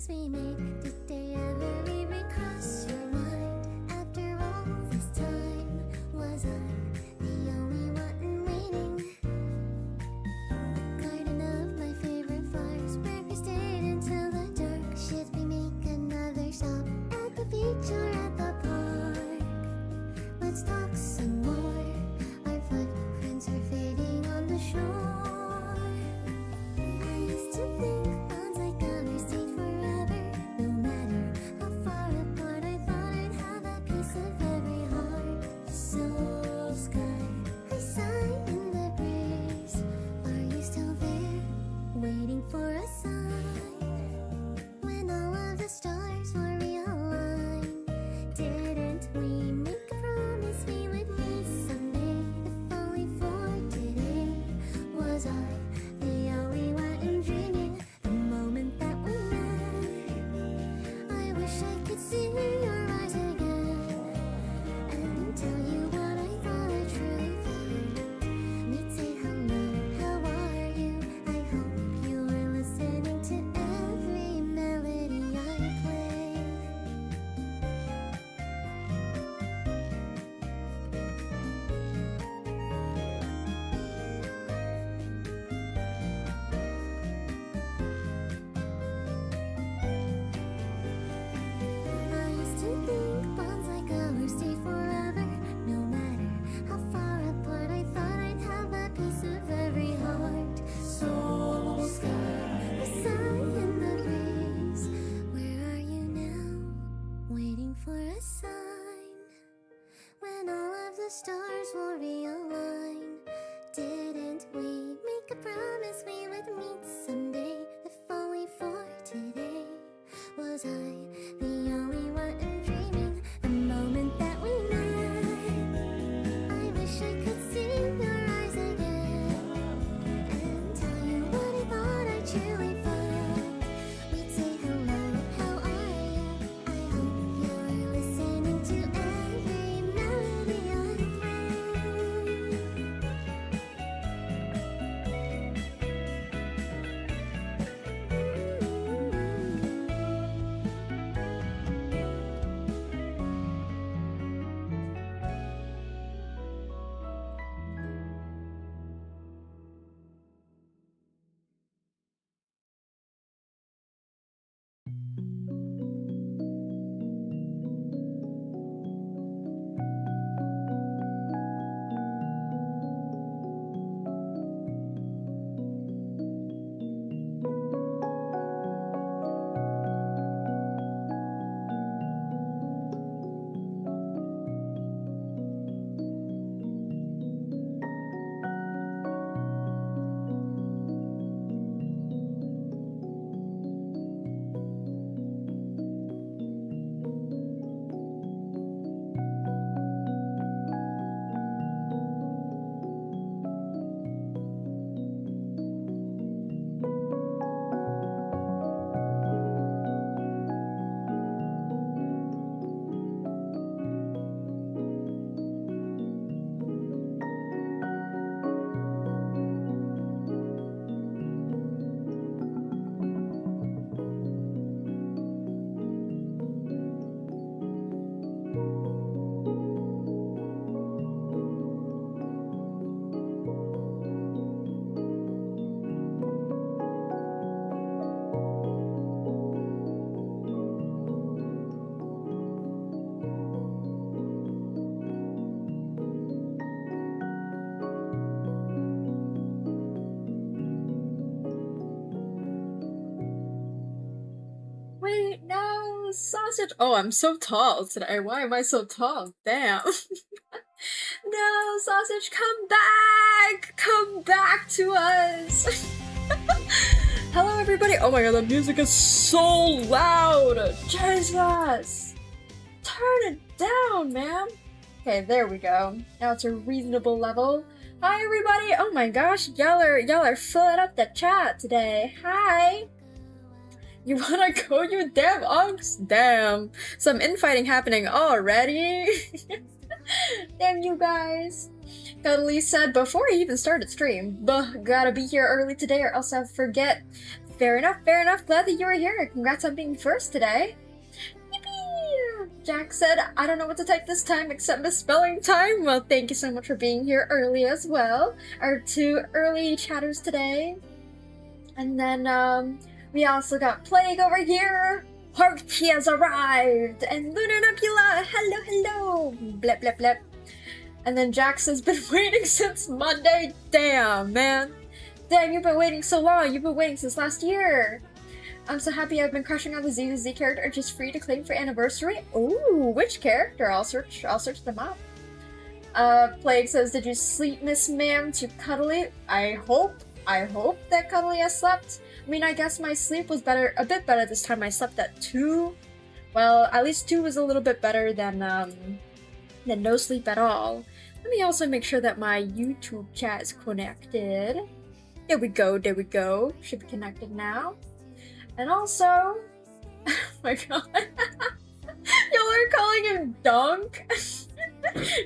promise we made. Did they ever even cross your mind? After all this time, was I the only one waiting? The garden of my favorite flowers, where we stayed until the dark. Should we make another stop at the beach or at the park? Let's talk some more. Our footprints are fading on the shore. I used to think bonds like ours stayed forever. No matter how far apart, I thought I'd have a piece of every heart. So sky, I sigh in the breeze. Are you still there, waiting for a sign? When all of the stars were realigned, didn't we make a promise we would meet someday? If only for today. Was I the only one dreaming the moment that we met? I wish I could see your eyes again and tell you what I thought I truly felt. We'd say hello, how are you? I hope you were listening to every melody I play. I used to think bonds like ours stay forever. No matter how far apart, I thought I'd have a piece of every heart. So scared, I sigh in the breeze. Where are you now? Waiting for a sign. When all of the stars will realign, didn't we make a promise we would meet someday? If only for today. Was I the only one dreaming the moment that we met? I wish I could see your eyes again and tell you what I thought I truly felt. We'd say hello, how are you? I hope you're listening to every melody I Wait, no, sausage. Oh, I'm so tall today. Why am I so tall? Damn. No, sausage, come back! Come back to us! Hello, everybody. Oh my god, the music is so loud! Jesus! Turn it down, man! Okay, there we go. Now it's a reasonable level. Hi, everybody! Oh my gosh, y'all are filling up the chat today. Hi! You wanna go, you damn unks? Damn. Some infighting happening already. Damn you guys. Cuddly said before he even started stream, gotta be here early today or else I'll forget Fair enough, fair enough. Glad that you were here. Congrats on being first today. Yippee! Jack said, I don't know what to type this time except misspelling time. Well, thank you so much for being here early as well. Our 2 early chatters today. And then, we also got Plague over here. Harky has arrived! And Lunar Nebula! Hello, hello! Blep, blep, blep. And then Jax has been waiting since Monday. Damn, man. Damn, you've been waiting so long. You've been waiting since last year. I'm so happy I've been crushing on the ZZ character, just free to claim for anniversary. Ooh, which character? I'll search them up. Plague says, did you sleep, Miss Ma'am, to Cuddly? I hope that Cuddly has slept. I mean, I guess my sleep was a bit better this time. I slept at 2. Well, at least 2 was a little bit better than no sleep at all. Let me also make sure that my YouTube chat is connected. There we go, there we go. Should be connected now. And also, oh my god. Y'all are calling him Dunk?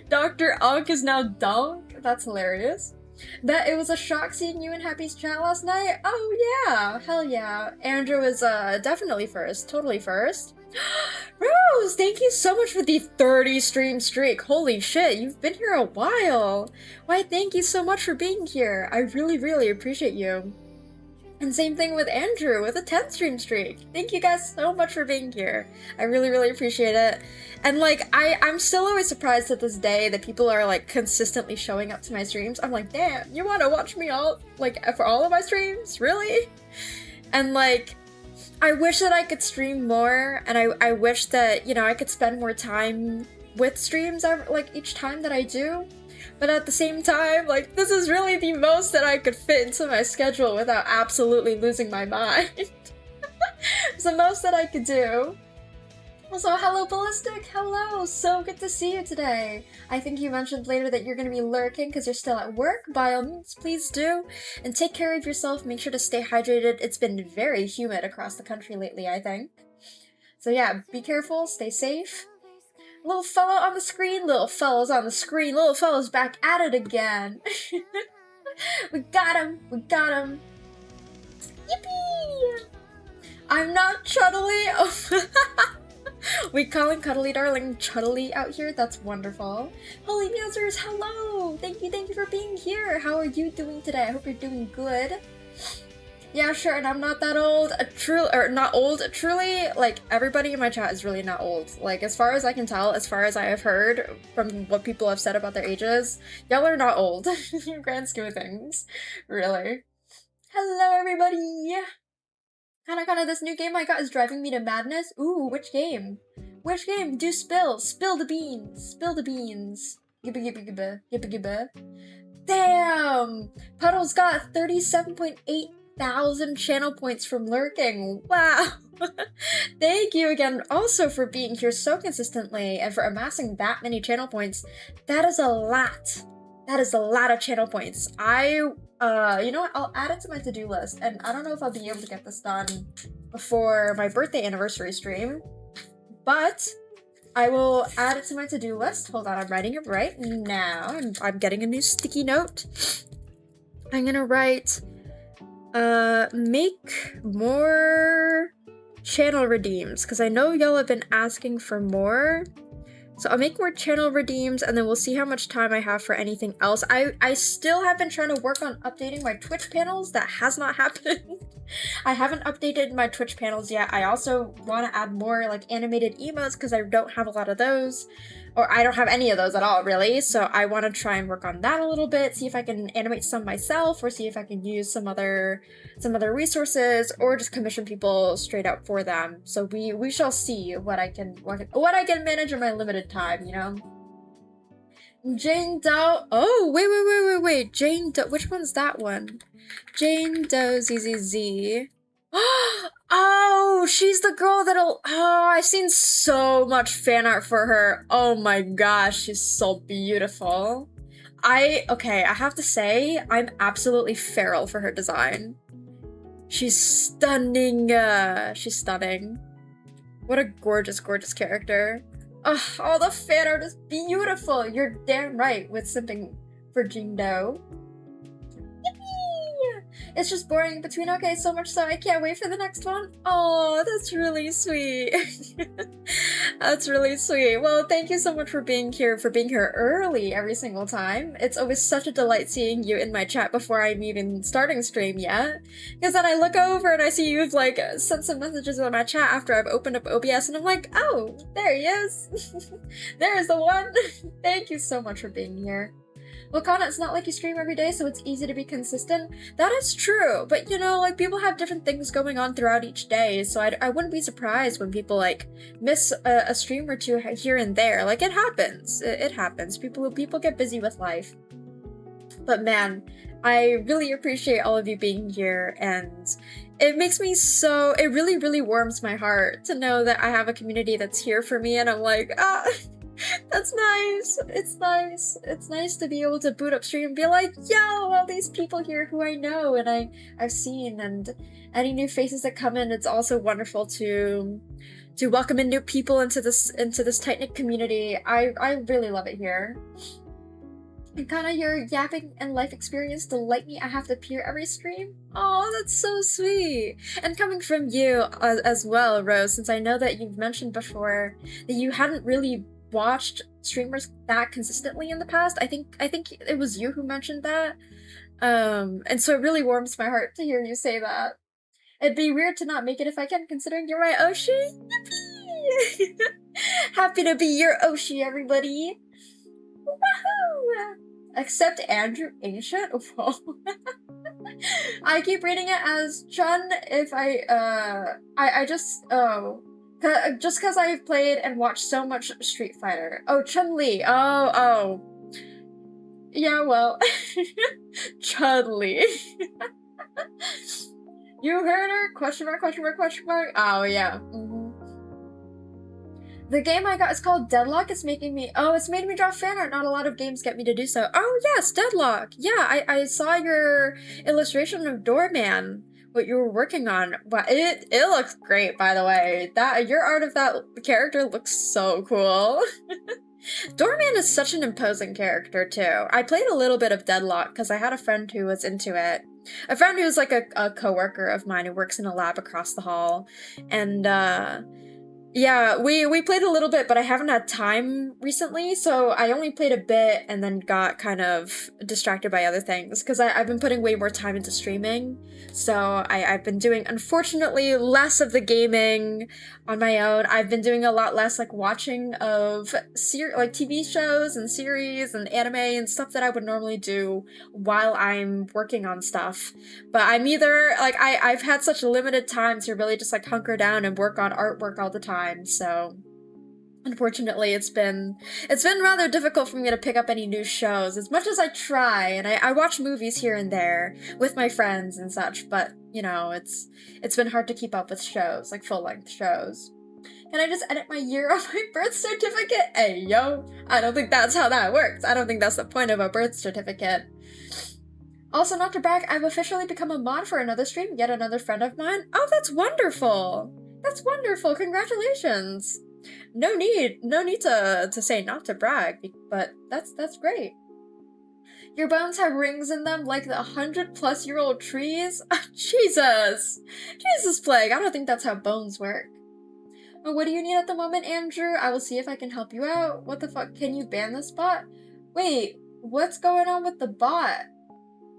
Dr. Unk is now Dunk? That's hilarious. Bet it was a shock seeing you in Happy's chat last night? Oh yeah, hell yeah. Andrew is definitely first, totally first. Rose, thank you so much for the 30 stream streak. Holy shit, you've been here a while. Why, thank you so much for being here. I really, really appreciate you. And same thing with Andrew with a 10 stream streak. Thank you guys so much for being here. I really, really appreciate it. And like, I'm still always surprised to this day that people are like consistently showing up to my streams. I'm like, damn, you want to watch me all, like, for all of my streams? Really? And like, I wish that I could stream more, and I wish that, you know, I could spend more time with streams like each time that I do. But at the same time, like, this is really the most that I could fit into my schedule without absolutely losing my mind. It's the most that I could do. Also, hello Ballistic, hello! So good to see you today. I think you mentioned later that you're going to be lurking because you're still at work. By all means, please do. And take care of yourself, make sure to stay hydrated. It's been very humid across the country lately, I think. So yeah, be careful, stay safe. Little fella on the screen, little fella's on the screen, little fella's back at it again. We got him, we got him. Yippee! I'm not Chuddly. Oh. We calling Cuddly Darling Chuddly out here? That's wonderful. Holy Musers, hello! Thank you for being here. How are you doing today? I hope you're doing good. Yeah, sure, and I'm not that old. Not old. Truly, like, everybody in my chat is really not old. Like, as far as I can tell, as far as I have heard from what people have said about their ages, y'all are not old. In grand scheme of things. Really. Hello, everybody! Kinda, this new game I got is driving me to madness. Ooh, which game? Which game? Do spill. Spill the beans. Spill the beans. Gibba gibba gibba. Gibba gibba. Damn! Puddle's got 37.8 thousand channel points from lurking. Wow! Thank you again also for being here so consistently and for amassing that many channel points. That is a lot. That is a lot of channel points. You know what? I'll add it to my to-do list, and I don't know if I'll be able to get this done before my birthday anniversary stream, but I will add it to my to-do list. Hold on, I'm writing it right now. I'm getting a new sticky note. I'm gonna write, make more channel redeems, because I know y'all have been asking for more. So I'll make more channel redeems, and then we'll see how much time I have for anything else. I still have been trying to work on updating my Twitch panels. That has not happened. I haven't updated my Twitch panels yet. I also want to add more, like, animated emotes, because I don't have a lot of those. Or I don't have any of those at all, really. So I want to try and work on that a little bit, see if I can animate some myself, or see if I can use some other resources, or just commission people straight up for them. So we shall see what I can manage in my limited time, you know? Jane Doe. Oh, wait. Jane Doe. Which one's that one? Jane Doe ZZZ. Oh, she's the girl that'll. Oh, I've seen so much fan art for her. Oh my gosh, she's so beautiful. Okay, I have to say, I'm absolutely feral for her design. She's stunning. She's stunning. What a gorgeous, gorgeous character. Oh, all the fan art is beautiful. You're damn right with simping for Jane Doe. Yippee! It's just boring in between. Okay, so much so I can't wait for the next one. Oh, that's really sweet. That's really sweet. Well, thank you so much for being here early every single time. It's always such a delight seeing you in my chat before I'm even starting stream yet. Because then I look over and I see you've like sent some messages in my chat after I've opened up OBS and I'm like, oh, there he is. There's the one. Thank you so much for being here. Well, Kana, it's not like you stream every day, so it's easy to be consistent. That is true, but you know, like, people have different things going on throughout each day, so I wouldn't be surprised when people, like, miss a stream or two here and there. Like, it happens. It happens. People get busy with life. But man, I really appreciate all of you being here, and it makes me so... It really, really warms my heart to know that I have a community that's here for me, and I'm like, ah... That's nice. It's nice. It's nice to be able to boot up stream and be like, yo, all these people here who I know and I've seen, and any new faces that come in. It's also wonderful to welcome in new people into this tight-knit community. I really love it here. And kind of your yapping and life experience delight me. I have to peer every stream. Oh, that's so sweet. And coming from you as well, Rose, since I know that you've mentioned before that you hadn't really watched streamers that consistently in the past. I think it was you who mentioned that. And so it really warms my heart to hear you say that. It'd be weird to not make it if I can, considering you're my Oshi. Yippee! Happy to be your Oshi, everybody. Woohoo! Except Andrew Ancient. Whoa. I keep reading it as Chun if I just just because I've played and watched so much Street Fighter. Oh, Chun-Li. Oh. Yeah, well. Chun-Li. You heard her? Question mark, question mark, question mark? Oh, yeah. The game I got is called Deadlock. It's made me draw fan art. Not a lot of games get me to do so. Oh, yes, Deadlock. Yeah, I saw your illustration of Doorman. What you were working on. Wow, it looks great, by the way. Your art of that character looks so cool. Doorman is such an imposing character too. I played a little bit of Deadlock because I had a friend who was into it. A friend who's like a coworker of mine who works in a lab across the hall. And yeah, we played a little bit, but I haven't had time recently, so I only played a bit and then got kind of distracted by other things, because I've been putting way more time into streaming, so I've been doing, unfortunately, less of the gaming on my own. I've been doing a lot less, like, watching of like TV shows and series and anime and stuff that I would normally do while I'm working on stuff. But I'm either, like, I've had such limited time to really just, like, hunker down and work on artwork all the time, so unfortunately it's been rather difficult for me to pick up any new shows, as much as I try, and I watch movies here and there with my friends and such, but, you know, it's been hard to keep up with shows, like full-length shows. Can I just edit my year on my birth certificate? Hey, yo, I don't think that's how that works. I don't think that's the point of a birth certificate. Also, not to brag, I've officially become a mod for another stream, yet another friend of mine. Oh, that's wonderful! That's wonderful, congratulations! No need to say not to brag, but that's great. Your bones have rings in them like the 100-plus-year-old trees? Jesus! Jesus plague, I don't think that's how bones work. Oh, what do you need at the moment, Andrew? I will see if I can help you out. What the fuck, can you ban this bot? Wait, what's going on with the bot?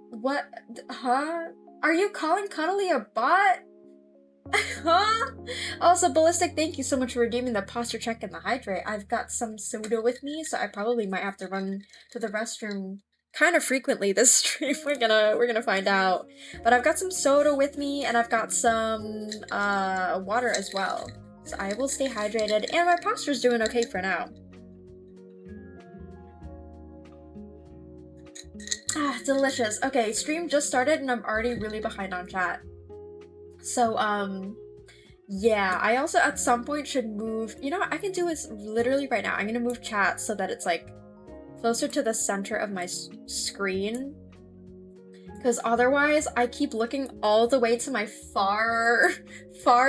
What? Huh? Are you calling Cuddly a bot? Huh? Also, Ballistic, thank you so much for redeeming the posture check and the hydrate. I've got some soda with me, so I probably might have to run to the restroom kind of frequently this stream. We're gonna find out. But I've got some soda with me, and I've got some water as well. So I will stay hydrated, and my posture's doing okay for now. Ah, delicious. Okay, stream just started and I'm already really behind on chat. So, yeah, I also at some point should move, you know what, I can do this literally right now. I'm gonna move chat so that it's like closer to the center of my screen. Because otherwise, I keep looking all the way to my far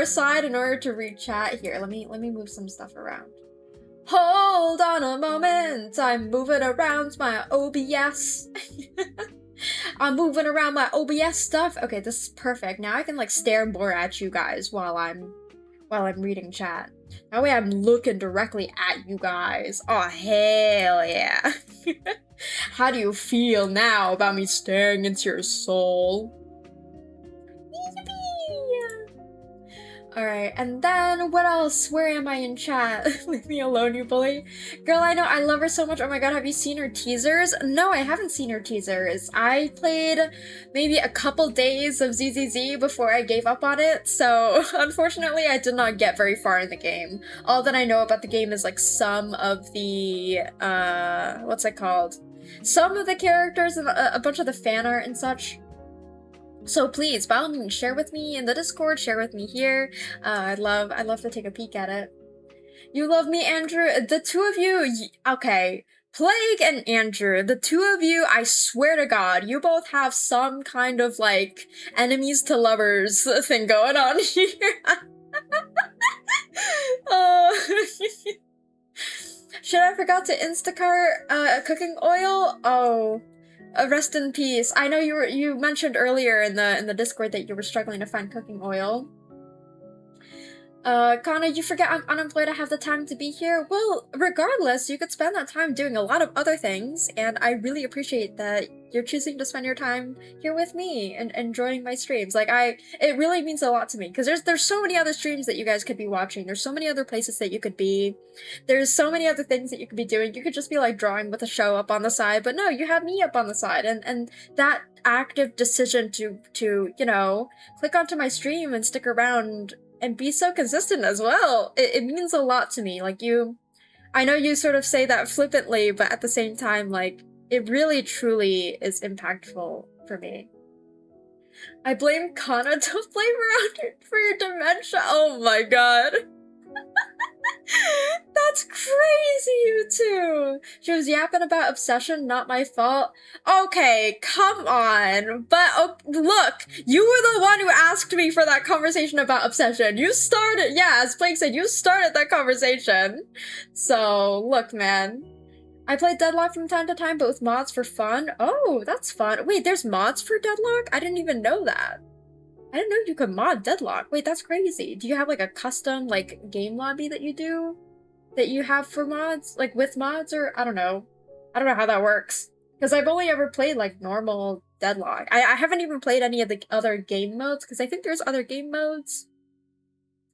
side in order to read chat. Here, let me move some stuff around. Hold on a moment, I'm moving around my OBS. I'm moving around my OBS stuff. Okay, this is perfect. Now I can like stare more at you guys while I'm reading chat. That way I'm looking directly at you guys. Oh, hell yeah. How do you feel now about me staring into your soul? Alright, and then what else? Where am I in chat? Leave me alone, you bully. Girl, I know, I love her so much. Oh my god, have you seen her teasers? No, I haven't seen her teasers. I played maybe a couple days of ZZZ before I gave up on it, so unfortunately I did not get very far in the game. All that I know about the game is like some of the, what's it called? Some of the characters and a bunch of the fan art and such. So please, by all means, share with me in the Discord, share with me here. I'd love to take a peek at it. You love me, Andrew? The two of you, okay. Plague and Andrew, the two of you, I swear to God, you both have some kind of, like, enemies to lovers thing going on here. Shit, I forgot to Instacart, cooking oil? Oh. Rest in peace. I know you mentioned earlier in the Discord that you were struggling to find cooking oil. Kana, you forget I'm unemployed, I have the time to be here? Well, regardless, you could spend that time doing a lot of other things, and I really appreciate that you're choosing to spend your time here with me and enjoying my streams. Like, it really means a lot to me, because there's so many other streams that you guys could be watching, there's so many other places that you could be, there's so many other things that you could be doing. You could just be, like, drawing with a show up on the side, but no, you have me up on the side, and that active decision to, you know, click onto my stream and stick around and be so consistent as well. It means a lot to me. Like, I know you sort of say that flippantly, but at the same time, like, it really truly is impactful for me. I blame Kana to blame around for your dementia. Oh my god. That's crazy, you two! She was yapping about obsession, not my fault. Okay, come on. But, oh, look, you were the one who asked me for that conversation about obsession. You started, yeah, as Blake said, you started that conversation. So, look, man. I play Deadlock from time to time, but with mods for fun. Oh, that's fun. Wait, there's mods for Deadlock? I didn't even know that. I didn't know you could mod Deadlock. Wait, that's crazy. Do you have like a custom like game lobby that you do? That you have for mods? Like with mods or I don't know. I don't know how that works. Because I've only ever played like normal Deadlock. I haven't even played any of the other game modes because I think there's other game modes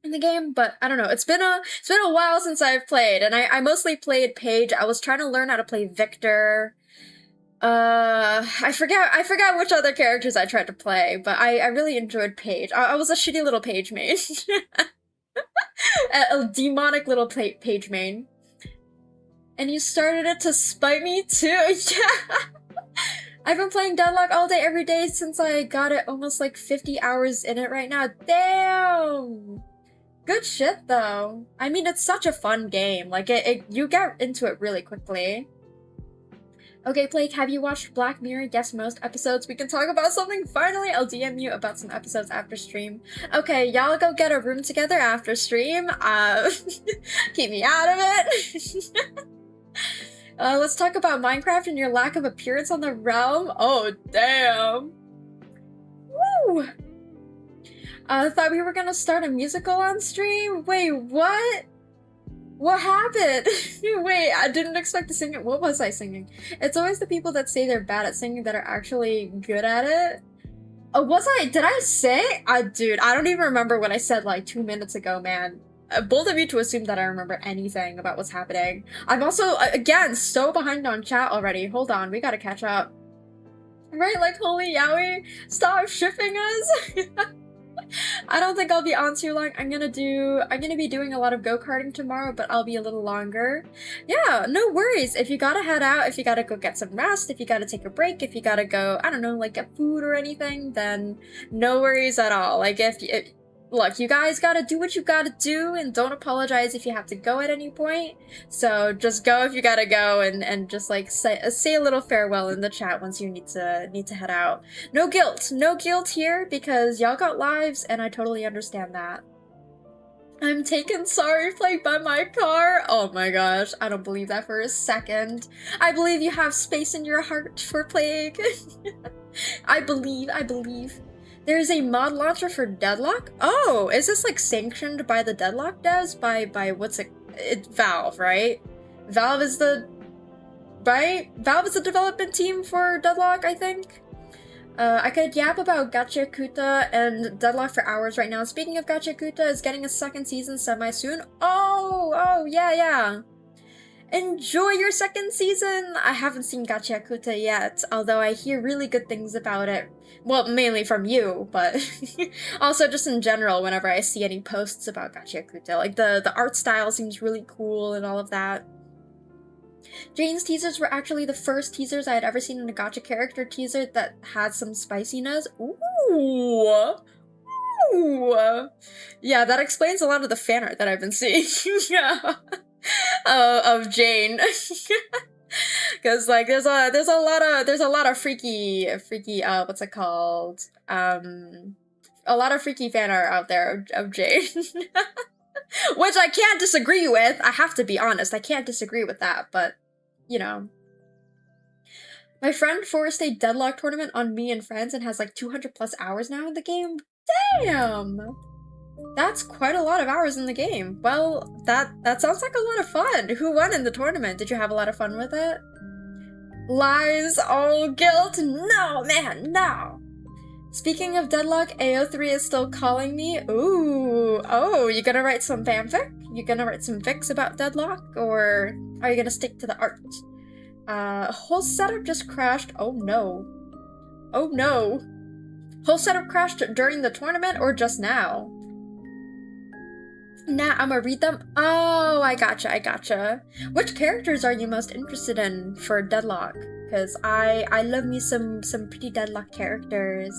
in the game, but I don't know. It's been a while since I've played, and I mostly played Paige. I was trying to learn how to play Victor. I forgot which other characters I tried to play, but I really enjoyed Paige. I was a shitty little Paige main. a demonic little Paige main. And you started it to spite me too? Yeah! I've been playing Deadlock all day every day since I got it, almost like 50 hours in it right now. Damn! Good shit though. I mean, it's such a fun game. Like, you get into it really quickly. Okay, Blake, have you watched Black Mirror? Guess most episodes. We can talk about something finally. I'll DM you about some episodes after stream. Okay, y'all go get a room together after stream. Keep me out of it. Let's talk about Minecraft and your lack of appearance on the realm. Oh, damn. Woo! I thought we were gonna start a musical on stream? Wait, what? What happened? Wait, I didn't expect to sing it. What was I singing? It's always the people that say they're bad at singing that are actually good at it. Oh, did I say? Dude, I don't even remember what I said like 2 minutes ago, man. Bold of you to assume that I remember anything about what's happening. I'm also, again, so behind on chat already. Hold on, we gotta catch up. Right, like, holy yowie, stop shipping us! I don't think I'll be on too long. I'm gonna be doing a lot of go-karting tomorrow, but I'll be a little longer. Yeah, no worries. If you gotta head out, if you gotta go get some rest, if you gotta take a break, if you gotta go, I don't know, like get food or anything, then no worries at all. Like look, you guys gotta do what you gotta do and don't apologize if you have to go at any point. So just go if you gotta go and just like say a little farewell in the chat once you need to head out. No guilt here because y'all got lives and I totally understand that. I'm taken sorry Plague by my car. Oh my gosh, I don't believe that for a second. I believe you have space in your heart for Plague. I believe. There's a mod launcher for Deadlock? Oh, is this like sanctioned by the Deadlock devs? By what's it? It's Valve, right? Valve is the development team for Deadlock, I think. I could yap about Gachakuta and Deadlock for hours right now. Speaking of Gachakuta, is getting a second season semi-soon. Oh, yeah. Enjoy your second season! I haven't seen Gachakuta yet, although I hear really good things about it. Well, mainly from you, but also just in general whenever I see any posts about Gachakuta. Like, the art style seems really cool and all of that. Jane's teasers were actually the first teasers I had ever seen in a gacha character teaser that had some spiciness. Ooh! Yeah, that explains a lot of the fan art that I've been seeing. Of Jane. Because like there's a lot of freaky what's it called? A lot of freaky fan art out there of Jane. Which I can't disagree with. I have to be honest, I can't disagree with that, but you know. My friend forced a Deadlock tournament on me and friends and has like 200 plus hours now in the game. Damn! That's quite a lot of hours in the game. Well, that sounds like a lot of fun. Who won in the tournament? Did you have a lot of fun with it? Lies, all guilt? No, man, no! Speaking of Deadlock, AO3 is still calling me. Ooh, oh, you gonna write some fanfic? You gonna write some fics about Deadlock? Or are you gonna stick to the art? Whole setup just crashed. Oh no. Oh no. Whole setup crashed during the tournament or just now? Nah, I'ma read them. Oh, I gotcha. Which characters are you most interested in for Deadlock? Because I love me some pretty Deadlock characters.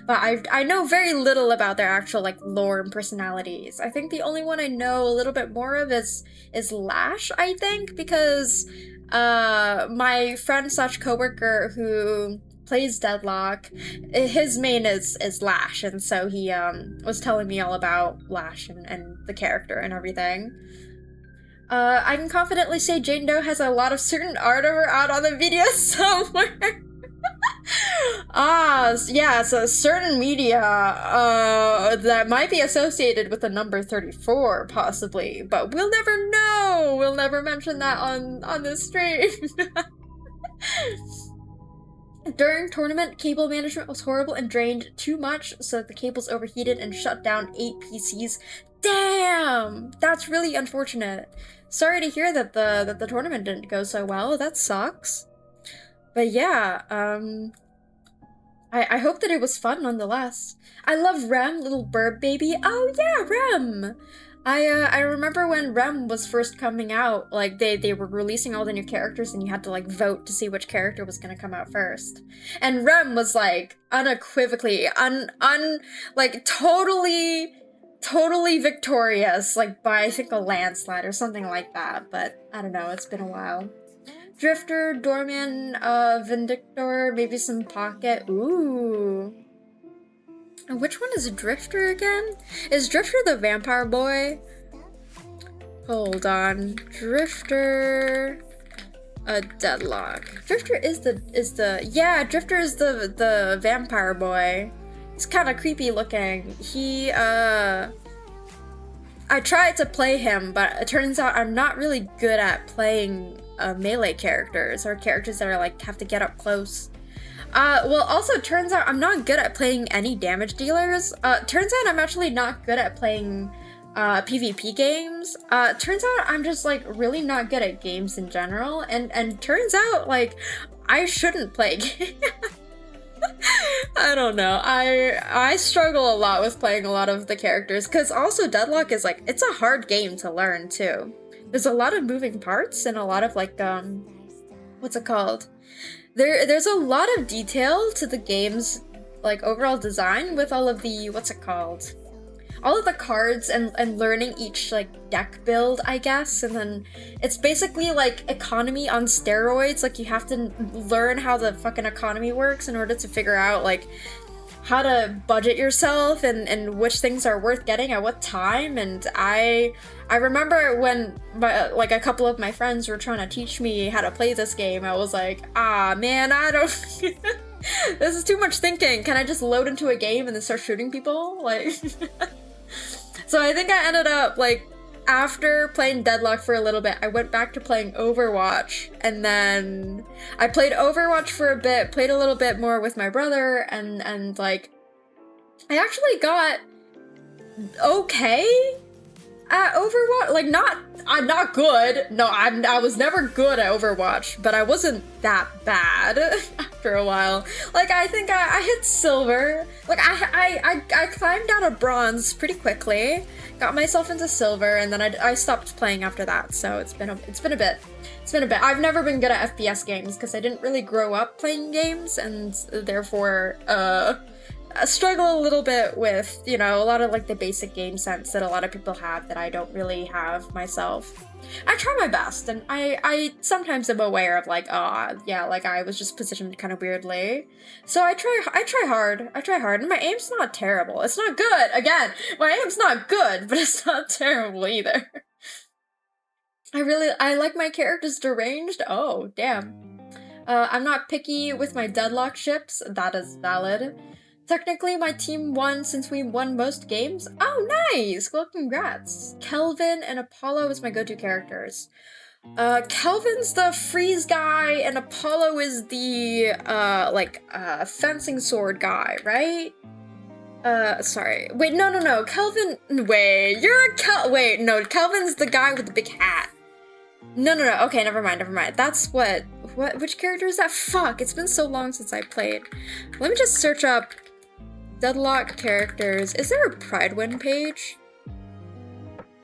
But I know very little about their actual like lore and personalities. I think the only one I know a little bit more of is Lash, I think, because my friend / coworker who plays Deadlock, his main is Lash, and so he was telling me all about Lash and the character and everything. I can confidently say Jane Doe has a lot of certain art of her out on the video somewhere. Yeah, so certain media that might be associated with the number 34, possibly, but we'll never know. We'll never mention that on this stream. During tournament, cable management was horrible and drained too much, so the cables overheated and shut down 8 PCs. Damn! That's really unfortunate. Sorry to hear that the tournament didn't go so well. That sucks. But yeah, I hope that it was fun nonetheless. I love Rem, little bird baby. Oh yeah, Rem! I remember when Rem was first coming out, like they were releasing all the new characters and you had to like vote to see which character was gonna come out first. And Rem was like unequivocally like totally victorious, like by I think a landslide or something like that, but I don't know, it's been a while. Drifter, Doorman, Vindictor, maybe some Pocket. Ooh. And which one is Drifter again? Is Drifter the vampire boy? Hold on. Drifter, Deadlock. Drifter is the yeah, Drifter is the vampire boy. He's kind of creepy looking. He I tried to play him, but it turns out I'm not really good at playing melee characters or characters that are like have to get up close. Well, also turns out I'm not good at playing any damage dealers. Turns out I'm actually not good at playing PvP games. Turns out I'm just like really not good at games in general, and turns out like I shouldn't play games. I don't know. I struggle a lot with playing a lot of the characters, because also Deadlock is like, it's a hard game to learn too. There's a lot of moving parts and a lot of like what's it called? There's a lot of detail to the game's like overall design with all of the what's it called? All of the cards and learning each like deck build, I guess, and then it's basically like economy on steroids. Like you have to learn how the fucking economy works in order to figure out like how to budget yourself and which things are worth getting at what time. And I remember when like a couple of my friends were trying to teach me how to play this game, I was like, ah man, I don't This is too much thinking. Can I just load into a game and then start shooting people? Like, so I think I ended up, like, after playing Deadlock for a little bit, I went back to playing Overwatch, and then I played Overwatch for a bit, played a little bit more with my brother, and like, I actually got okay at Overwatch. Like, I'm not good. No, I was never good at Overwatch, but I wasn't that bad after a while. Like, I think I hit silver. Like, I climbed out of bronze pretty quickly, got myself into silver, and then I stopped playing after that. So it's been a bit. I've never been good at FPS games because I didn't really grow up playing games, and therefore, I struggle a little bit with, you know, a lot of like the basic game sense that a lot of people have that I don't really have myself. I try my best, and I sometimes am aware of like, oh yeah, like I was just positioned kind of weirdly. So I try hard, and my aim's not terrible. It's not good, again, my aim's not good, but it's not terrible either. I like my characters deranged. Oh, damn. I'm not picky with my Deadlock ships, that is valid. Technically, my team won since we won most games. Oh, nice! Well, congrats. Kelvin and Apollo is my go-to characters. Kelvin's the freeze guy, and Apollo is the, fencing sword guy, right? Sorry. Wait, no. Kelvin, wait, Kelvin's the guy with the big hat. No. Okay, never mind. That's which character is that? Fuck, it's been so long since I played. Let me just search up Deadlock characters. Is there a Pridewin page?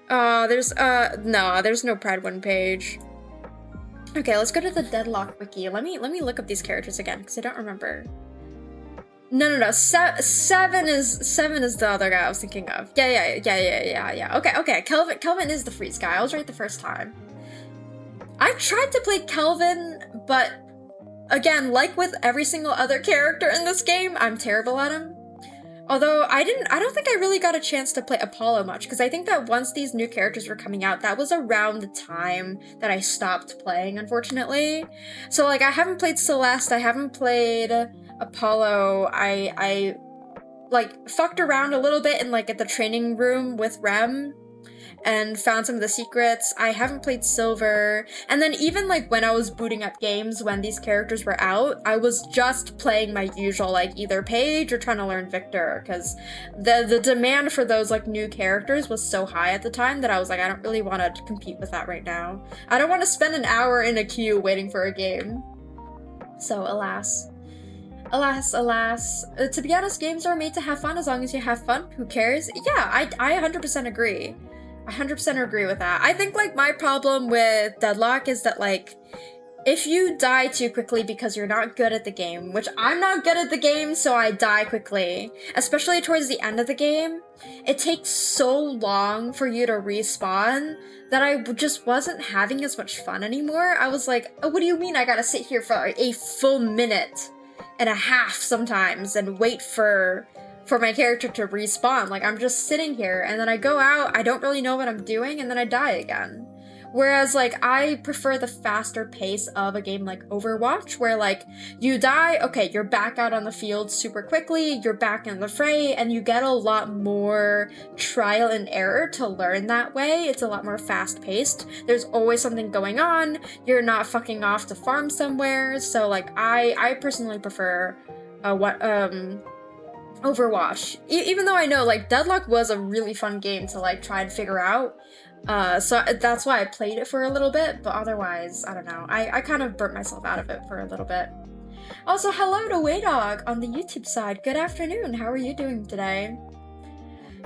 No, there's no Pridewin page. Okay, let's go to the Deadlock wiki. Let me look up these characters again, because I don't remember. No. Seven is the other guy I was thinking of. Yeah. Okay. Kelvin is the freeze guy. I was right the first time. I tried to play Kelvin, but again, like with every single other character in this game, I'm terrible at him. Although I don't think I really got a chance to play Apollo much, because I think that once these new characters were coming out, that was around the time that I stopped playing, unfortunately. So, like, I haven't played Celeste, I haven't played Apollo, I like, fucked around a little bit in, like, at the training room with Rem, and found some of the secrets. I haven't played Silver, and then even like when I was booting up games when these characters were out, I was just playing my usual like either Paige or trying to learn Victor, because the demand for those like new characters was so high at the time that I was like, I don't really want to compete with that right now. I don't want to spend an hour in a queue waiting for a game. So alas. To be honest, games are made to have fun. As long as you have fun, who cares? Yeah, I 100% agree. I 100% agree with that. I think, like, my problem with Deadlock is that, like, if you die too quickly because you're not good at the game, which I'm not good at the game, so I die quickly, especially towards the end of the game, it takes so long for you to respawn that I just wasn't having as much fun anymore. I was like, oh, what do you mean I gotta sit here for a full minute and a half sometimes and wait for my character to respawn? Like, I'm just sitting here, and then I go out, I don't really know what I'm doing, and then I die again. Whereas, like, I prefer the faster pace of a game like Overwatch, where, like, you die, okay, you're back out on the field super quickly, you're back in the fray, and you get a lot more trial and error to learn that way. It's a lot more fast-paced. There's always something going on, you're not fucking off to farm somewhere, so, like, I personally prefer Overwatch. Even though I know, like, Deadlock was a really fun game to, like, try and figure out. So that's why I played it for a little bit, but otherwise, I don't know. I kind of burnt myself out of it for a little bit. Also, hello to Waydog on the YouTube side. Good afternoon. How are you doing today?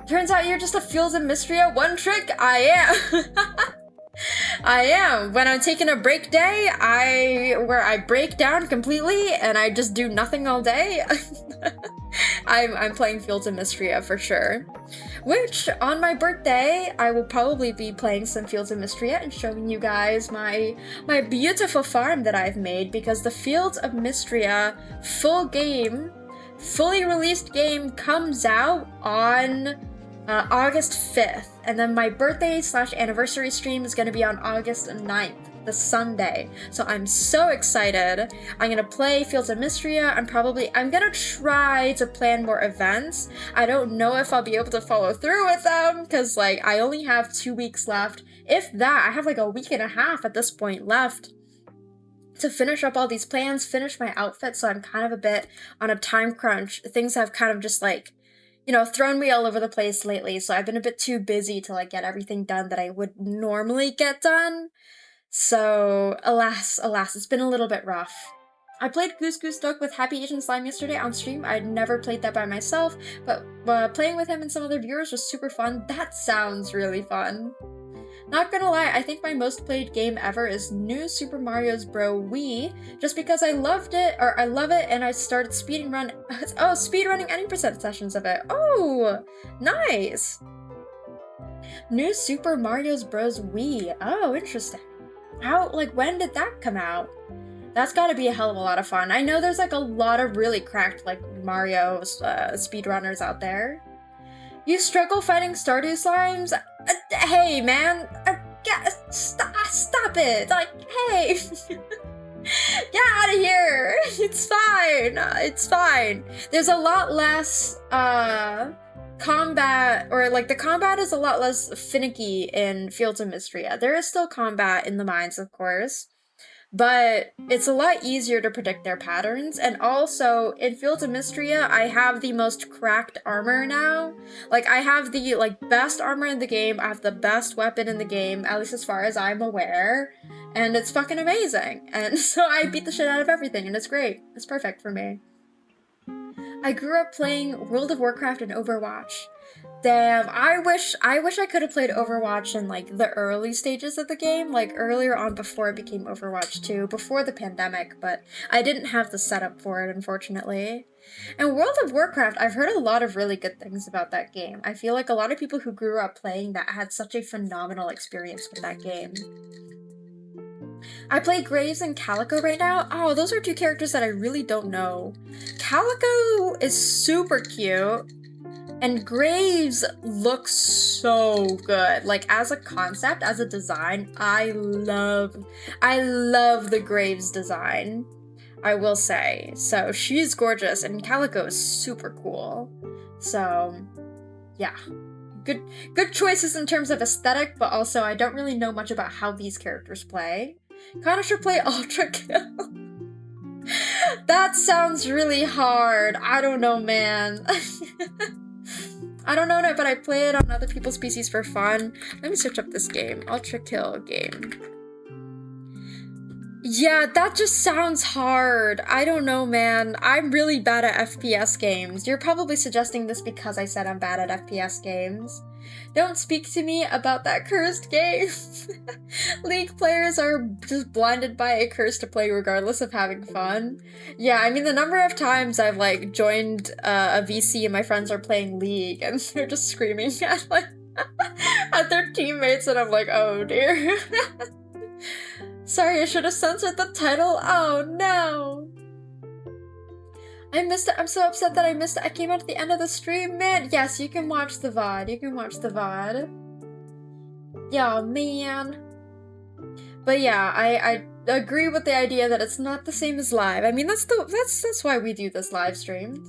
Turns out you're just a Fields of Mystria one trick? I am. I am. When I'm taking a break day, where I break down completely and I just do nothing all day. I'm playing Fields of Mystria for sure. Which, on my birthday, I will probably be playing some Fields of Mystria and showing you guys my beautiful farm that I've made, because the Fields of Mystria fully released game comes out on August 5th, and then my birthday / anniversary stream is going to be on August 9th. the Sunday. So I'm so excited. I'm gonna play Fields of Mystria. I'm gonna try to plan more events. I don't know if I'll be able to follow through with them because like I only have 2 weeks left. If that, I have like a week and a half at this point left to finish up all these plans, finish my outfit, so I'm kind of a bit on a time crunch. Things have kind of just like, you know, thrown me all over the place lately, so I've been a bit too busy to like get everything done that I would normally get done. So, alas, it's been a little bit rough. I played Goose Goose Duck with Happy Asian Slime yesterday on stream. I'd never played that by myself, but playing with him and some other viewers was super fun. That sounds really fun. Not gonna lie, I think my most played game ever is New Super Mario Bros. Wii, just because I love it, and I started speedrunning any percent sessions of it. Oh, nice! New Super Mario Bros. Wii. Oh, interesting. When did that come out? That's gotta be a hell of a lot of fun. I know there's like a lot of really cracked like Mario speedrunners out there. You struggle fighting Stardew slimes? Hey, man. Stop it. Like, hey. Get out of here. It's fine. It's fine. There's a lot less, combat, or like the combat is a lot less finicky in Fields of Mystria. There is still combat in the mines, of course, but it's a lot easier to predict their patterns. And also in Fields of Mystria, I have the most cracked armor now. Like I have the like best armor in the game. I have the best weapon in the game, at least as far as I'm aware. And it's fucking amazing. And so I beat the shit out of everything, and it's great. It's perfect for me. I grew up playing World of Warcraft and Overwatch. Damn, I wish I could have played Overwatch in like the early stages of the game, like earlier on before it became Overwatch 2, before the pandemic, but I didn't have the setup for it, unfortunately. And World of Warcraft, I've heard a lot of really good things about that game. I feel like a lot of people who grew up playing that had such a phenomenal experience with that game. I play Graves and Calico right now. Oh, those are two characters that I really don't know. Calico is super cute, and Graves looks so good. Like, as a concept, as a design, I love the Graves design, I will say. So, she's gorgeous, and Calico is super cool. So, yeah. Good choices in terms of aesthetic, but also I don't really know much about how these characters play. Kinda should play Ultra Kill. That sounds really hard. I don't know, man. I don't know, but I play it on other people's PCs for fun. Let me search up this game. Ultra Kill game. Yeah, that just sounds hard. I don't know, man. I'm really bad at FPS games. You're probably suggesting this because I said I'm bad at FPS games. Don't speak to me about that cursed game. League players are just blinded by a curse to play regardless of having fun. Yeah, I mean, the number of times I've, like, joined a VC and my friends are playing League and they're just screaming at, like, at their teammates, and I'm like, oh dear. Sorry, I should have censored the title. Oh no. I missed it. I'm so upset that I missed it. I came out at the end of the stream, man. Yes, you can watch the VOD. You can watch the VOD. Yeah, man. But yeah, I agree with the idea that it's not the same as live. I mean, that's why we do this live stream.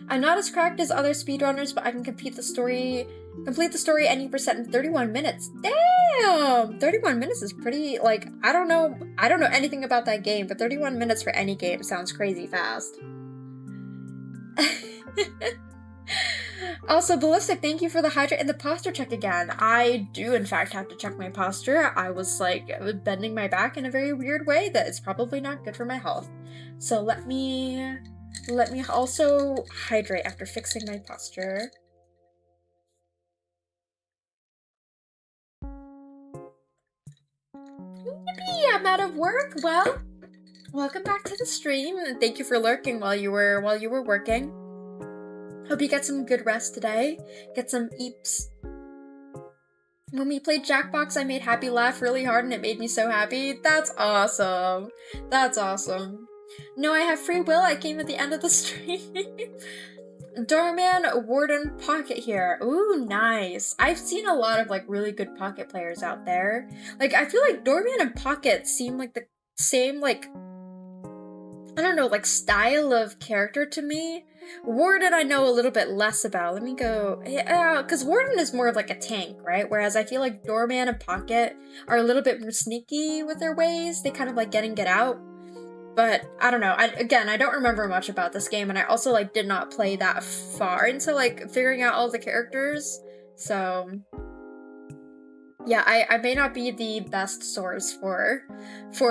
I'm not as cracked as other speedrunners, but I can complete the story any percent in 31 minutes. Damn! 31 minutes is pretty, like, I don't know anything about that game, but 31 minutes for any game sounds crazy fast. Also, Ballistic, thank you for the hydrate and the posture check again. I do, in fact, have to check my posture. I was, like, bending my back in a very weird way that is probably not good for my health. So let me also hydrate after fixing my posture. Yippee! I'm out of work. Well, welcome back to the stream, and thank you for lurking while you were working. Hope you get some good rest today. Get some eeps. When we played Jackbox, I made Happy laugh really hard and it made me so happy. That's awesome. That's awesome. No, I have free will. I came at the end of the stream. Doorman, Warden, Pocket here. Ooh, nice. I've seen a lot of like really good Pocket players out there. Like, I feel like Doorman and Pocket seem like the same, like, I don't know, like style of character to me. Warden I know a little bit less about. Let me go, yeah, because Warden is more of like a tank, right? Whereas I feel like Doorman and Pocket are a little bit more sneaky with their ways. They kind of like get in, get out. But I don't know. I don't remember much about this game, and I also like did not play that far into like figuring out all the characters. So yeah, I may not be the best source for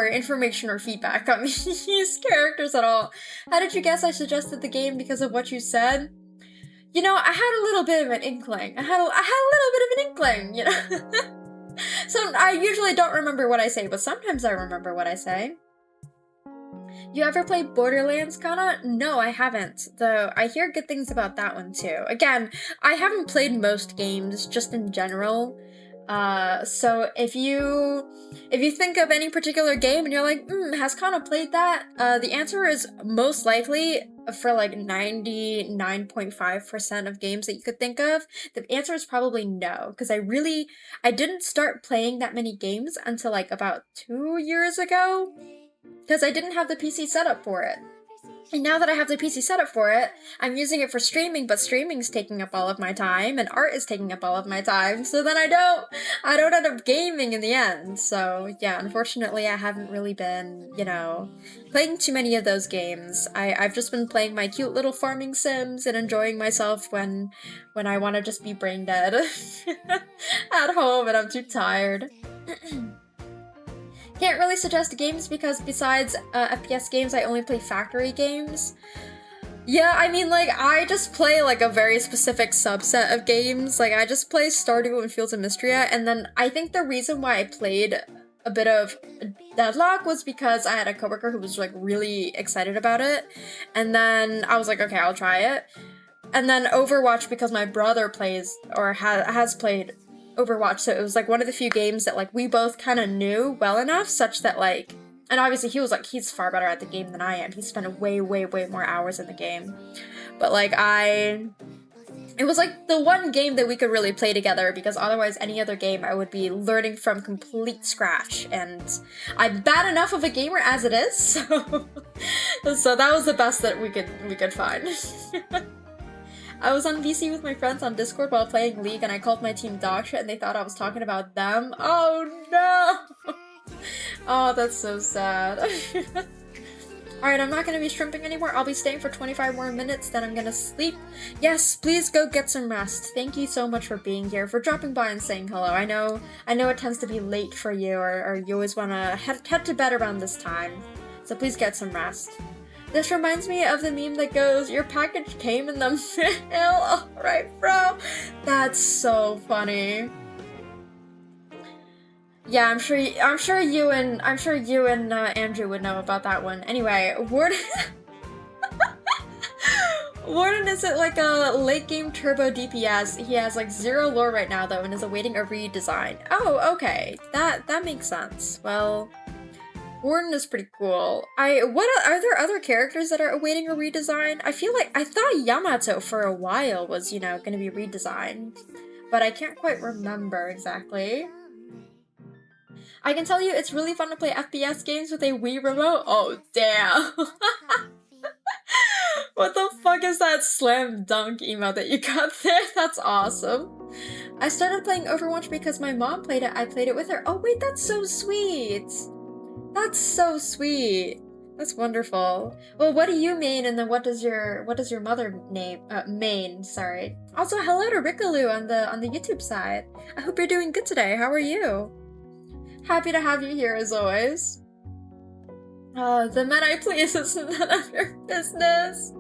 information or feedback on these characters at all. How did you guess I suggested the game because of what you said? You know, I had a little bit of an inkling. I had a little bit of an inkling, you know? So I usually don't remember what I say, but sometimes I remember what I say. You ever played Borderlands, Kana? No, I haven't, though I hear good things about that one too. Again, I haven't played most games, just in general. So if you think of any particular game and you're like, has Kana played that? The answer is most likely, for like 99.5% of games that you could think of, the answer is probably no, because I didn't start playing that many games until like about 2 years ago. Because I didn't have the PC setup for it. And now that I have the PC setup for it, I'm using it for streaming, but streaming's taking up all of my time, and art is taking up all of my time, so then I don't end up gaming in the end. So yeah, unfortunately I haven't really been, you know, playing too many of those games. I've just been playing my cute little farming sims and enjoying myself when I want to just be brain dead at home and I'm too tired. Can't really suggest games because besides FPS games, I only play factory games. Yeah, I mean, like, I just play, like, a very specific subset of games. Like, I just play Stardew and Fields of Mystria, and then I think the reason why I played a bit of Deadlock was because I had a coworker who was, like, really excited about it, and then I was like, okay, I'll try it. And then Overwatch, because my brother plays, or has played Overwatch, so it was like one of the few games that like we both kind of knew well enough such that like, and obviously he was like, he's far better at the game than I am. He spent way more hours in the game. But like it was like the one game that we could really play together, because otherwise any other game I would be learning from complete scratch, and I'm bad enough of a gamer as it is, so so that was the best that we could find. I was on VC with my friends on Discord while playing League, and I called my team dog shit, and they thought I was talking about them. Oh no! Oh, that's so sad. Alright, I'm not gonna be shrimping anymore. I'll be staying for 25 more minutes, then I'm gonna sleep. Yes, please go get some rest. Thank you so much for being here, for dropping by and saying hello. I know it tends to be late for you, or you always wanna head to bed around this time. So please get some rest. This reminds me of the meme that goes, your package came in the mail. Alright, bro. That's so funny. Yeah, I'm sure you and Andrew would know about that one. Anyway, Warden Warden isn't like a late game turbo DPS. He has like 0 lore right now though and is awaiting a redesign. Oh, okay. That makes sense. Well, Warden is pretty cool. Are there other characters that are awaiting a redesign? I thought Yamato for a while was, you know, gonna be redesigned, but I can't quite remember exactly. I can tell you it's really fun to play FPS games with a Wii remote. Oh, damn. What the fuck is that slam dunk emote that you got there? That's awesome. I started playing Overwatch because my mom played it. I played it with her. Oh wait, that's so sweet. That's so sweet. That's wonderful. Well, what do you main, and then what does your mother main? Sorry. Also, hello to Rickaloo on the YouTube side. I hope you're doing good today. How are you? Happy to have you here as always. The men I please is none of your business.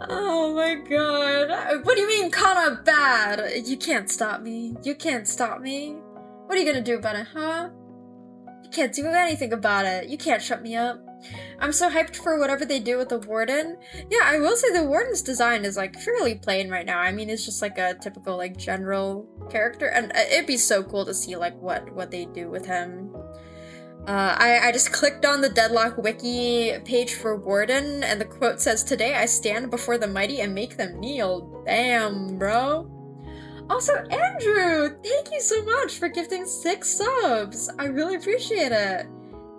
Oh my god. What do you mean, Kana bad? You can't stop me. You can't stop me. What are you gonna do about it, huh? You can't do anything about it. You can't shut me up. I'm so hyped for whatever they do with the Warden. Yeah, I will say the Warden's design is like fairly plain right now. I mean, it's just like a typical like general character, and it'd be so cool to see like what they do with him. I just clicked on the Deadlock Wiki page for Warden, and the quote says, "Today I stand before the mighty and make them kneel." Damn, bro. Also, Andrew, thank you so much for gifting 6 subs. I really appreciate it.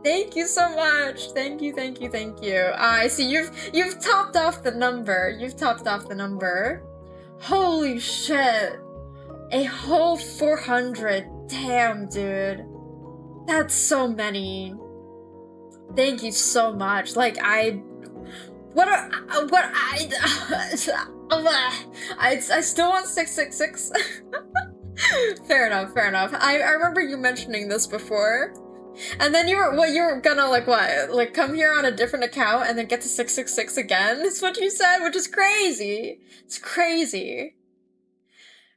Thank you so much. Thank you, thank you, thank you. I see you've topped off the number. You've topped off the number. Holy shit. A whole 400. Damn, dude. That's so many. Thank you so much. Like, I still want 666. Fair enough, fair enough. I remember you mentioning this before. And then you were gonna like come here on a different account and then get to 666 again? Is what you said, which is crazy. It's crazy.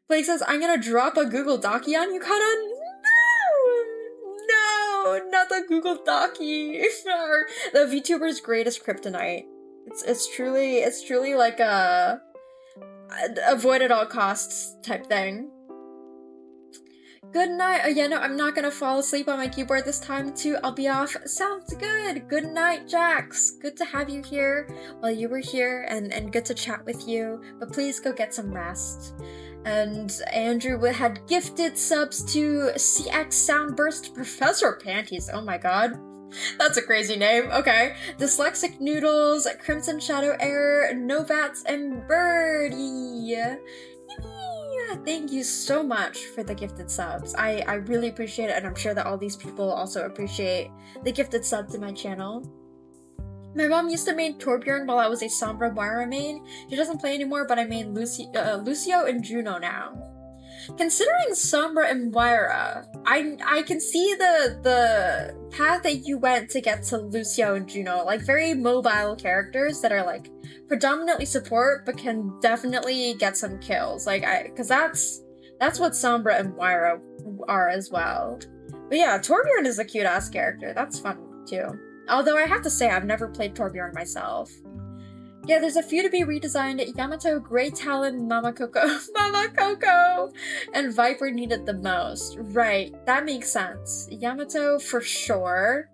Blake says, "I'm gonna drop a Google Docky on you, Kana." No, not the Google Docky. The VTuber's greatest kryptonite. It's truly like a avoid at all costs type thing. Good night. Oh, yeah, no, I'm not gonna fall asleep on my keyboard this time too. I'll be off. Sounds good. Good night, Jax. Good to have you here while you were here and good to chat with you. But please go get some rest. And Andrew had gifted subs to CX Soundburst Professor Panties. Oh my god. That's a crazy name. Okay. Dyslexic Noodles, Crimson Shadow Air, Novats, and Birdie. Thank you so much for the gifted subs. I really appreciate it, and I'm sure that all these people also appreciate the gifted sub to my channel. My mom used to main Torbjorn while I was a Sombra Moira main. She doesn't play anymore, but I main Lucio and Juno now. Considering Sombra and Moira, I can see the path that you went to get to Lucio and Juno, like very mobile characters that are like predominantly support but can definitely get some kills. Like cause that's what Sombra and Moira are as well. But yeah, Torbjorn is a cute ass character. That's fun too. Although I have to say I've never played Torbjorn myself. Yeah, there's a few to be redesigned. Yamato, Grey Talon, Mama Coco, and Viper needed the most. Right, that makes sense. Yamato for sure.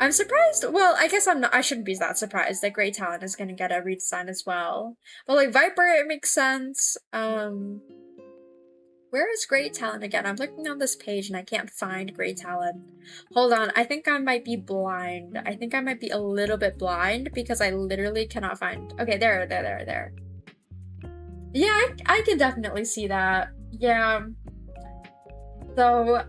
I'm surprised. Well, I guess I shouldn't be that surprised that Grey Talon is gonna get a redesign as well. But like Viper, it makes sense. Where is Grey Talon again? I'm looking on this page and I can't find Grey Talon. Hold on, I think I might be blind. I think I might be a little bit blind because I literally cannot find. Okay, there. Yeah, I can definitely see that. Yeah. So,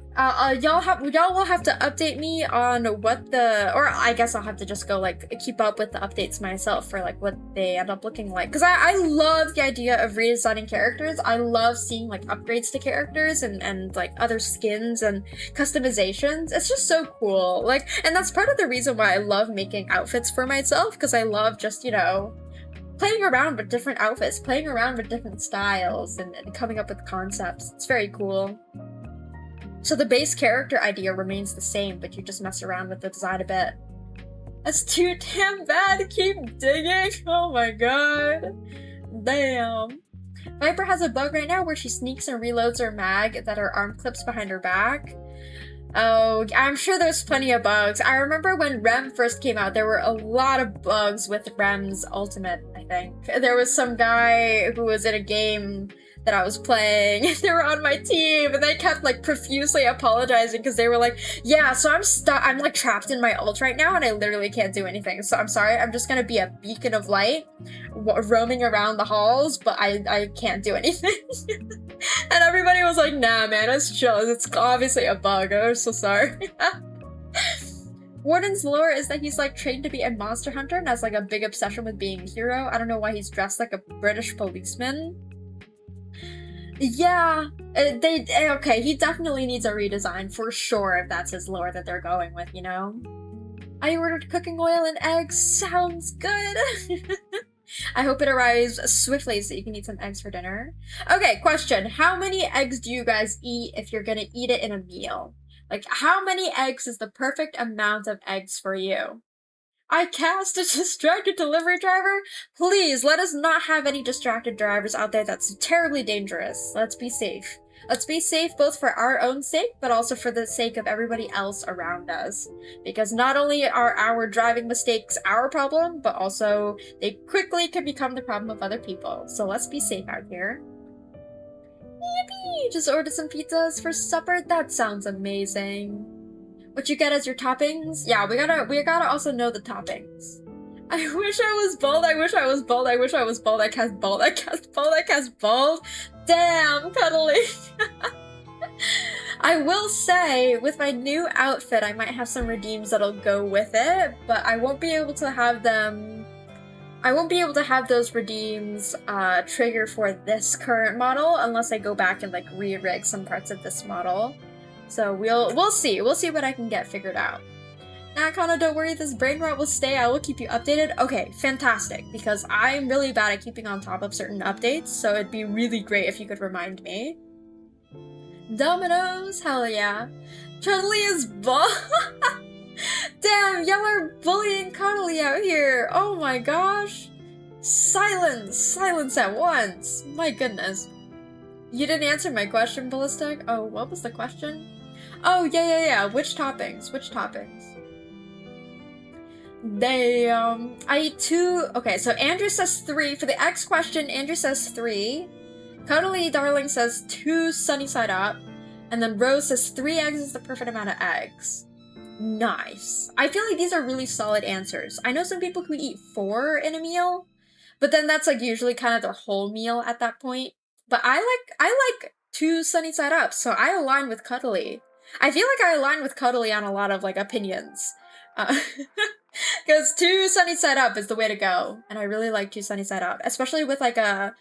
y'all will have to update me on what or I guess I'll have to just go like keep up with the updates myself for like what they end up looking like. Cause I love the idea of redesigning characters. I love seeing like upgrades to characters and like other skins and customizations. It's just so cool. Like, and that's part of the reason why I love making outfits for myself, cause I love just, you know, playing around with different outfits, playing around with different styles and coming up with concepts. It's very cool. So the base character idea remains the same, but you just mess around with the design a bit. That's too damn bad, keep digging! Oh my god. Damn. Viper has a bug right now where she sneaks and reloads her mag that are arm clips behind her back. Oh, I'm sure there's plenty of bugs. I remember when Rem first came out, there were a lot of bugs with Rem's ultimate, I think. There was some guy who was in a game that I was playing, they were on my team, and they kept like profusely apologizing because they were like, yeah, so I'm like trapped in my ult right now and I literally can't do anything, so I'm sorry, I'm just gonna be a beacon of light roaming around the halls, but I can't do anything. And everybody was like, nah man, it's chill, it's obviously a bug, I'm so sorry. Warden's lore is that he's like trained to be a monster hunter and has like a big obsession with being a hero. I don't know why he's dressed like a British policeman. Yeah, okay, he definitely needs a redesign for sure if that's his lore that they're going with, you know? I ordered cooking oil and eggs, sounds good! I hope it arrives swiftly so you can eat some eggs for dinner. Okay, question, how many eggs do you guys eat if you're gonna eat it in a meal? Like, how many eggs is the perfect amount of eggs for you? I cast a distracted delivery driver? Please, let us not have any distracted drivers out there. That's terribly dangerous. Let's be safe. Let's be safe both for our own sake, but also for the sake of everybody else around us. Because not only are our driving mistakes our problem, but also they quickly can become the problem of other people. So let's be safe out here. Yippee! Just ordered some pizzas for supper? That sounds amazing. What you get as your toppings? Yeah, we gotta also know the toppings. I wish I was bald, I wish I was bald, I wish I was bald, I cast bald, I cast bald, I cast bald. Damn, cuddly. I will say, with my new outfit, I might have some redeems that'll go with it, but I won't be able to have them... I won't be able to have those redeems trigger for this current model unless I go back and like re-rig some parts of this model. So we'll see. We'll see what I can get figured out. Nakana, don't worry, this brain rot will stay. I will keep you updated. Okay, fantastic, because I'm really bad at keeping on top of certain updates, so it'd be really great if you could remind me. Dominoes? Hell yeah. Cuddly is Damn, y'all are bullying Cuddly out here. Oh my gosh. Silence! Silence at once. My goodness. You didn't answer my question, Ballistic. Oh, what was the question? Oh, yeah. Which toppings? Which toppings? Damn. I eat 2. Okay, so Andrew says 3. For the X question, Andrew says 3. Cuddly Darling says 2 sunny side up. And then Rose says 3 eggs is the perfect amount of eggs. Nice. I feel like these are really solid answers. I know some people who eat 4 in a meal, but then that's like usually kind of their whole meal at that point. But I like 2 sunny side up, so I align with Cuddly. I feel like I align with Cuddly on a lot of like opinions. Because 2 sunny side up is the way to go, and I really like 2 sunny side up, especially with like a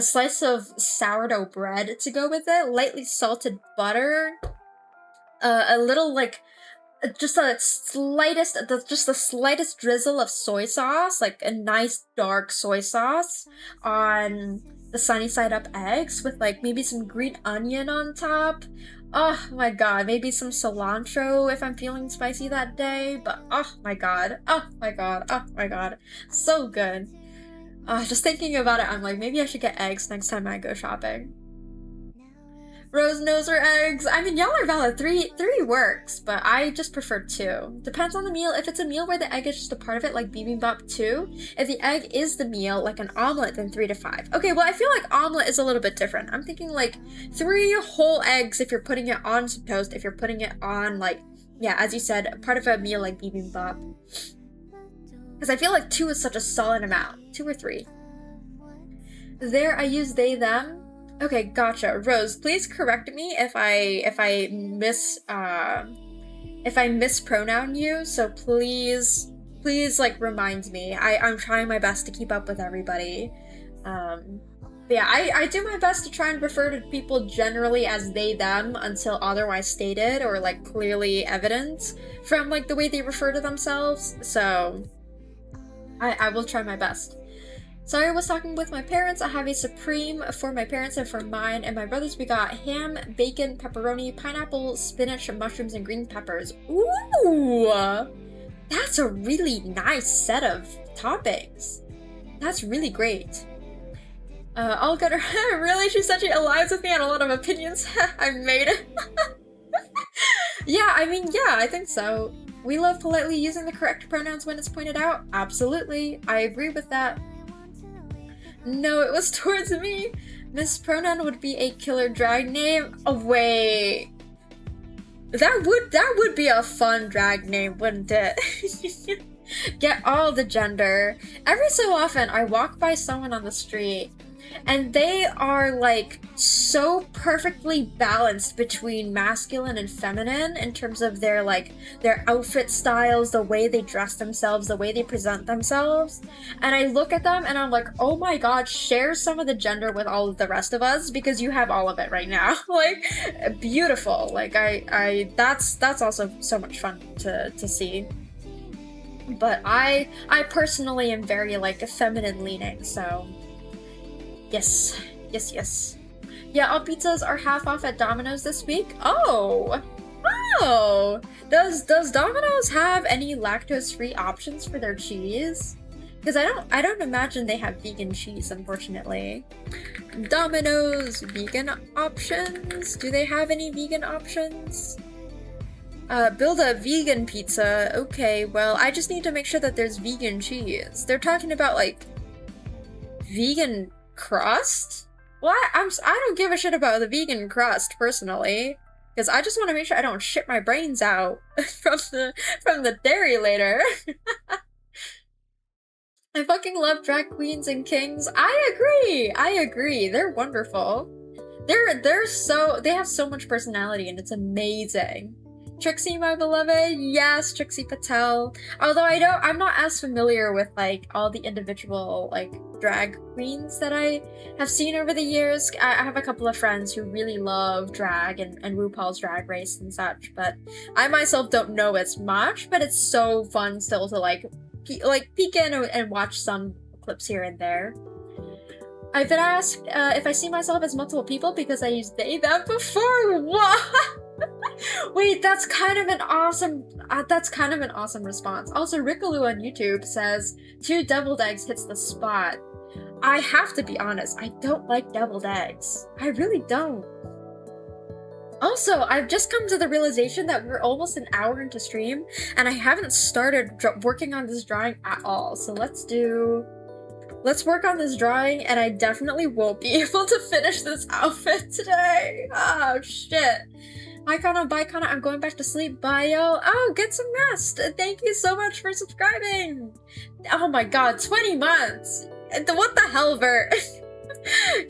slice of sourdough bread to go with it, lightly salted butter, a little like just the slightest drizzle of soy sauce, like a nice dark soy sauce on the sunny side up eggs with like maybe some green onion on top. Oh my god, maybe some cilantro if I'm feeling spicy that day, but oh my god, so good. Just thinking about it, I'm like, maybe I should get eggs next time I go shopping. Rose knows her eggs. I mean, y'all are valid. 3 works, but I just prefer 2. Depends on the meal. If it's a meal where the egg is just a part of it, like bibimbap, 2. If the egg is the meal, like an omelet, then 3 to 5. Okay, well, I feel like omelet is a little bit different. I'm thinking like 3 whole eggs if you're putting it on some toast, if you're putting it on like, yeah, as you said, part of a meal like bibimbap. Because I feel like 2 is such a solid amount. 2 or 3. There, I use they, them. Okay, gotcha. Rose, please correct me if I mispronoun you. So please like remind me. I'm trying my best to keep up with everybody. Yeah, I do my best to try and refer to people generally as they, them until otherwise stated or like clearly evident from like the way they refer to themselves. So I will try my best. Sorry, I was talking with my parents. I have a Supreme for my parents and for mine. And my brothers, we got ham, bacon, pepperoni, pineapple, spinach, mushrooms, and green peppers. Ooh! That's a really nice set of toppings. That's really great. All good. Really? She said she aligns with me on a lot of opinions. I made it. Yeah, I mean, yeah, I think so. We love politely using the correct pronouns when it's pointed out. Absolutely. I agree with that. No, it was towards me. Mispronoun would be a killer drag name. Oh wait, that would be a fun drag name, wouldn't it? Get all the gender. Every so often, I walk by someone on the street, and they are like so perfectly balanced between masculine and feminine in terms of their outfit styles, the way they dress themselves, the way they present themselves. And I look at them and I'm like, oh my god, share some of the gender with all of the rest of us because you have all of it right now. Like, beautiful. Like that's also so much fun to see. But I personally am very like feminine leaning, so yes. Yeah, all pizzas are half off at Domino's this week. Oh! Does Domino's have any lactose-free options for their cheese? Because I don't imagine they have vegan cheese, unfortunately. Domino's vegan options? Do they have any vegan options? Build a vegan pizza. Okay, well, I just need to make sure that there's vegan cheese. They're talking about, like, vegan crust? Well, I don't give a shit about the vegan crust, personally. Because I just want to make sure I don't shit my brains out from the dairy later. I fucking love drag queens and kings. I agree. They're wonderful. They have so much personality and it's amazing. Trixie, my beloved, yes, Trixie Patel. Although I'm not as familiar with like all the individual like drag queens that I have seen over the years. I have a couple of friends who really love drag and RuPaul's Drag Race and such, but I myself don't know as much. But it's so fun still to like peek in and watch some clips here and there. I've been asked if I see myself as multiple people because I used they them before. What? Wait, that's kind of an awesome response. Also, Rickaloo on YouTube says 2 deviled eggs hits the spot. I have to be honest, I don't like deviled eggs. I really don't. Also, I've just come to the realization that we're almost an hour into stream, and I haven't started working on this drawing at all. So let's work on this drawing, and I definitely won't be able to finish this outfit today. Oh, shit. Icona, Bicona, I'm going back to sleep. Bio. Oh, get some rest. Thank you so much for subscribing. Oh my god, 20 months. What the hell, Vert?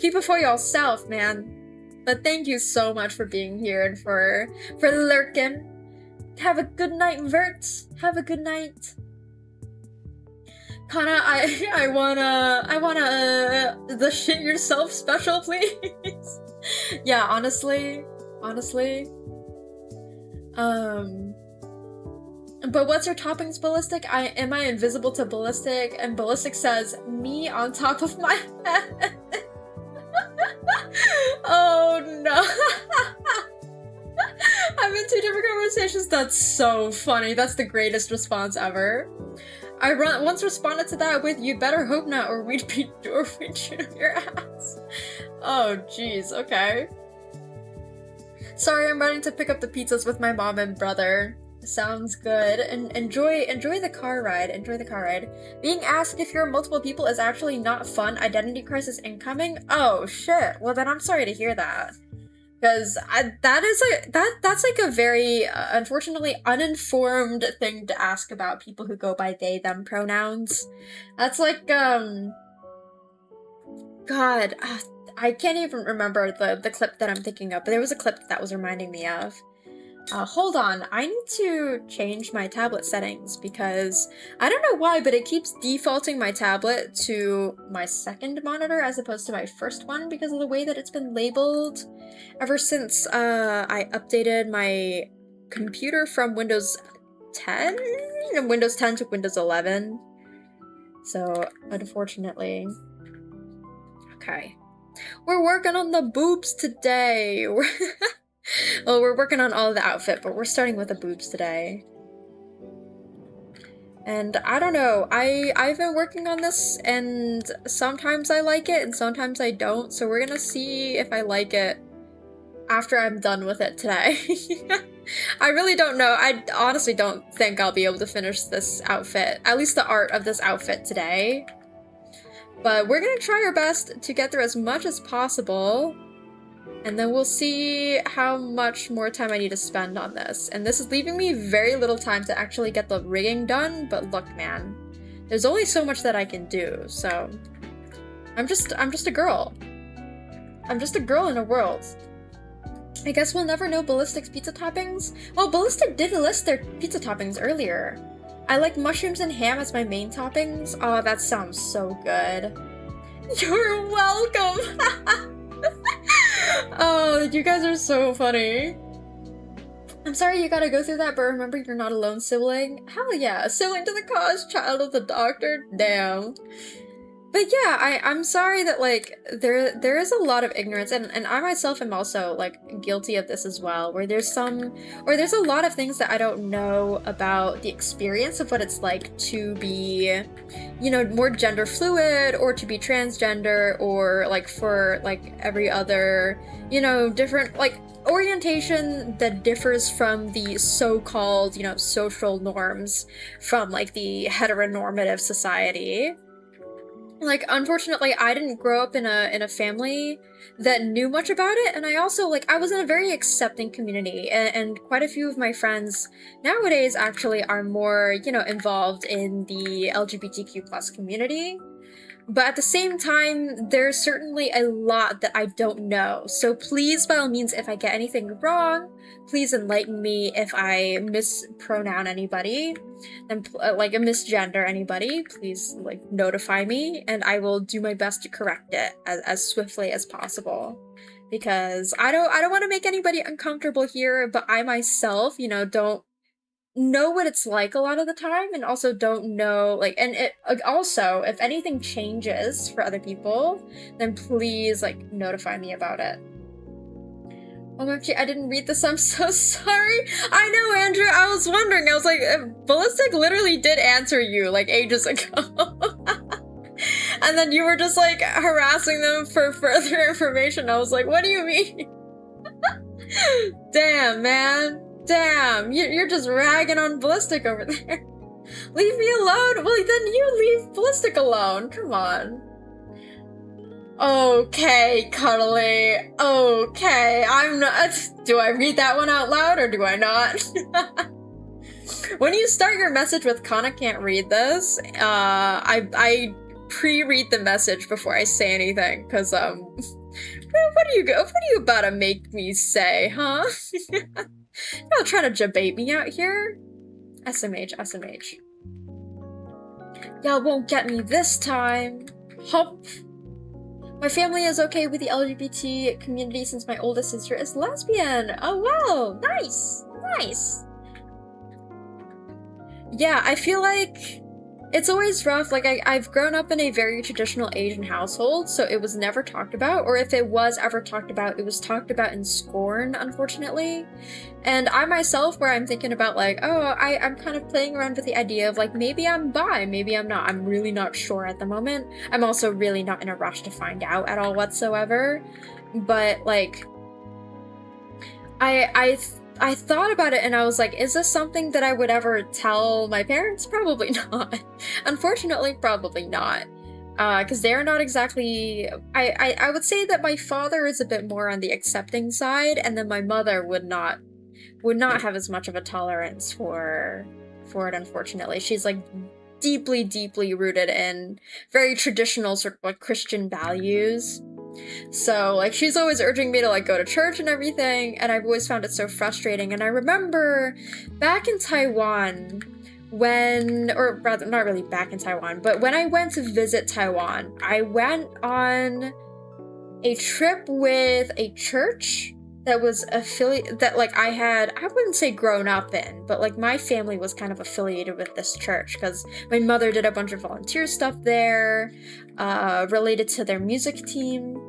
Keep it for yourself, man. But thank you so much for being here and for lurking. Have a good night, Vert. Have a good night. Kana, I wanna the shit yourself special, please. Yeah, honestly. But what's your toppings, Ballistic? Am I invisible to Ballistic? And Ballistic says, me on top of my head. Oh no. I'm in 2 different conversations. That's so funny. That's the greatest response ever. I once responded to that with, you better hope not, or we'd shoot your ass. Oh jeez, okay. Sorry, I'm running to pick up the pizzas with my mom and brother. Sounds good. And enjoy the car ride. Enjoy the car ride. Being asked if you're multiple people is actually not fun. Identity crisis incoming. Oh shit. Well then I'm sorry to hear that. Because that's like a very unfortunately uninformed thing to ask about people who go by they them pronouns. That's like God. I can't even remember the clip that I'm thinking of, but there was a clip that was reminding me of. Hold on, I need to change my tablet settings because I don't know why, but it keeps defaulting my tablet to my second monitor as opposed to my first one because of the way that it's been labeled ever since I updated my computer from Windows 10 to Windows 11. So, unfortunately. Okay. We're working on the boobs today. Well, we're working on all of the outfit, but we're starting with the boobs today. And I don't know, I've been working on this, and sometimes I like it, and sometimes I don't, so we're gonna see if I like it after I'm done with it today. I really don't know. I honestly don't think I'll be able to finish this outfit, at least the art of this outfit today. But we're gonna try our best to get through as much as possible. And then we'll see how much more time I need to spend on this. And this is leaving me very little time to actually get the rigging done, but look, man. There's only so much that I can do, so... I'm just a girl. I'm just a girl in a world. I guess we'll never know Ballistic's pizza toppings? Well, Ballistic did list their pizza toppings earlier. I like mushrooms and ham as my main toppings. Oh, that sounds so good. You're welcome! Oh, you guys are so funny. I'm sorry you gotta go through that, but remember you're not alone, sibling. Hell yeah, a sibling to the cause, child of the doctor. Damn. But but yeah, I'm sorry that like there is a lot of ignorance, and I myself am also like guilty of this as well, where there's a lot of things that I don't know about the experience of what it's like to be, you know, more gender fluid, or to be transgender, or like for like every other, you know, different like orientation that differs from the so-called, you know, social norms from like the heteronormative society. Like, unfortunately, I didn't grow up in a family that knew much about it, and I also like I was in a very accepting community, and quite a few of my friends nowadays actually are more, you know, involved in the LGBTQ plus community. But at the same time, there's certainly a lot that I don't know. So please, by all means, if I get anything wrong, please enlighten me. If I mispronoun anybody, then like a misgender anybody, please like notify me, and I will do my best to correct it as swiftly as possible. Because I don't want to make anybody uncomfortable here, but I myself, you know, don't know what it's like a lot of the time, and also don't know like, and it also, if anything changes for other people, then please like notify me about it. OMG, I didn't read this, I'm so sorry. I know, Andrew, I was wondering, I was like, Ballistic literally did answer you like ages ago. And then you were just like harassing them for further information. I was like, what do you mean? Damn, man. Damn, you're just ragging on Ballistic over there. Leave me alone. Well, then you leave Ballistic alone. Come on. Okay, Cuddly. Okay, I'm not. Do I read that one out loud or do I not? When you start your message with Kana can't read this, I pre-read the message before I say anything, because what are you about to make me say, huh? You're trying to debate me out here? SMH, SMH. Y'all won't get me this time. Hop. My family is okay with the LGBT community since my oldest sister is lesbian. Oh wow, nice, nice. Yeah, I feel like it's always rough. Like, I've grown up in a very traditional Asian household, so it was never talked about, or if it was ever talked about, it was talked about in scorn, unfortunately. And I myself, where I'm thinking about like, oh, I'm kind of playing around with the idea of like, maybe I'm bi, maybe I'm not. I'm really not sure at the moment. I'm also really not in a rush to find out at all whatsoever. But like, I thought about it and I was like, is this something that I would ever tell my parents? Probably not. Unfortunately, probably not. Because they're not exactly... I would say that my father is a bit more on the accepting side, and then my mother would not have as much of a tolerance for it, unfortunately. She's like deeply, deeply rooted in very traditional sort of like Christian values. So, like, she's always urging me to, like, go to church and everything, and I've always found it so frustrating. And I remember back in Taiwan, or rather, not really back in Taiwan, but when I went to visit Taiwan, I went on a trip with a church that was that, like, I wouldn't say grown up in, but, like, my family was kind of affiliated with this church, because my mother did a bunch of volunteer stuff there, related to their music team.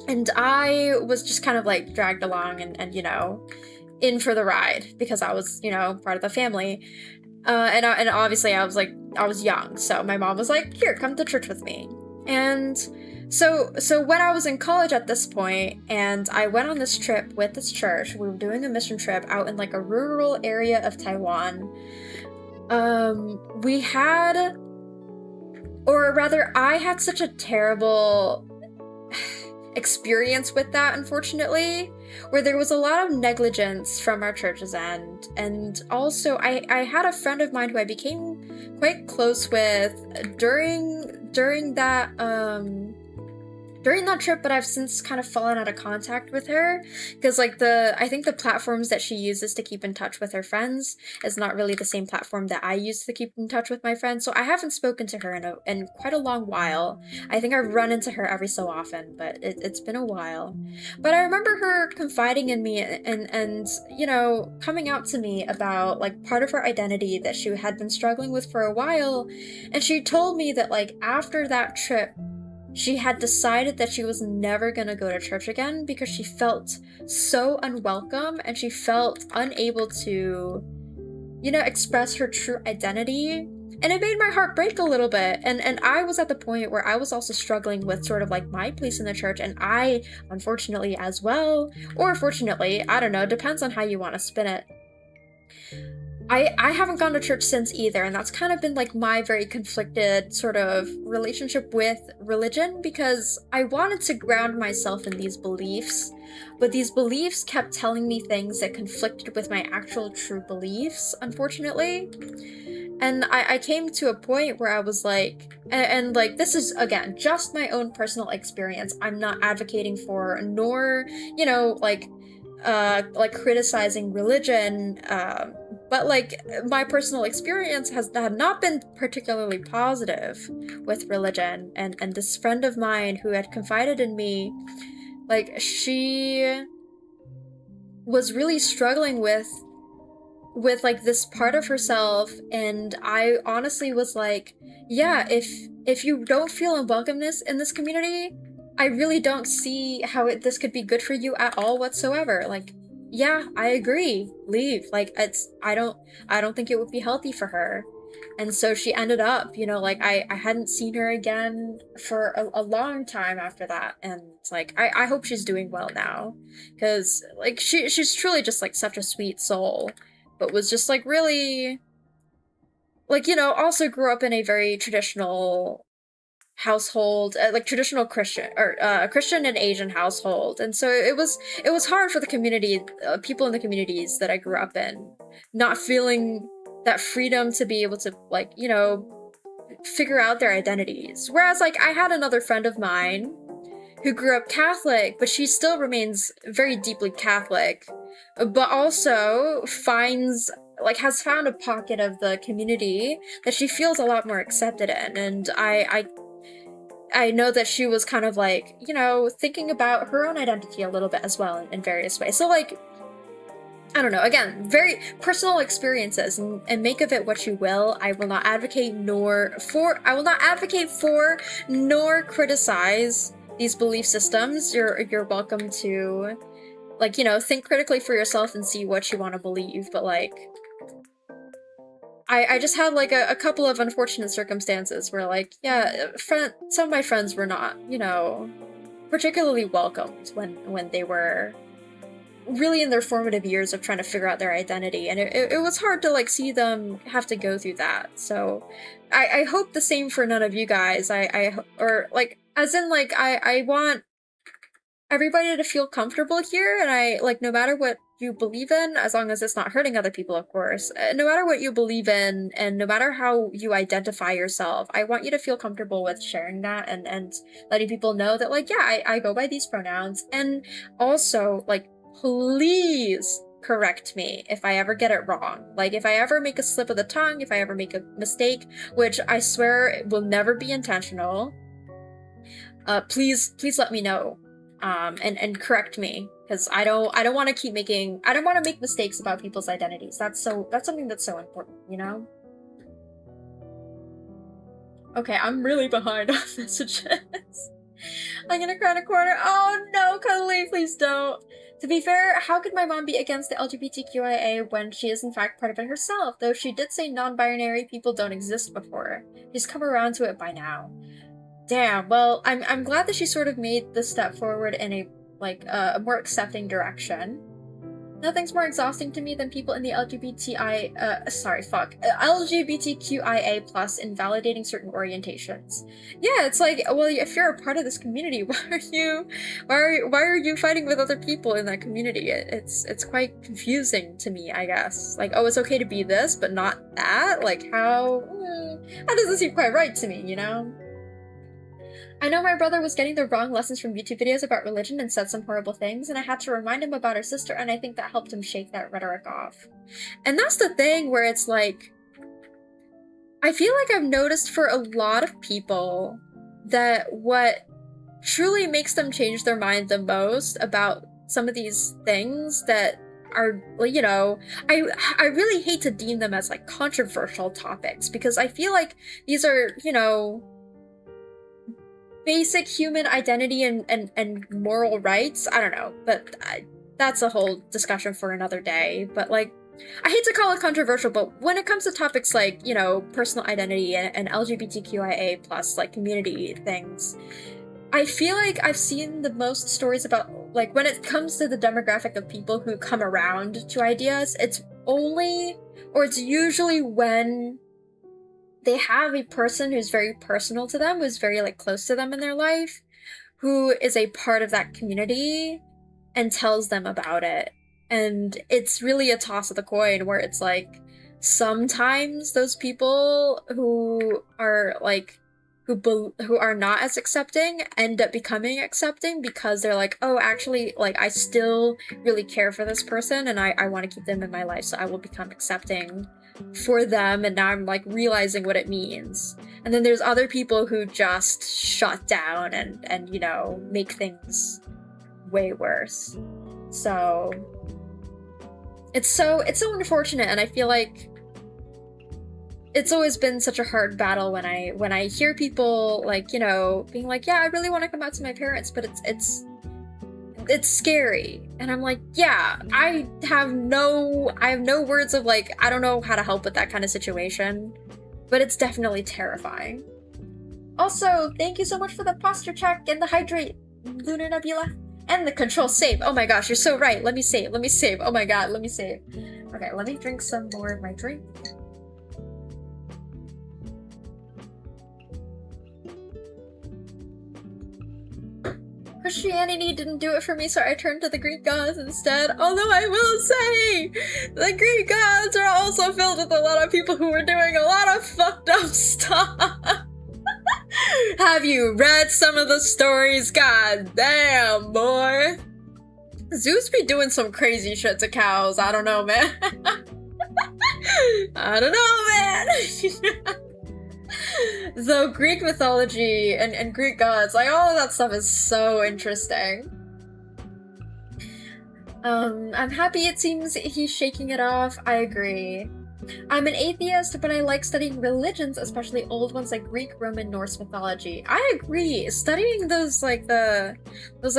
And I was just kind of like dragged along and you know, in for the ride because I was, you know, part of the family. And obviously I was young. So my mom was like, here, come to church with me. And so when I was in college at this point, and I went on this trip with this church, we were doing a mission trip out in like a rural area of Taiwan. We had, or rather I had such a terrible experience with that, unfortunately, where there was a lot of negligence from our church's end. And also I had a friend of mine who I became quite close with during that during that trip, but I've since kind of fallen out of contact with her because like I think the platforms that she uses to keep in touch with her friends is not really the same platform that I use to keep in touch with my friends. So I haven't spoken to her in quite a long while. I think I've run into her every so often, but it's been a while. But I remember her confiding in me and you know, coming out to me about like part of her identity that she had been struggling with for a while, and she told me that like after that trip she had decided that she was never going to go to church again because she felt so unwelcome and she felt unable to, you know, express her true identity. And it made my heart break a little bit. And I was at the point where I was also struggling with sort of like my place in the church, and I, unfortunately as well, or fortunately, I don't know, depends on how you want to spin it. I haven't gone to church since either, and that's kind of been like my very conflicted sort of relationship with religion, because I wanted to ground myself in these beliefs, but these beliefs kept telling me things that conflicted with my actual true beliefs, unfortunately. And I came to a point where I was like, and like, this is, again, just my own personal experience. I'm not advocating for, nor, you know, like criticizing religion, but like my personal experience had not been particularly positive with religion, and this friend of mine who had confided in me, like she was really struggling with like this part of herself, and I honestly was like, yeah, if you don't feel unwelcomeness in this community, I really don't see how this could be good for you at all whatsoever. Like, yeah, I agree. Leave. Like, I don't think it would be healthy for her. And so she ended up, you know, like I hadn't seen her again for a long time after that. And it's like, I hope she's doing well now. Cause like she's truly just like such a sweet soul, but was just like really, like, you know, also grew up in a very traditional household, like traditional Christian or Christian and Asian household, and so it was hard for the community, people in the communities that I grew up in, not feeling that freedom to be able to, like, you know, figure out their identities. Whereas like I had another friend of mine who grew up Catholic, but she still remains very deeply Catholic, but also has found a pocket of the community that she feels a lot more accepted in. And I know that she was kind of like, you know, thinking about her own identity a little bit as well in various ways. So like, I don't know, again, very personal experiences, and make of it what you will. I will not advocate for nor criticize these belief systems. You're welcome to, like, you know, think critically for yourself and see what you want to believe, but like, I just had like a couple of unfortunate circumstances where like, yeah, some of my friends were not, you know, particularly welcomed when they were really in their formative years of trying to figure out their identity, and it was hard to like see them have to go through that. So I hope the same for none of you guys. Or like, as in like, I want everybody to feel comfortable here, and I like, no matter what you believe in, as long as it's not hurting other people, of course, no matter what you believe in and no matter how you identify yourself, I want you to feel comfortable with sharing that and letting people know that like, yeah, I go by these pronouns. And also like, please correct me if I ever get it wrong. Like, if I ever make a slip of the tongue, if I ever make a mistake, which I swear will never be intentional, please let me know, and correct me, because I don't want to make mistakes about people's identities. That's something that's so important, you know? Okay, I'm really behind on messages. I'm gonna cry in a corner. Oh no, Cuddly, please don't. To be fair, how could my mom be against the LGBTQIA when she is in fact part of it herself? Though she did say non-binary people don't exist before. She's come around to it by now. Damn, well, I'm glad that she sort of made the step forward in a a more accepting direction. Nothing's more exhausting to me than people in the LGBTQIA plus invalidating certain orientations. Yeah, it's like, well, if you're a part of this community, why are you fighting with other people in that community? It's quite confusing to me, I guess. Like, oh, it's okay to be this, but not that? Like, how doesn't seem quite right to me, you know? I know my brother was getting the wrong lessons from YouTube videos about religion and said some horrible things, and I had to remind him about her sister, and I think that helped him shake that rhetoric off. And that's the thing where it's like, I feel like I've noticed for a lot of people that what truly makes them change their mind the most about some of these things that are, you know, I really hate to deem them as like controversial topics, because I feel like these are, you know, basic human identity and moral rights. I don't know, but that's a whole discussion for another day. But like, I hate to call it controversial, but when it comes to topics like, you know, personal identity and LGBTQIA plus like community things, I feel like I've seen the most stories about, like, when it comes to the demographic of people who come around to ideas, it's usually when they have a person who's very personal to them, who's very, like, close to them in their life, who is a part of that community and tells them about it. And it's really a toss of the coin where it's like, sometimes those people who are, like, who are not as accepting end up becoming accepting because they're like, oh, actually, like, I still really care for this person and I want to keep them in my life, so I will become accepting for them, and now I'm like realizing what it means. And then there's other people who just shut down and you know, make things way worse. So it's so unfortunate, and I feel like it's always been such a hard battle when I hear people, like, you know, being like, yeah, I really want to come out to my parents, but it's scary. And I'm like, yeah, I have no words of, like, I don't know how to help with that kind of situation, but it's definitely terrifying. Also, thank you so much for the posture check and the hydrate, Lunar Nebula, and the control save. Oh my gosh, you're so right. Let me save. Oh my god, let me save. Okay, let me drink some more of my drink. Christianity didn't do it for me, so I turned to the Greek gods instead. Although I will say, the Greek gods are also filled with a lot of people who were doing a lot of fucked up stuff. Have you read some of the stories? God damn, boy. Zeus be doing some crazy shit to cows. I don't know, man. I don't know, man. So Greek mythology and Greek gods, like, all of that stuff is so interesting. I'm happy it seems he's shaking it off. I agree. I'm an atheist, but I like studying religions, especially old ones like Greek, Roman, Norse mythology. I agree. Studying those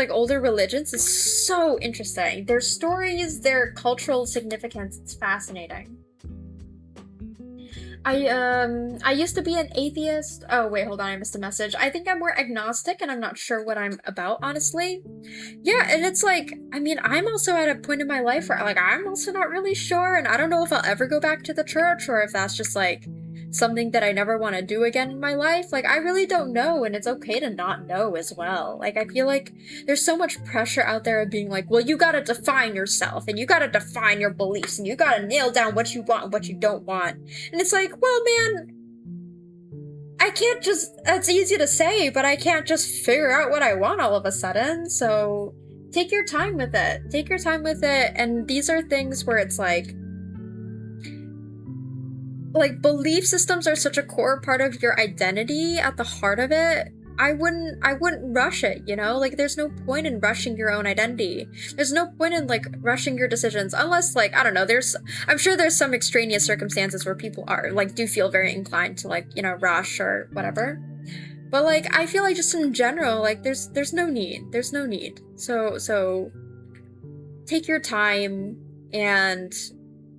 older religions is so interesting. Their stories, their cultural significance, it's fascinating. I used to be an atheist. Oh, wait, hold on, I missed a message. I think I'm more agnostic and I'm not sure what I'm about, honestly. Yeah, and it's like, I mean, I'm also at a point in my life where, like, I'm also not really sure, and I don't know if I'll ever go back to the church or if that's just, like, something that I never want to do again in my life. Like, I really don't know, and it's okay to not know as well. Like, I feel like there's so much pressure out there of being like, well, you gotta define yourself, and you gotta define your beliefs, and you gotta nail down what you want and what you don't want. And it's like, well, man, I can't just, it's easy to say, but I can't just figure out what I want all of a sudden, so take your time with it. Take your time with it, and these are things where it's like, belief systems are such a core part of your identity at the heart of it. I wouldn't rush it, you know? Like, there's no point in rushing your own identity. There's no point in, like, rushing your decisions, unless, like, I don't know, I'm sure there's some extraneous circumstances where people are, like, do feel very inclined to, like, you know, rush or whatever. But, like, I feel like just in general, like, there's no need. There's no need. So, take your time and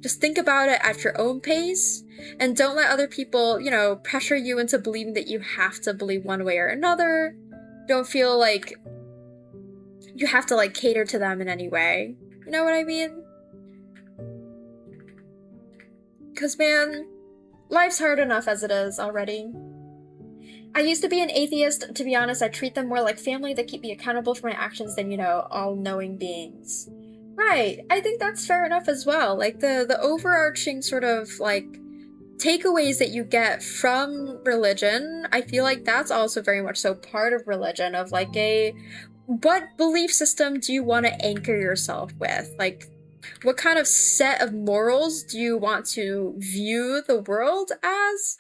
just think about it at your own pace, and don't let other people, you know, pressure you into believing that you have to believe one way or another. Don't feel like you have to, like, cater to them in any way. You know what I mean? Because, man, life's hard enough as it is already. I used to be an atheist. To be honest, I treat them more like family that keep me accountable for my actions than, you know, all-knowing beings. Right, I think that's fair enough as well. Like, the overarching sort of, like, takeaways that you get from religion, I feel like that's also very much so part of religion, of like what belief system do you want to anchor yourself with? Like, what kind of set of morals do you want to view the world as?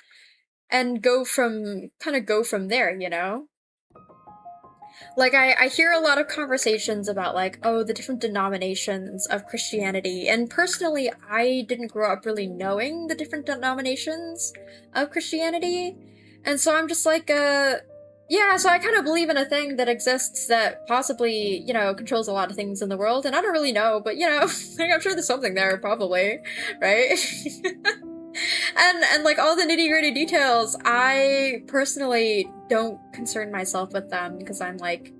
And go from there, you know? Like, I hear a lot of conversations about, like, oh, the different denominations of Christianity. And personally, I didn't grow up really knowing the different denominations of Christianity. And so I'm just like, yeah, so I kind of believe in a thing that exists that possibly, you know, controls a lot of things in the world. And I don't really know, but, you know, like, I'm sure there's something there, probably, right? And like all the nitty-gritty details, I personally don't concern myself with them because I'm like,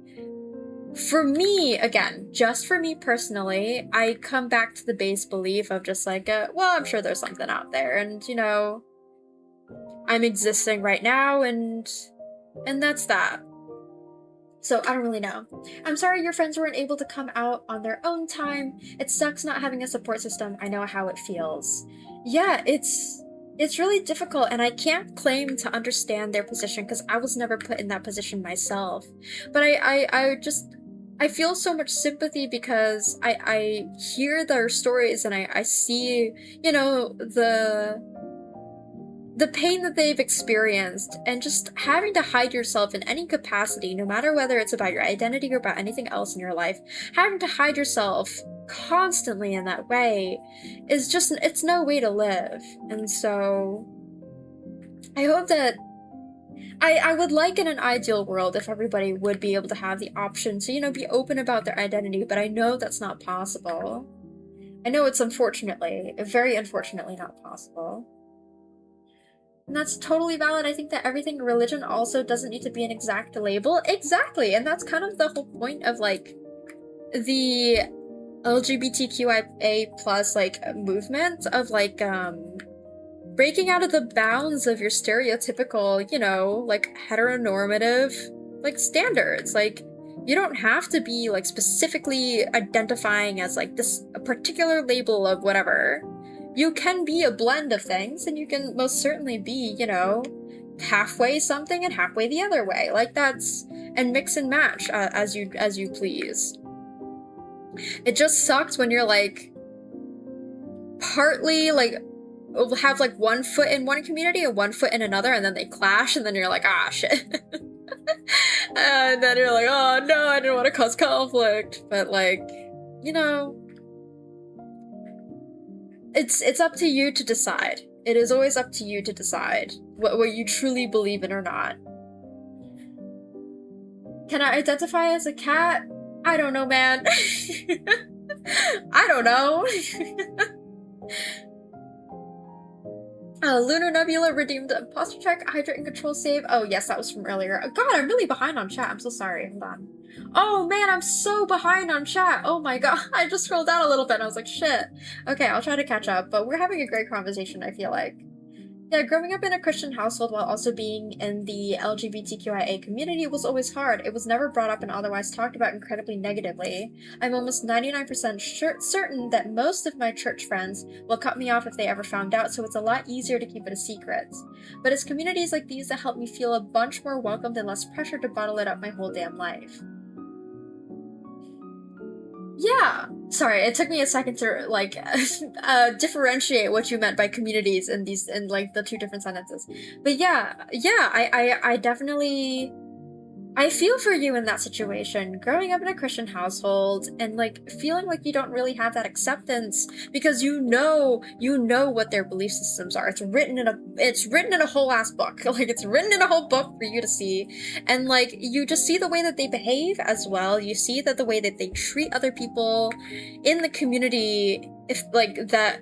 for me, again, just for me personally, I come back to the base belief of just like, well, I'm sure there's something out there, and you know, I'm existing right now, and that's that. So I don't really know. I'm sorry your friends weren't able to come out on their own time. It sucks not having a support system. I know how it feels. Yeah, it's really difficult, and I can't claim to understand their position because I was never put in that position myself. But I feel so much sympathy because I hear their stories and I see, you know, the pain that they've experienced, and just having to hide yourself in any capacity, no matter whether it's about your identity or about anything else in your life, having to hide yourself constantly in that way is just, it's no way to live. And so I hope that I would like in an ideal world if everybody would be able to have the option to, you know, be open about their identity, but I know that's not possible. I know it's very unfortunately not possible. And that's totally valid. I think that everything religion also doesn't need to be an exact label. Exactly, and that's kind of the whole point of, like, the LGBTQIA plus, like, movement of, like, breaking out of the bounds of your stereotypical, you know, like, heteronormative, like, standards. Like, you don't have to be, like, specifically identifying as, like, this a particular label of whatever. You can be a blend of things, and you can most certainly be, you know, halfway something and halfway the other way. Like, that's, and mix and match as you please. It just sucks when you're like partly like have like one foot in one community and one foot in another, and then they clash, and then you're like, ah, shit. And then you're like, oh no, I didn't want to cause conflict. But like, you know, it's up to you to decide. It is always up to you to decide what you truly believe in or not. Can I identify as a cat? I don't know, man. I don't know. Lunar Nebula redeemed imposter check, hydrate and control save. Oh yes, that was from earlier. Oh, God, I'm really behind on chat. I'm so sorry. Hold on. Oh man, I'm so behind on chat. Oh my god. I just scrolled down a little bit and I was like, shit. Okay, I'll try to catch up, but we're having a great conversation, I feel like. Yeah, growing up in a Christian household while also being in the LGBTQIA community was always hard. It was never brought up and otherwise talked about incredibly negatively. I'm almost 99% certain that most of my church friends will cut me off if they ever found out, so it's a lot easier to keep it a secret. But it's communities like these that help me feel a bunch more welcomed and less pressure to bottle it up my whole damn life. Yeah. Sorry, it took me a second to like differentiate what you meant by communities in like the two different sentences. But yeah, I definitely I feel for you in that situation, growing up in a Christian household and like feeling like you don't really have that acceptance because you know what their belief systems are. It's written in a whole ass book. Like it's written in a whole book for you to see. And like you just see the way that they behave as well. You see that the way that they treat other people in the community, if like that,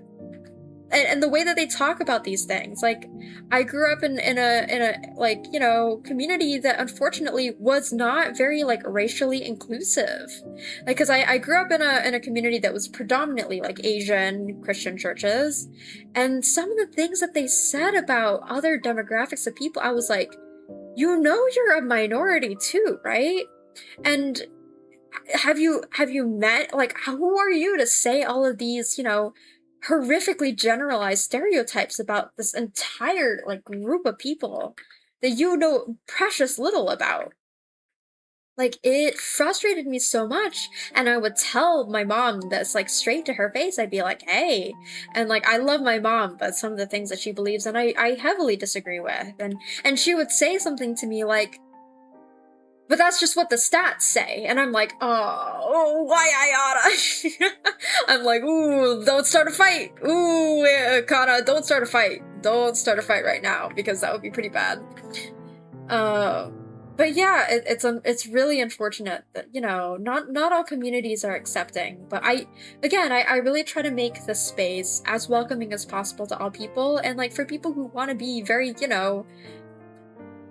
and the way that they talk about these things. Like I grew up in a like, you know, community that unfortunately was not very like racially inclusive. Like cuz I grew up in a community that was predominantly like Asian Christian churches, and some of the things that they said about other demographics of people, I was like, you know, you're a minority too, right? And have you met, like, who are you to say all of these, you know, horrifically generalized stereotypes about this entire like group of people that you know precious little about. Like, it frustrated me so much, and I would tell my mom this, like, straight to her face. I'd be like, hey, and, like, I love my mom, but some of the things that she believes and I heavily disagree with, and she would say something to me like, but that's just what the stats say, and I'm like, oh, why I oughta? I'm like, ooh, don't start a fight, ooh, Kana, don't start a fight, don't start a fight right now, because that would be pretty bad. But yeah, it's really unfortunate that, you know, not all communities are accepting. But I really try to make the space as welcoming as possible to all people, and like for people who want to be very, you know,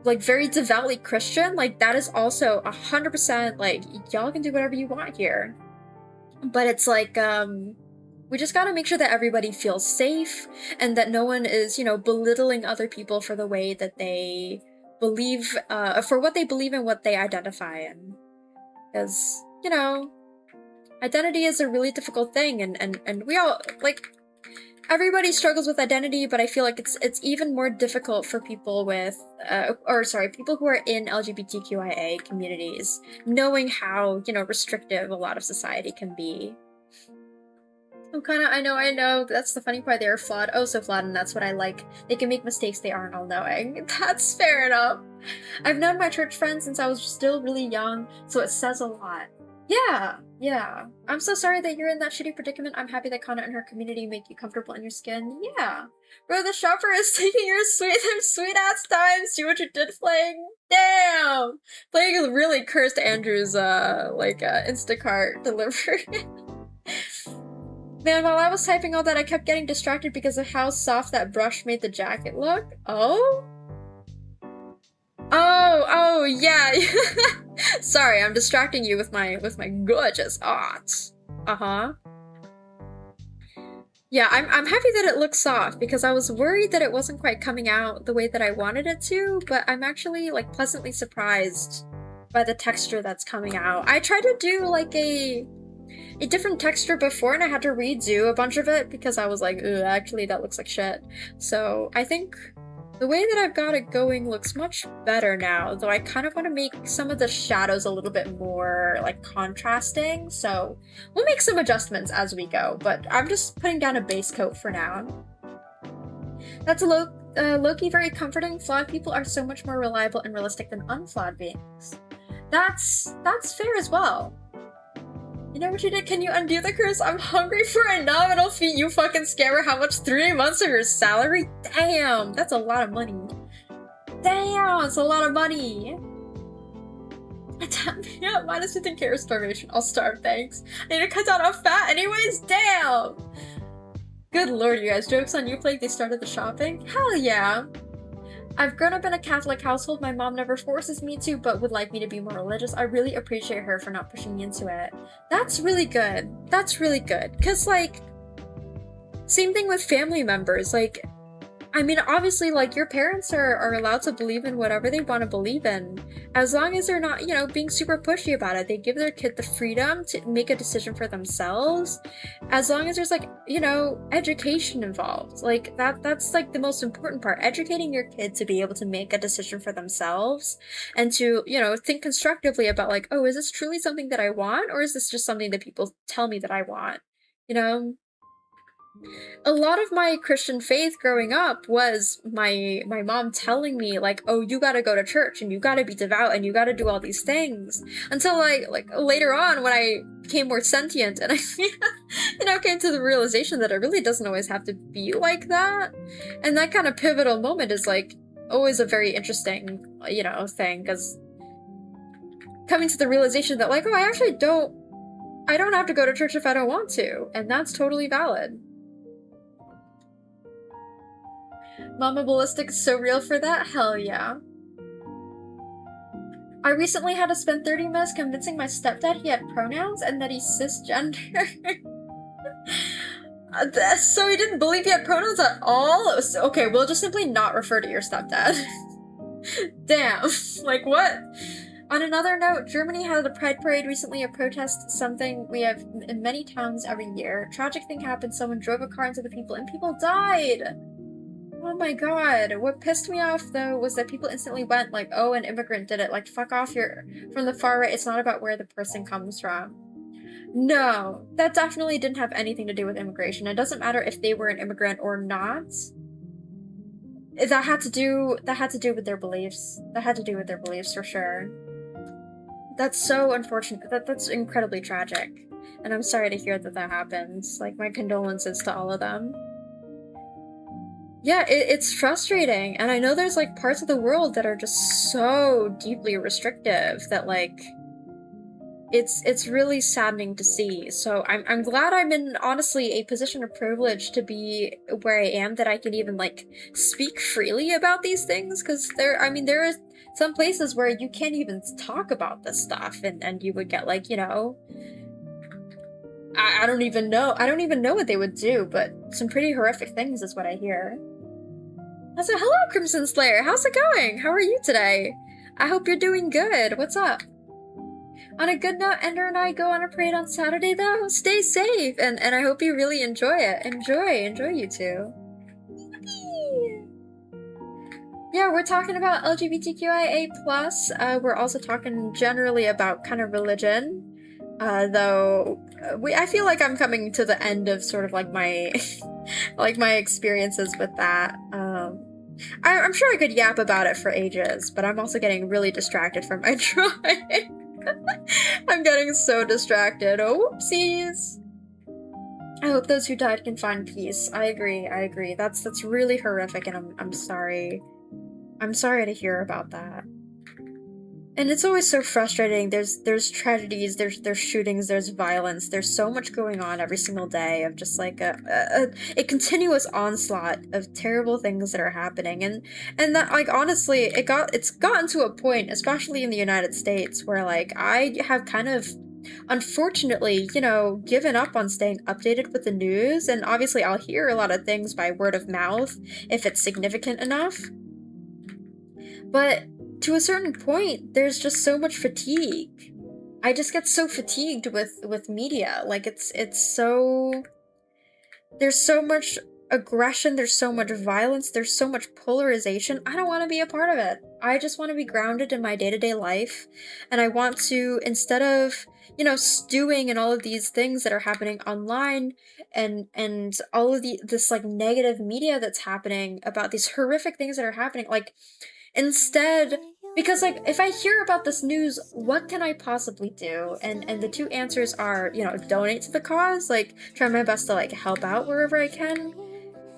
like very devoutly Christian, like that is also 100% like y'all can do whatever you want here. But it's like we just gotta make sure that everybody feels safe and that no one is, you know, belittling other people for the way that they believe, for what they believe and what they identify in. Because, you know, identity is a really difficult thing, and we all, like, everybody struggles with identity, but I feel like it's even more difficult for people with, people who are in LGBTQIA communities, knowing how, you know, restrictive a lot of society can be. Oh, kinda, I know, that's the funny part, they are flawed, oh so flawed, and that's what I like. They can make mistakes, they aren't all-knowing. That's fair enough. I've known my church friends since I was still really young, so it says a lot. Yeah. I'm so sorry that you're in that shitty predicament. I'm happy that Kana and her community make you comfortable in your skin. Yeah. Bro, the shopper is taking your sweet-ass time. See what you did, Flang? Damn! Flang really cursed Andrew's, Instacart delivery. Man, while I was typing all that, I kept getting distracted because of how soft that brush made the jacket look. Oh? Oh, yeah. Sorry, I'm distracting you with my gorgeous art. Uh-huh. Yeah, I'm happy that it looks soft because I was worried that it wasn't quite coming out the way that I wanted it to, but I'm actually, like, pleasantly surprised by the texture that's coming out. I tried to do, like, a different texture before, and I had to redo a bunch of it because I was like, ugh, actually that looks like shit. So I think the way that I've got it going looks much better now, though I kind of want to make some of the shadows a little bit more like contrasting, so we'll make some adjustments as we go, but I'm just putting down a base coat for now. That's a low-key very comforting. Flawed people are so much more reliable and realistic than unflawed beings. That's fair as well. You know what you did? Can you undo the curse? I'm hungry for a nominal fee, you fucking scammer. How much? 3 months of your salary? Damn, that's a lot of money. Damn, it's a lot of money. Yeah, minus 15 care starvation. I'll starve, thanks. I need to cut down on fat anyways? Damn! Good lord, you guys. Joke's on you, Plague. They started the shopping? Hell yeah. I've grown up in a Catholic household. My mom never forces me to, but would like me to be more religious. I really appreciate her for not pushing me into it. That's really good. That's really good. Because, like, same thing with family members. Like, I mean, obviously, like, your parents are allowed to believe in whatever they want to believe in, as long as they're not, you know, being super pushy about it. They give their kid the freedom to make a decision for themselves, as long as there's, like, you know, education involved. Like, that's, like, the most important part. Educating your kid to be able to make a decision for themselves, and to, you know, think constructively about, like, oh, is this truly something that I want, or is this just something that people tell me that I want? You know? A lot of my Christian faith growing up was my mom telling me, like, oh, you gotta go to church and you gotta be devout and you gotta do all these things, until like later on when I became more sentient and I you know, came to the realization that it really doesn't always have to be like that. And that kind of pivotal moment is like always a very interesting, you know, thing, because coming to the realization that, like, oh, I don't have to go to church if I don't want to, and that's totally valid. Mama Ballistic is so real for that? Hell yeah. I recently had to spend 30 minutes convincing my stepdad he had pronouns and that he's cisgender. So he didn't believe he had pronouns at all? Okay, we'll just simply not refer to your stepdad. Damn. Like, what? On another note, Germany had a pride parade recently, a protest, something we have in many towns every year. Tragic thing happened, someone drove a car into the people and people died! Oh my god. What pissed me off though was that people instantly went like, oh, an immigrant did it. Like, fuck off, you're from the far right. It's not about where the person comes from. No, that definitely didn't have anything to do with immigration. It doesn't matter if they were an immigrant or not. That had to do with their beliefs. That had to do with their beliefs for sure. That's so unfortunate. That's incredibly tragic. And I'm sorry to hear that that happens. Like, my condolences to all of them. Yeah, it's frustrating. And I know there's like parts of the world that are just so deeply restrictive that like it's really saddening to see. So I'm glad I'm in honestly a position of privilege to be where I am, that I can even like speak freely about these things, because there are some places where you can't even talk about this stuff, and you would get like, you know, I don't even know what they would do, but some pretty horrific things is what I hear. So hello, Crimson Slayer, how's it going? How are you today? I hope you're doing good. What's up? On a good note, Ender and I go on a parade on Saturday though. Stay safe, and I hope you really enjoy it. Enjoy you two. Yippee! Yeah, we're talking about LGBTQIA+. We're also talking generally about kind of religion. Though I feel like I'm coming to the end of sort of like my like my experiences with that. I'm sure I could yap about it for ages, but I'm also getting really distracted from my drawing. I'm getting so distracted. Oh, whoopsies. I hope those who died can find peace. I agree. That's really horrific, and I'm sorry. I'm sorry to hear about that. And it's always so frustrating. There's tragedies, there's shootings, there's violence, there's so much going on every single day of just like a continuous onslaught of terrible things that are happening. And that, like, honestly, it's gotten to a point, especially in the United States, where like I have kind of unfortunately, you know, given up on staying updated with the news, and obviously I'll hear a lot of things by word of mouth if it's significant enough. But to a certain point, there's just so much fatigue. I just get so fatigued with media. Like, it's so... There's so much aggression, there's so much violence, there's so much polarization. I don't want to be a part of it. I just want to be grounded in my day-to-day life, and I want to, instead of, you know, stewing in all of these things that are happening online and all of this like negative media that's happening about these horrific things that are happening, like, instead, because like if I hear about this news, what can I possibly do? And the two answers are, you know, donate to the cause, like try my best to like help out wherever I can.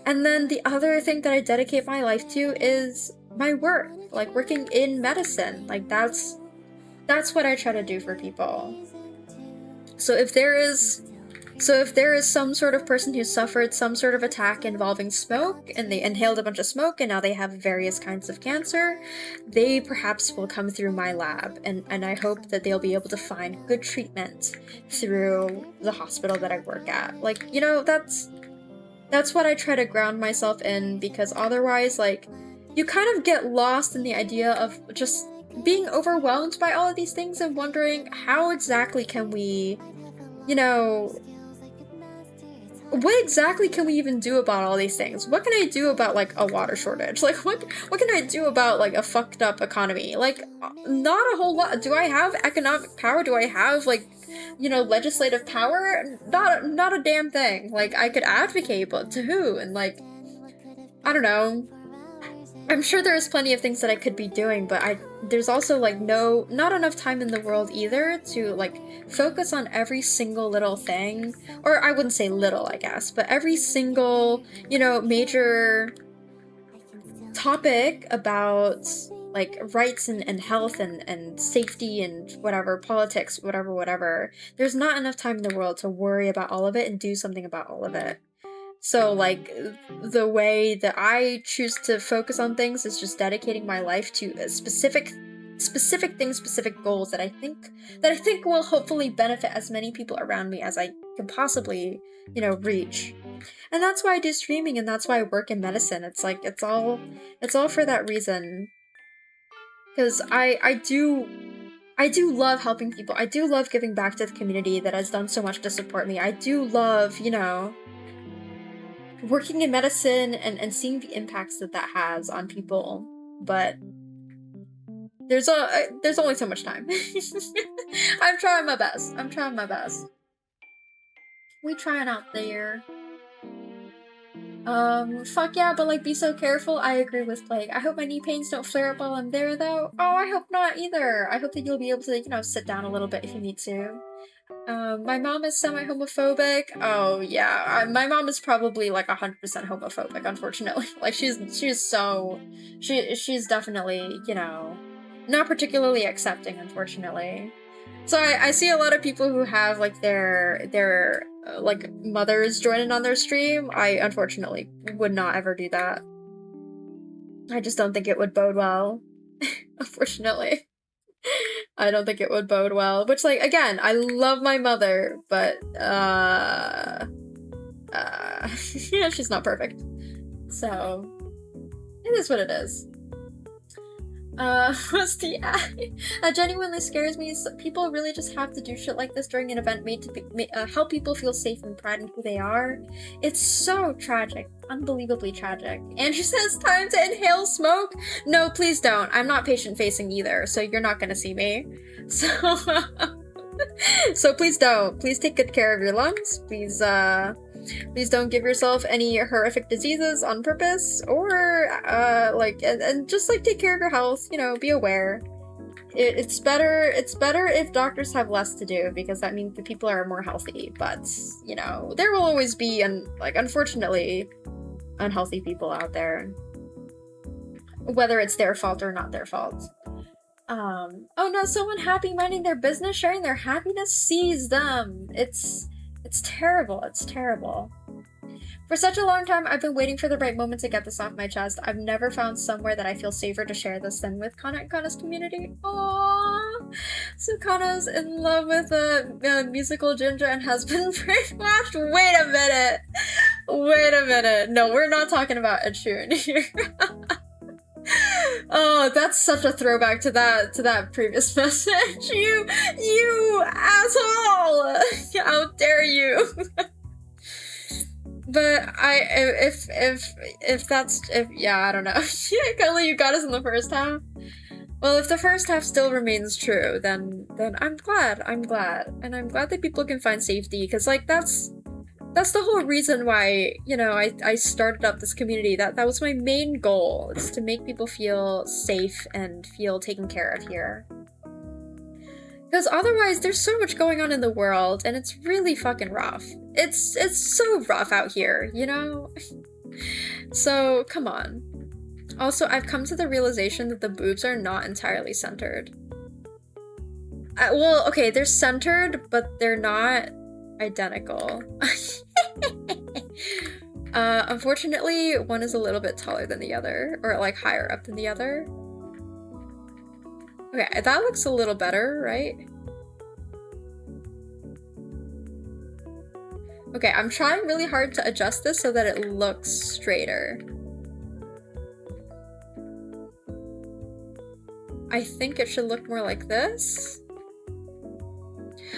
And then the other thing that I dedicate my life to is my work, like working in medicine. Like that's what I try to do for people. So if there is some sort of person who suffered some sort of attack involving smoke, and they inhaled a bunch of smoke and now they have various kinds of cancer, they perhaps will come through my lab, and I hope that they'll be able to find good treatment through the hospital that I work at. Like, you know, that's what I try to ground myself in, because otherwise, like, you kind of get lost in the idea of just being overwhelmed by all of these things and wondering how exactly can we, you know, what exactly can we even do about all these things? What can I do about like a water shortage? Like what can I do about like a fucked up economy? Like not a whole lot. Do I have economic power? Do I have like, you know, legislative power? Not a damn thing. Like I could advocate, but to who? And like, I don't know. I'm sure there's plenty of things that I could be doing, but there's also like not enough time in the world either to like focus on every single little thing, or I wouldn't say little, I guess, but every single, you know, major topic about like rights and health and safety and whatever, politics, whatever. There's not enough time in the world to worry about all of it and do something about all of it. So, like, the way that I choose to focus on things is just dedicating my life to a specific things, specific goals that I think will hopefully benefit as many people around me as I can possibly, you know, reach. And that's why I do streaming, and that's why I work in medicine. It's like, it's all for that reason. Because I do I do love helping people. I do love giving back to the community that has done so much to support me. I do love, you know, working in medicine and seeing the impacts that that has on people. But there's only so much time. I'm trying my best. I'm trying my best. We trying out there. Fuck yeah, but like be so careful. I agree with Plague. I hope my knee pains don't flare up while I'm there though. Oh, I hope not either. I hope that you'll be able to, you know, sit down a little bit if you need to. My mom is semi-homophobic. Oh yeah, my mom is probably like 100% homophobic, unfortunately. Like she's definitely, you know, not particularly accepting, unfortunately. So I see a lot of people who have like their like mothers joining on their stream. I unfortunately would not ever do that. I just don't think it would bode well. Unfortunately. I don't think it would bode well. Which, like, again, I love my mother, but yeah, she's not perfect. So it is what it is. What's the eye? That genuinely scares me. People really just have to do shit like this during an event made to help people feel safe and pride in who they are. It's so tragic. Unbelievably tragic. Andrew says, time to inhale smoke? No, please don't. I'm not patient-facing either, so you're not gonna see me. So, so please don't. Please take good care of your lungs. Please don't give yourself any horrific diseases on purpose, or like, and just like take care of your health. You know, be aware. It's better if doctors have less to do, because that means the people are more healthy. But you know, there will always be, unfortunately, unhealthy people out there, whether it's their fault or not their fault. Oh no, someone happy minding their business, sharing their happiness, sees them. It's terrible. It's terrible. For such a long time, I've been waiting for the right moment to get this off my chest. I've never found somewhere that I feel safer to share this than with Kana and Kana's community. Aww! So Kana's in love with a musical ginger and has been brainwashed? Wait a minute! Wait a minute. No, we're not talking about Ed Sheeran here. Oh, that's such a throwback to that previous message. You asshole! How dare you! But yeah, I don't know. Kylie, you got us in the first half. Well, if the first half still remains true, then I'm glad. And I'm glad that people can find safety, because like that's the whole reason why, you know, I started up this community. That was my main goal, is to make people feel safe and feel taken care of here. Because otherwise, there's so much going on in the world, and it's really fucking rough. It's so rough out here, you know? So, come on. Also, I've come to the realization that the boobs are not entirely centered. Well, okay, they're centered, but they're not identical. Unfortunately, one is a little bit taller than the other, or like higher up than the other. Okay, that looks a little better, right? Okay, I'm trying really hard to adjust this so that it looks straighter. I think it should look more like this.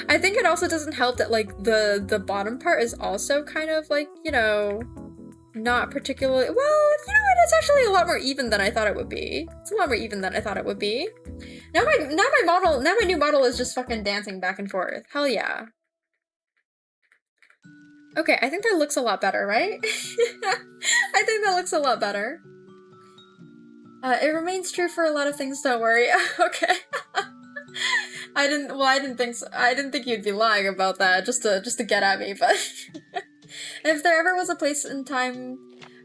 I think it also doesn't help that like the bottom part is also kind of like, you know, not particularly, well, you know what, it's actually a lot more even than I thought it would be. It's a lot more even than I thought it would be. Now my new model is just fucking dancing back and forth. Hell yeah. Okay, I think that looks a lot better, right? I think that looks a lot better. It remains true for a lot of things, don't worry. Okay. I didn't think so. I didn't think you'd be lying about that just to get at me, but if there ever was a place and time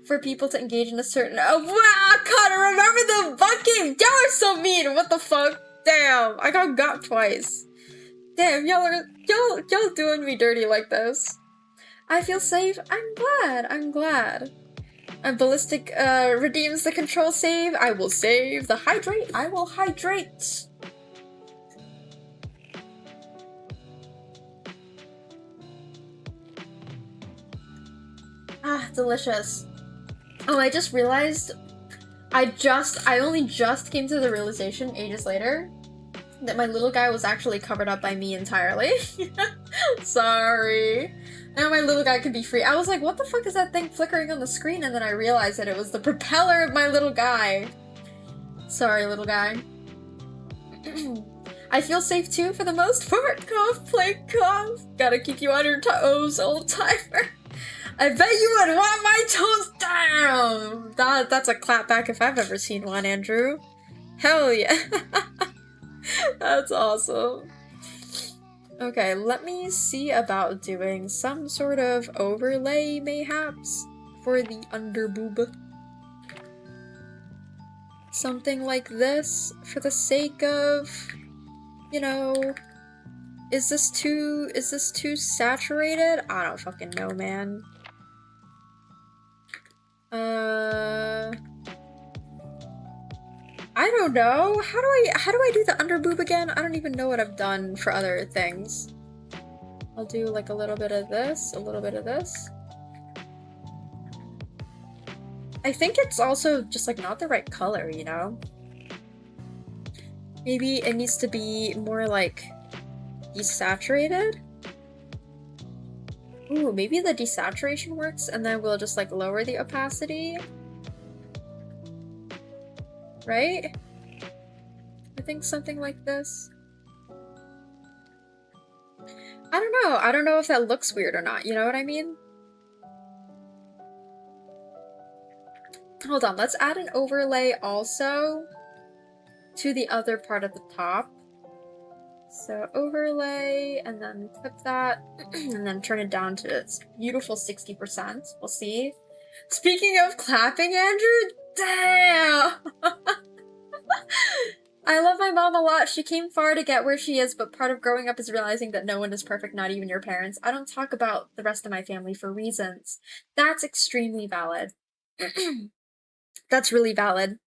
for people to engage in a certain— oh wow, Connor, remember the fucking— y'all are so mean. What the fuck? Damn, I got twice. Damn, y'all doing me dirty like this. I feel safe. I'm glad. And Ballistic redeems the control save. I will save. The hydrate. I will hydrate. Ah, delicious. Oh, I just realized I only just came to the realization ages later that my little guy was actually covered up by me entirely. Sorry. Now my little guy can be free. I was like, what the fuck is that thing flickering on the screen? And then I realized that it was the propeller of my little guy. Sorry, little guy. I feel safe too for the most part. Cough, play cough. Gotta keep you on your toes, old timer. I bet you would want my toes down. That's a clapback if I've ever seen one, Andrew. Hell yeah. That's awesome. Okay, let me see about doing some sort of overlay, mayhaps, for the underboob. Something like this, for the sake of, you know, is this too saturated? I don't fucking know, man. I don't know. How do I do the underboob again? I don't even know what I've done for other things. I'll do like a little bit of this, a little bit of this. I think it's also just like not the right color, you know? Maybe it needs to be more like desaturated? Ooh, maybe the desaturation works and then we'll just like lower the opacity. Right? I think something like this. I don't know. I don't know if that looks weird or not. You know what I mean? Hold on. Let's add an overlay also to the other part of the top. So overlay and then clip that and then turn it down to its beautiful 60%. We'll see. Speaking of clapping, Andrew, damn! I love my mom a lot. She came far to get where she is, but part of growing up is realizing that no one is perfect, not even your parents. I don't talk about the rest of my family for reasons. That's extremely valid. That's really valid.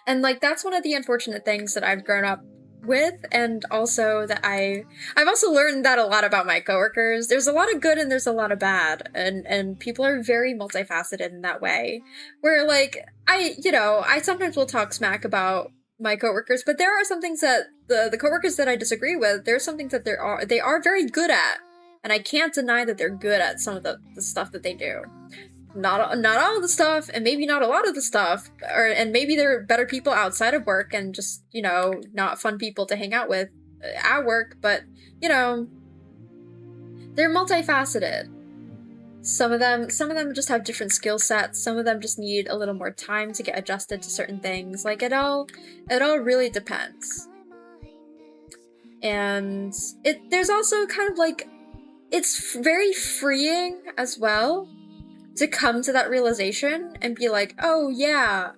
And like that's one of the unfortunate things that I've grown up with, and also that I've also learned that a lot about my coworkers. There's a lot of good and there's a lot of bad, and people are very multifaceted in that way. Where like I sometimes will talk smack about my coworkers, but there are some things that the coworkers that I disagree with, there's some things that they are very good at, and I can't deny that they're good at some of the stuff that they do. Not all of the stuff, and maybe not a lot of the stuff, and maybe they're better people outside of work and just, you know, not fun people to hang out with at work, but, you know, they're multifaceted. Some of them just have different skill sets, some of them just need a little more time to get adjusted to certain things. Like, it all really depends. And there's also kind of like, it's very freeing as well to come to that realization and be like, oh yeah,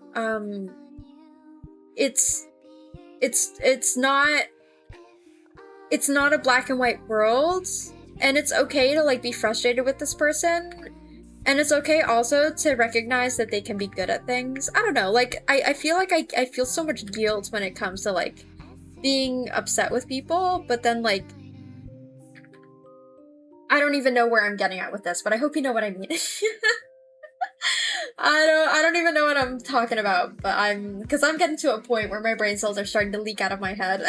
it's not a black and white world, and it's okay to like be frustrated with this person, and it's okay also to recognize that they can be good at things. I don't know, like I feel like I feel so much guilt when it comes to like being upset with people, but then like I don't even know where I'm getting at with this, but I hope you know what I mean. I don't even know what I'm talking about, but because I'm getting to a point where my brain cells are starting to leak out of my head.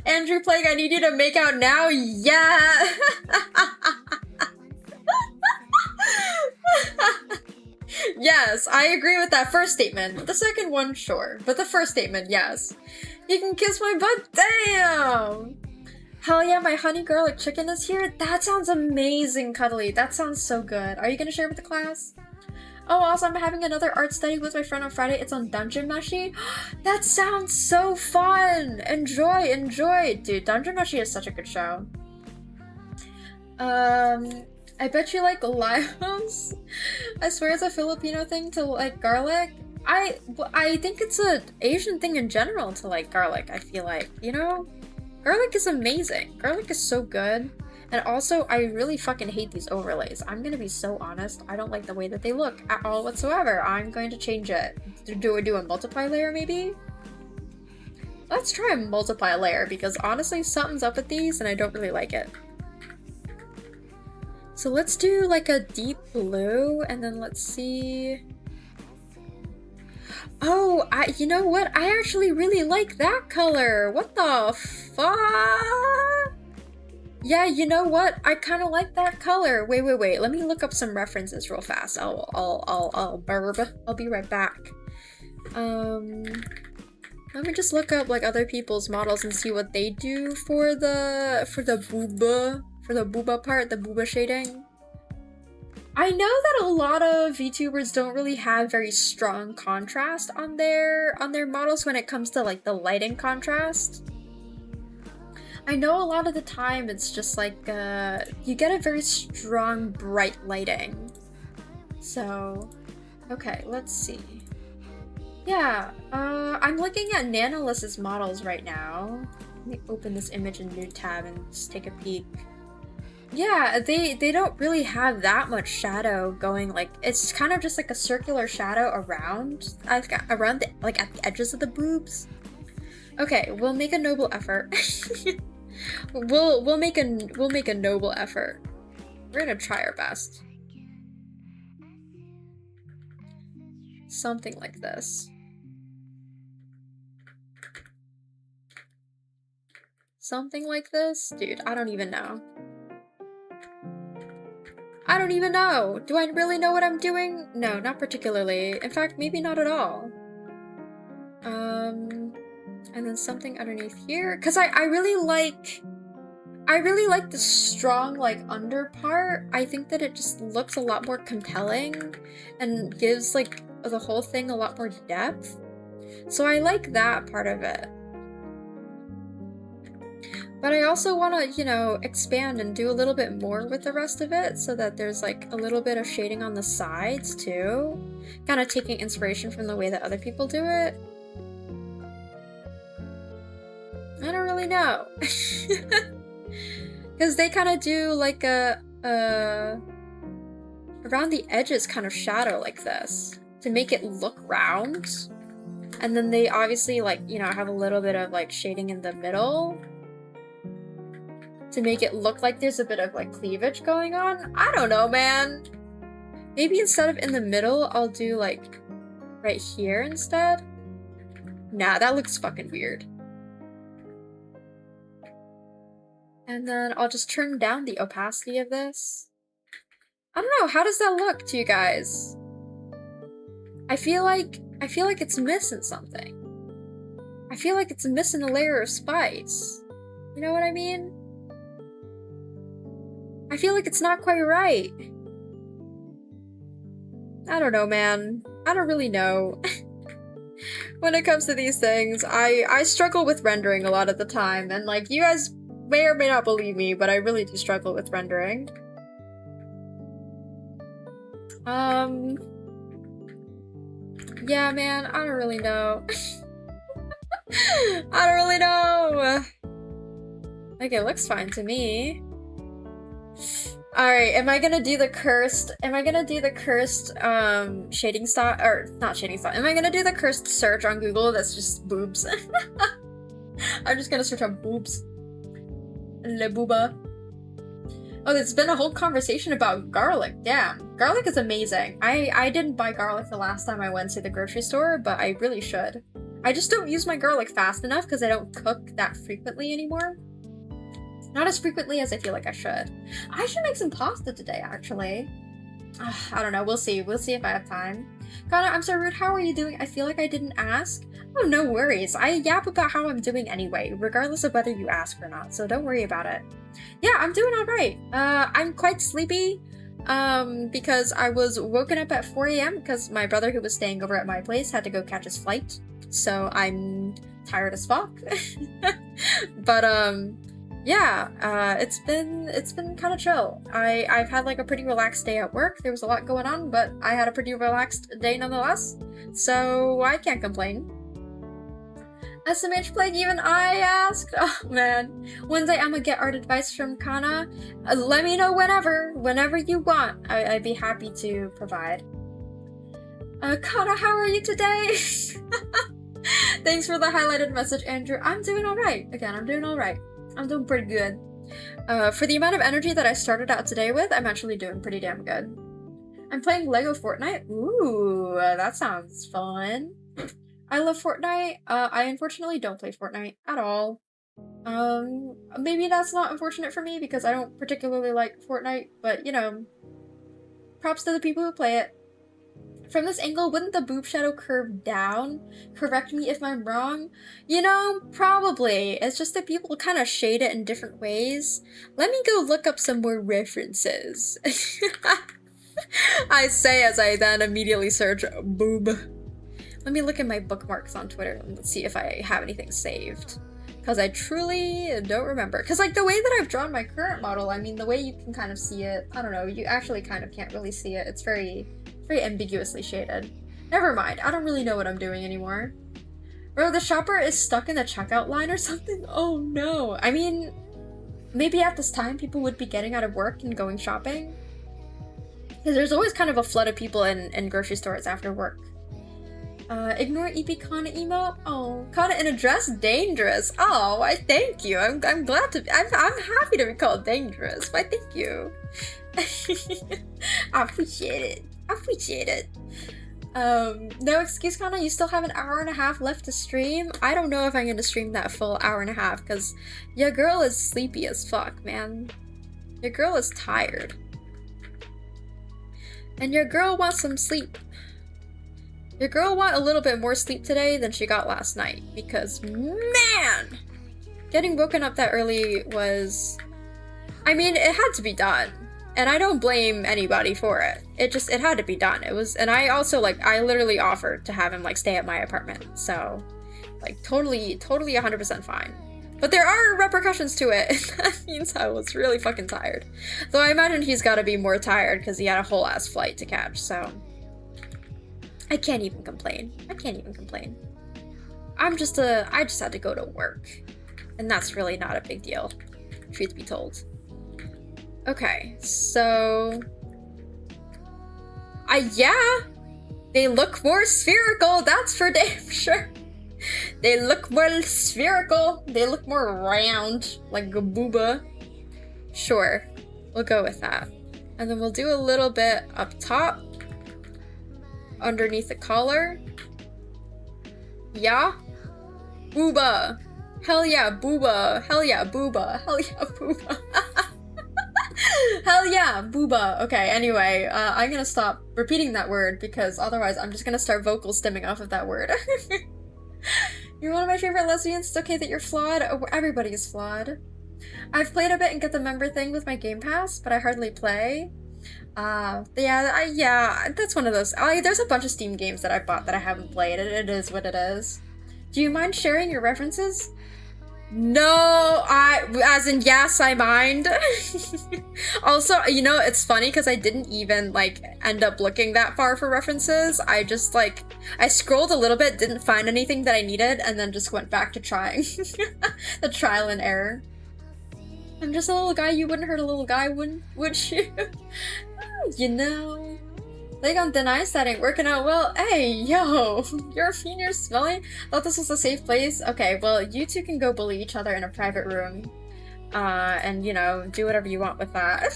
Andrew Plague, I need you to make out now. Yeah. Yes, I agree with that first statement. The second one, sure, but the first statement, yes. You can kiss my butt. Damn. Hell yeah, my honey garlic chicken is here. That sounds amazing, Cuddly. That sounds so good. Are you gonna share with the class? Oh, also, I'm having another art study with my friend on Friday. It's on Dungeon Meshi. That sounds so fun. Enjoy. Dude, Dungeon Meshi is such a good show. I bet you like limos. I swear it's a Filipino thing to like garlic. I think it's an Asian thing in general to like garlic, I feel like, you know? Garlic is amazing. Garlic is so good. And also, I really fucking hate these overlays. I'm gonna be so honest. I don't like the way that they look at all whatsoever. I'm going to change it. Do I do a multiply layer, maybe? Let's try a multiply layer, because honestly, something's up with these and I don't really like it. So let's do like a deep blue, and then let's see. Oh, you know what? I actually really like that color. What the fuck? Yeah, you know what? I kind of like that color. Wait. Let me look up some references real fast. I'll burb. I'll be right back. Let me just look up like other people's models and see what they do for the booba part, the booba shading. I know that a lot of VTubers don't really have very strong contrast on their models when it comes to like the lighting contrast. I know a lot of the time it's just like you get a very strong bright lighting. So, okay, let's see. Yeah, I'm looking at Nanoliss's models right now. Let me open this image in new tab and just take a peek. Yeah, they don't really have that much shadow going. Like, it's kind of just like a circular shadow around the, like at the edges of the boobs. Okay, we'll make a noble effort. we'll make a noble effort. We're gonna try our best. Something like this. Something like this? Dude, I don't even know. I don't even know! Do I really know what I'm doing? No, not particularly. In fact, maybe not at all. And then something underneath here. Cause I really like the strong, like, under part. I think that it just looks a lot more compelling and gives, like, the whole thing a lot more depth. So I like that part of it. But I also want to, you know, expand and do a little bit more with the rest of it so that there's like a little bit of shading on the sides too. Kind of taking inspiration from the way that other people do it. I don't really know. Because they kind of do like a around the edges kind of shadow like this to make it look round. And then they obviously like, you know, have a little bit of like shading in the middle to make it look like there's a bit of like cleavage going on. I don't know, man. Maybe instead of in the middle, I'll do like right here instead. Nah, that looks fucking weird. And then I'll just turn down the opacity of this. I don't know, how does that look to you guys? I feel like it's missing something. I feel like it's missing a layer of spice. You know what I mean? I feel like it's not quite right. I don't know, man. I don't really know. When it comes to these things, I struggle with rendering a lot of the time, and like, you guys may or may not believe me, but I really do struggle with rendering. Yeah, man, I don't really know. I don't really know. Like, it looks fine to me. Alright, am I gonna do the cursed shading style, or not shading style, am I gonna do the cursed search on Google that's just boobs? I'm just gonna search on boobs. Le booba. Oh, there's been a whole conversation about garlic, damn. Garlic is amazing. I didn't buy garlic the last time I went to the grocery store, but I really should. I just don't use my garlic fast enough because I don't cook that frequently anymore. Not as frequently as I feel like I should. I should make some pasta today, actually. I don't know, we'll see. We'll see if I have time. Connor, I'm so rude. How are you doing? I feel like I didn't ask. Oh, no worries. I yap about how I'm doing anyway, regardless of whether you ask or not, so don't worry about it. Yeah, I'm doing alright. I'm quite sleepy, because I was woken up at 4 a.m. because my brother who was staying over at my place had to go catch his flight, so I'm tired as fuck. But, yeah, it's been kind of chill. I've had like a pretty relaxed day at work. There was a lot going on, but I had a pretty relaxed day nonetheless, so I can't complain. SMH playing even I asked? Oh man. One day I'm gonna get art advice from Kana. Let me know whenever you want. I'd be happy to provide. Kana, how are you today? Thanks for the highlighted message, Andrew. I'm doing alright. Again, I'm doing alright. I'm doing pretty good. For the amount of energy that I started out today with, I'm actually doing pretty damn good. I'm playing Lego Fortnite. Ooh, that sounds fun. I love Fortnite. I unfortunately don't play Fortnite at all. Maybe that's not unfortunate for me because I don't particularly like Fortnite, but you know, props to the people who play it. From this angle, wouldn't the boob shadow curve down? Correct me if I'm wrong. You know, probably. It's just that people kind of shade it in different ways. Let me go look up some more references. I say as I then immediately search boob. Let me look at my bookmarks on Twitter and let's see if I have anything saved. Because I truly don't remember. Because, like, the way that I've drawn my current model, I mean, the way you can kind of see it, I don't know, you actually kind of can't really see it. It's very ambiguously shaded. Never mind, I don't really know what I'm doing anymore. Bro, the shopper is stuck in the checkout line or something? Oh no. I mean, maybe at this time people would be getting out of work and going shopping. Because there's always kind of a flood of people in grocery stores after work. Ignore EP Kana emo? Oh, Kana in a dress? Dangerous. Oh, I thank you. I'm glad to I'm happy to be called dangerous. Why thank you. I appreciate it. I appreciate it. No excuse, Kana. You still have an hour and a half left to stream. I don't know if I'm gonna stream that full hour and a half because your girl is sleepy as fuck, man. Your girl is tired. And your girl wants some sleep. Your girl want a little bit more sleep today than she got last night because, man! Getting woken up that early was... I mean, it had to be done. And I don't blame anybody for it. It had to be done. It was, and I also, like, I literally offered to have him, like, stay at my apartment. So, like, totally 100% fine. But there are repercussions to it. That means I was really fucking tired. Though I imagine he's gotta be more tired because he had a whole ass flight to catch, so... I can't even complain. I can't even complain. I just had to go to work. And that's really not a big deal, truth be told. Okay, so... yeah! They look more spherical, that's for damn sure! They look more spherical, they look more round, like a booba. Sure, we'll go with that. And then we'll do a little bit up top. Underneath the collar. Yeah? Booba! Hell yeah, booba! Hell yeah, booba! Hell yeah, booba! Hell yeah, booba! Okay, anyway, I'm gonna stop repeating that word because otherwise I'm just gonna start vocal stimming off of that word. You're one of my favorite lesbians. It's okay that you're flawed. Oh, everybody is flawed. I've played a bit and get the member thing with my Game Pass, but I hardly play. Yeah, that's one of those. There's a bunch of Steam games that I bought that I haven't played. It is what it is. Do you mind sharing your references? No, as in yes, I mind. Also, you know, it's funny because I didn't even, like, end up looking that far for references. I just, like, I scrolled a little bit, didn't find anything that I needed, and then just went back to trying. The trial and error. I'm just a little guy, you wouldn't hurt a little guy, would you? You know, like on deny setting, working out well. Hey, yo, you're mean, you're smelly. Thought this was a safe place. Okay, well, you two can go bully each other in a private room, and you know, do whatever you want with that.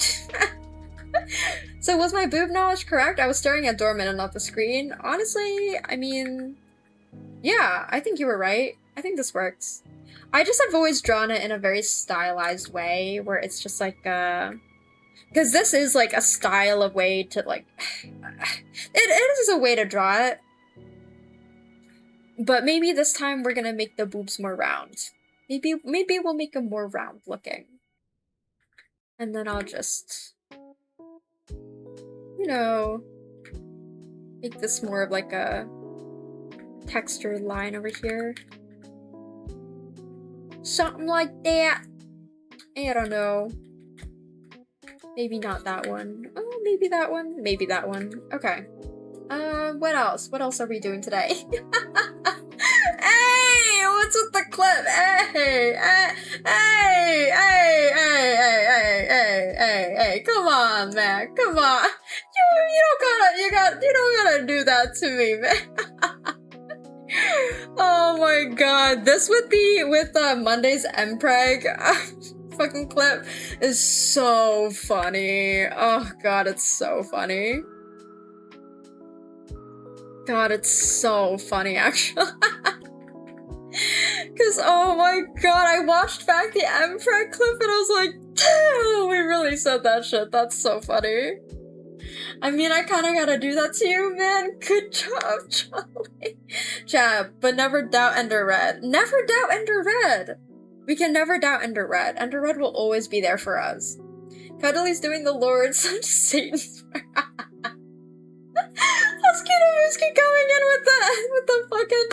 So was my boob knowledge correct? I was staring at Dorman and not the screen. Honestly, I mean, yeah, I think you were right. I think this works. I just have always drawn it in a very stylized way, where it's just like, because this is, like, a style of way to, like... it is a way to draw it. But maybe this time we're gonna make the boobs more round. Maybe we'll make them more round looking. And then I'll just... you know... make this more of, like, a... textured line over here. Something like that. I don't know. Maybe not that one. Oh, maybe that one. Maybe that one. Okay. What else? What else are we doing today? Hey! What's with the clip? Hey! Hey! Come on, man. Come on. You don't gotta do that to me, man. Oh my god. This with Monday's Mpreg fucking clip is so funny. Oh god, it's so funny. god, it's so funny actually. Cause oh my god, I watched back the Emperor clip and I was like, damn, we really said that shit. That's so funny. I mean, I kinda gotta do that to you, man. Good job, Charlie. Chat, but never doubt Ender Red. Never doubt Ender Red! We can never doubt Ender Red. Ender Red will always be there for us. Cuddly's doing the Lord, such Satan's. Husky coming in with the fucking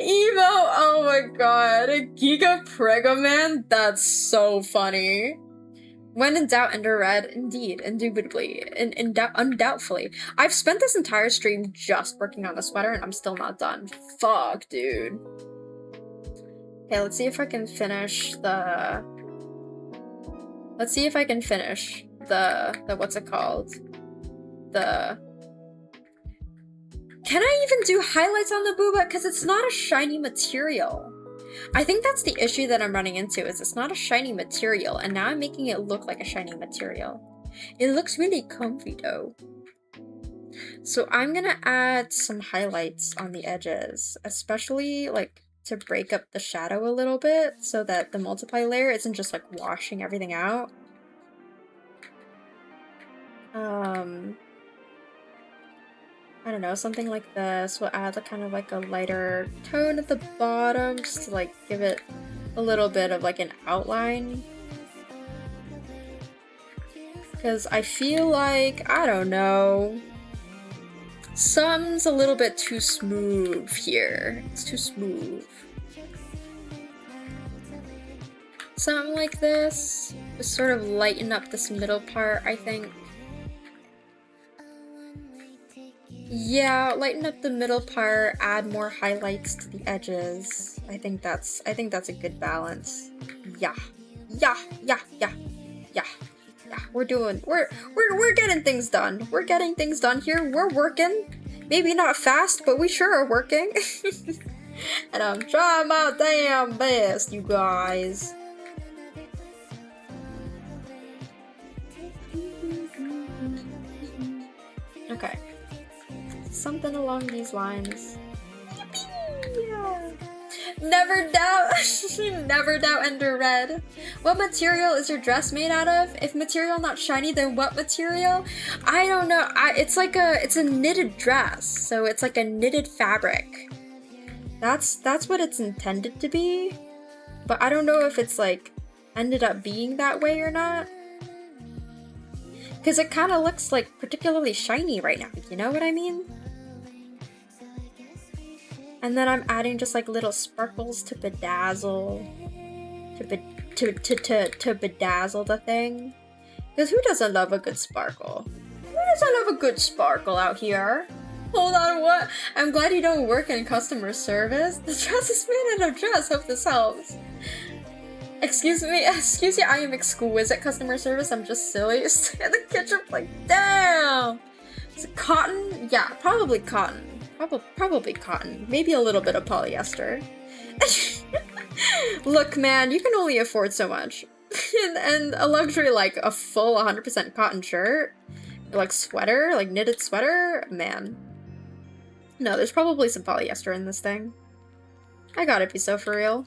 emo. Oh my god. Giga Prego Man? That's so funny. When in doubt, Ender Red. Indeed, indubitably, undoubtfully. I've spent this entire stream just working on the sweater and I'm still not done. Fuck, dude. Okay, let's see if I can finish the... Let's see if I can finish the what's it called? Can I even do highlights on the booba? Because it's not a shiny material. I think that's the issue that I'm running into, is it's not a shiny material, and now I'm making it look like a shiny material. It looks really comfy though. So I'm gonna add some highlights on the edges, especially like to break up the shadow a little bit so that the multiply layer isn't just like washing everything out. I don't know, something like this will add a kind of like a lighter tone at the bottom just to like give it a little bit of like an outline. Because I feel like, I don't know, something's a little bit too smooth here. It's too smooth. Something like this, just sort of lighten up this middle part, I think. Yeah, lighten up the middle part, add more highlights to the edges. I think that's a good balance. Yeah. We're getting things done. We're getting things done here. We're working. Maybe not fast, but we sure are working. And I'm trying my damn best, you guys. Okay. Something along these lines. Yeah. Never doubt Ender Red. What material is your dress made out of? If material not shiny, then what material? I don't know. It's a knitted dress, so it's like a knitted fabric. That's what it's intended to be, but I don't know if it's like ended up being that way or not. Because it kind of looks like particularly shiny right now, you know what I mean? And then I'm adding just like little sparkles to bedazzle, to bedazzle the thing. Because who doesn't love a good sparkle? Who doesn't love a good sparkle out here? Hold on, what? I'm glad you don't work in customer service. The dress is made out of dress. Hope this helps. Excuse me, I am exquisite customer service. I'm just silly. In the kitchen, like, damn. Is it cotton? Yeah, probably cotton. Probably cotton. Maybe a little bit of polyester. Look, man, you can only afford so much. and a luxury like a full 100% cotton shirt, or like sweater, like knitted sweater, man. No, there's probably some polyester in this thing. I gotta be so for real.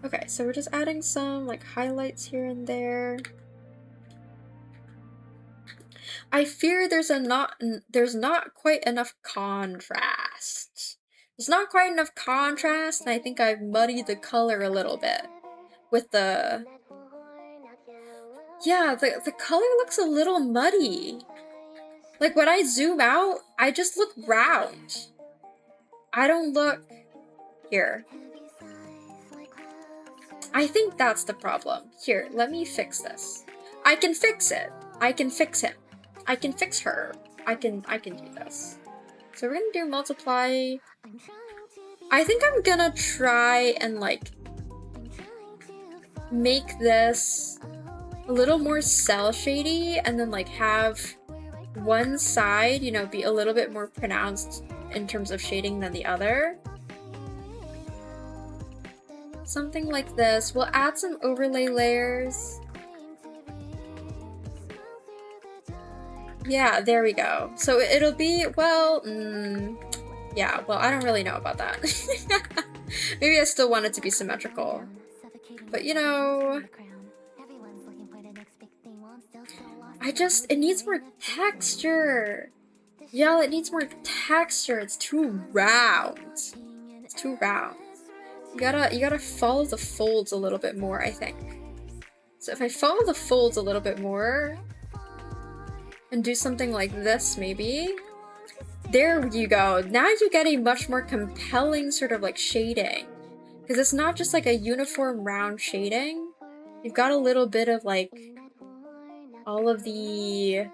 Okay, so we're just adding some like highlights here and there. I fear there's not quite enough contrast. There's not quite enough contrast, and I think I've muddied the color a little bit with the... Yeah, the color looks a little muddy. Like when I zoom out, I just look round. I don't look... Here. I think that's the problem. Here, let me fix this. I can fix it. I can fix him. I can fix her. I can do this. So we're gonna do multiply. I think I'm gonna try and like make this a little more cell shady and then like have one side, you know, be a little bit more pronounced in terms of shading than the other. Something like this. We'll add some overlay layers. Yeah, there we go. So it'll be, well, yeah, well, I don't really know about that. Maybe I still want it to be symmetrical. But you know, it needs more texture. Yeah, it needs more texture. It's too round. It's too round. You gotta follow the folds a little bit more, I think. So if I follow the folds a little bit more and do something like this, maybe. There you go. Now you get a much more compelling sort of like shading. Because it's not just like a uniform round shading. You've got a little bit of like all of the, you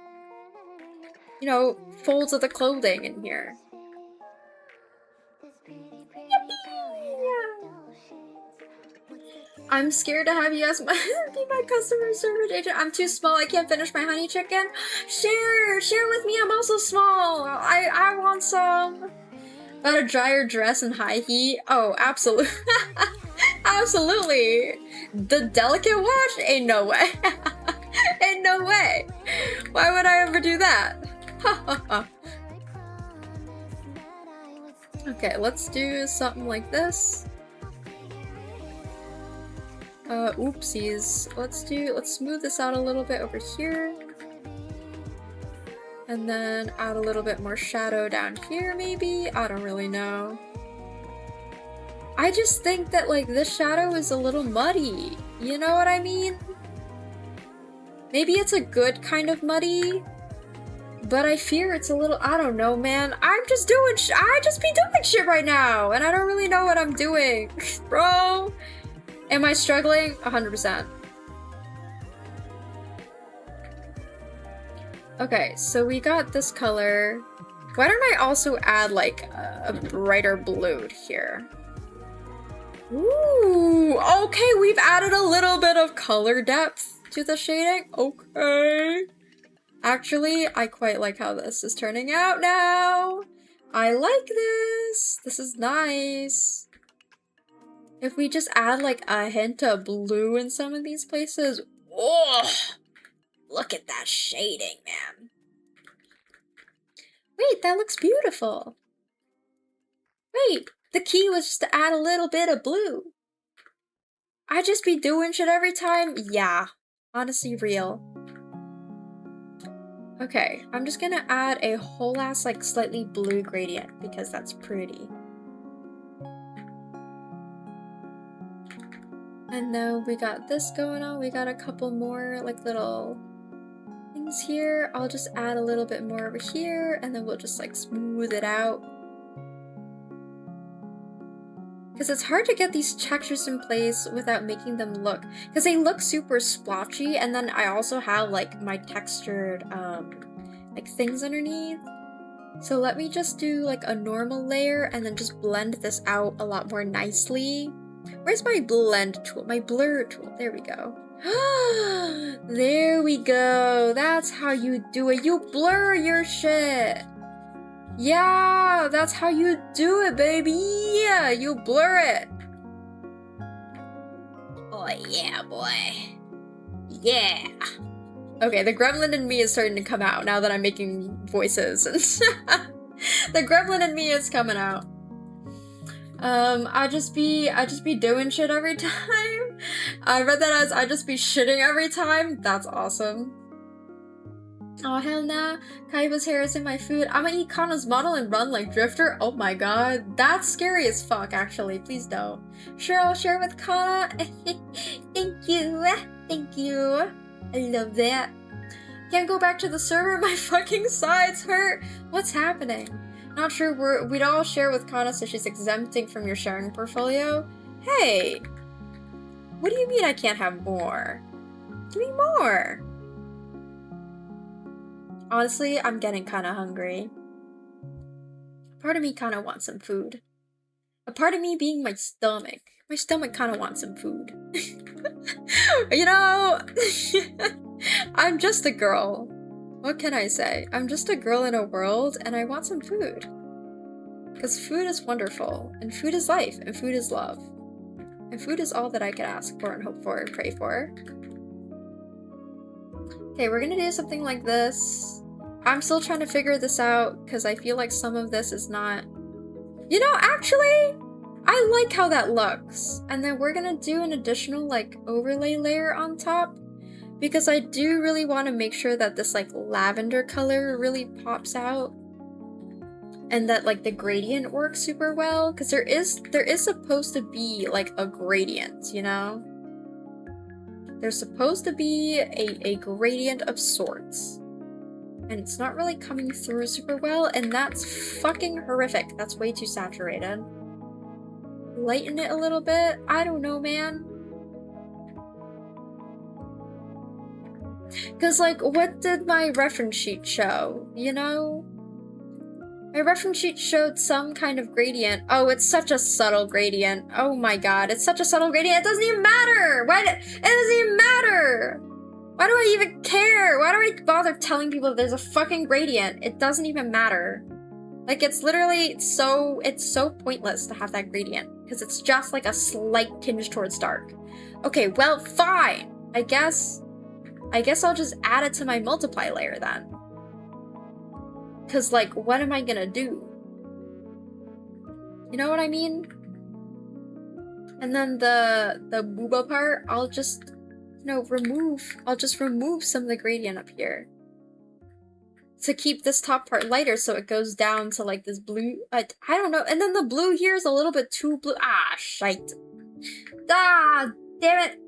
know, folds of the clothing in here. I'm scared to have you as be my customer service agent. I'm too small. I can't finish my honey chicken. Share with me. I'm also small. I want some. About a dryer dress in high heat? Oh, absolutely. Absolutely. The delicate wash? Ain't no way. Ain't no way. Why would I ever do that? Okay, let's do something like this. Oopsies. Let's smooth this out a little bit over here. And then add a little bit more shadow down here, maybe? I don't really know. I just think that, like, this shadow is a little muddy. You know what I mean? Maybe it's a good kind of muddy, but I fear it's a little, I don't know, man. I just be doing shit right now, and I don't really know what I'm doing. Bro, am I struggling? 100%. Okay, so we got this color. Why don't I also add like a brighter blue here? Ooh, okay, we've added a little bit of color depth to the shading. Okay. Actually, I quite like how this is turning out now. I like this. This is nice. If we just add like a hint of blue in some of these places, oh, look at that shading, man. Wait, that looks beautiful. Wait, the key was just to add a little bit of blue. I just be doing shit every time? Yeah, honestly real. Okay, I'm just gonna add a whole ass like slightly blue gradient because that's pretty. And then we got this going on. We got a couple more like little things here. I'll just add a little bit more over here and then we'll just like smooth it out. Because it's hard to get these textures in place without making them look, because they look super splotchy, and then I also have like my textured like things underneath. So let me just do like a normal layer and then just blend this out a lot more nicely. Where's my blend tool? My blur tool. There we go. There we go. That's how you do it. You blur your shit. Yeah, that's how you do it, baby. Yeah, you blur it. Oh yeah, boy. Yeah. Okay, the gremlin in me is starting to come out now that I'm making voices. The gremlin in me is coming out. I just be doing shit every time. I read that as I just be shitting every time. That's awesome. Oh hell nah. Kaiba's hair is in my food. I'ma eat Kana's model and run like Drifter. Oh my god. That's scary as fuck actually. Please don't. Sure, I'll share with Kana. Thank you. Thank you. I love that. Can't go back to the server. My fucking sides hurt. What's happening? Not sure we'd all share with Kana so she's exempting from your sharing portfolio. Hey. What do you mean I can't have more? Give me more. Honestly, I'm getting kinda hungry. Part of me kinda wants some food. A part of me being my stomach kinda wants some food. You know, I'm just a girl. What can I say? I'm just a girl in a world and I want some food. Because food is wonderful, and food is life, and food is love. And food is all that I could ask for and hope for and pray for. Okay, we're gonna do something like this. I'm still trying to figure this out because I feel like some of this is not... You know, actually, I like how that looks. And then we're gonna do an additional, like, overlay layer on top because I do really want to make sure that this, like, lavender color really pops out and that, like, the gradient works super well because there is supposed to be, like, a gradient, you know? There's supposed to be a gradient of sorts. And it's not really coming through super well, and that's fucking horrific. That's way too saturated. Lighten it a little bit? I don't know, man. Because, like, what did my reference sheet show, you know? My reference sheet showed some kind of gradient. Oh, it's such a subtle gradient. Oh my god, it's such a subtle gradient. It doesn't even matter! It doesn't even matter! Why do I even care? Why do I bother telling people there's a fucking gradient? It doesn't even matter. Like, it's literally it's so pointless to have that gradient. Because it's just like a slight tinge towards dark. Okay, well, fine. I guess I'll just add it to my multiply layer then. Because, like, what am I gonna do? You know what I mean? And then the booba part, I'll just... I'll just remove some of the gradient up here. To keep this top part lighter so it goes down to like this blue, I don't know, and then the blue here is a little bit too blue. Ah, shite. Ah, damn it.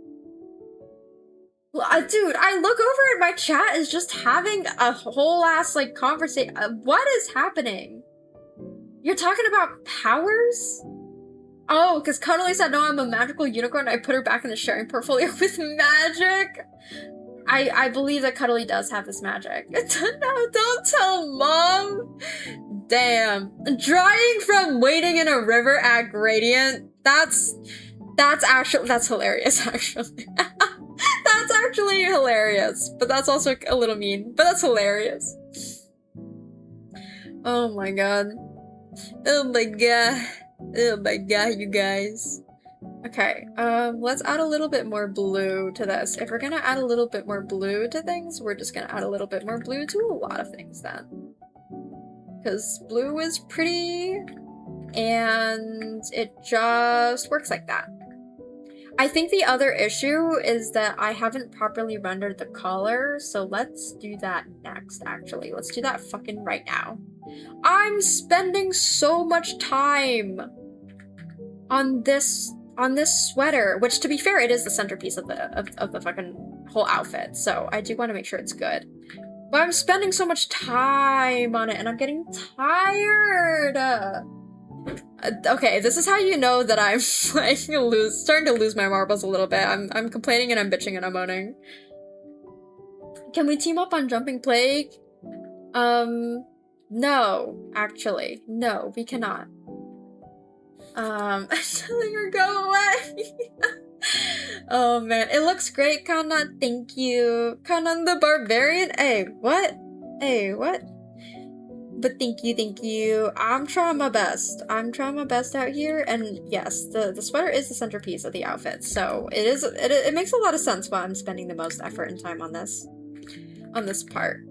Dude, I look over and my chat is just having a whole ass like conversation. What is happening? You're talking about powers? Oh, because Cuddly said, no, I'm a magical unicorn. I put her back in the sharing portfolio with magic. I believe that Cuddly does have this magic. No, don't tell Mom. Damn. Drying from wading in a river at gradient. That's hilarious, actually. That's actually hilarious. But that's also a little mean. But that's hilarious. Oh my god. Oh my god. Oh my god, you guys. Okay, let's add a little bit more blue to this. If we're gonna add a little bit more blue to things, we're just gonna add a little bit more blue to a lot of things then. Because blue is pretty, and it just works like that. I think the other issue is that I haven't properly rendered the color, so let's do that next, actually. Let's do that fucking right now. I'm spending so much time on this sweater, which, to be fair, it is the centerpiece of the fucking whole outfit, so I do want to make sure it's good. But I'm spending so much time on it, and I'm getting tired! Okay, this is how you know that I'm like starting to lose my marbles a little bit. I'm complaining and I'm bitching and I'm moaning. Can we team up on Jumping Plague? No, actually. No, we cannot. I'm telling her go away. Oh man, it looks great, Kanan. Thank you. Kanan the Barbarian? Hey, what? Hey, what? But thank you. I'm trying my best. I'm trying my best out here, and yes, the sweater is the centerpiece of the outfit, so it makes a lot of sense why I'm spending the most effort and time on this part.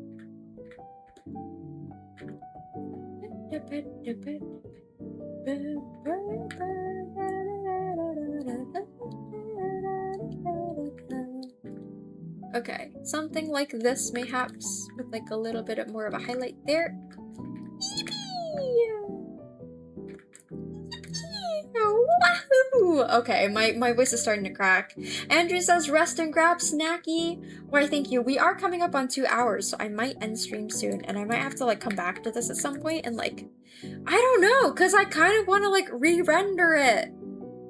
Okay, something like this mayhaps, with like a little bit more of a highlight there. Wahoo! Okay, my voice is starting to crack. Andrew says, rest and grab snacky. Why, thank you. We are coming up on 2 hours, so I might end stream soon, and I might have to like come back to this at some point and like, I don't know, because I kind of want to like re-render it.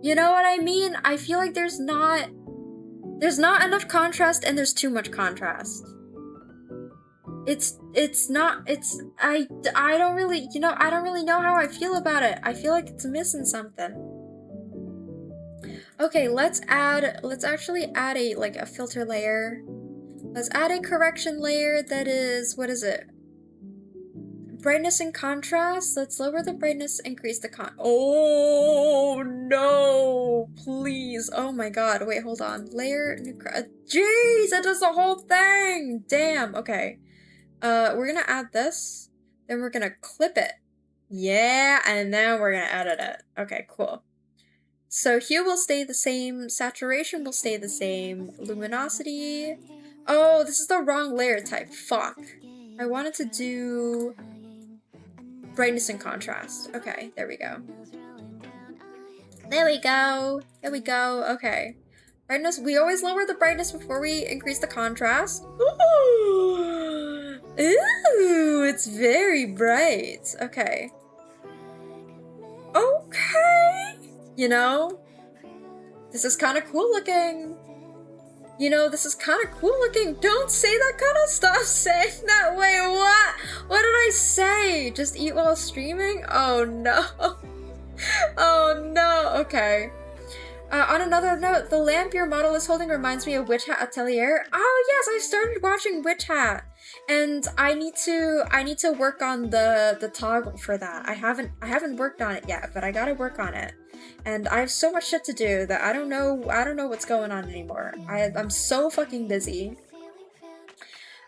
You know what I mean? I feel like there's not enough contrast and there's too much contrast. I don't really, I don't really know how I feel about it. I feel like it's missing something. Okay, let's actually add a filter layer. Let's add a correction layer that is, what is it? Brightness and contrast. Let's lower the brightness, increase the oh no, please. Oh my god, wait, hold on. Layer, jeez, that does the whole thing. Damn, okay. We're gonna add this, then we're gonna clip it. Yeah, and then we're gonna edit it. Okay, cool. So hue will stay the same, saturation will stay the same, luminosity. Oh, this is the wrong layer type. Fuck. I wanted to do brightness and contrast. Okay, there we go. There we go. There we go. Okay. Brightness, we always lower the brightness before we increase the contrast. Ooh, ooh, it's very bright. Okay. Okay. You know, this is kind of cool looking. You know, this is kind of cool looking. Don't say that kind of stuff. Saying that. Wait, what? What did I say? Just eat while streaming? Oh no. Oh no. Okay. On another note, the lamp your model is holding reminds me of Witch Hat Atelier. Oh yes, I started watching Witch Hat, and I need to work on the toggle for that. I haven't worked on it yet, but I gotta work on it. And I have so much shit to do that I don't know what's going on anymore. I'm so fucking busy.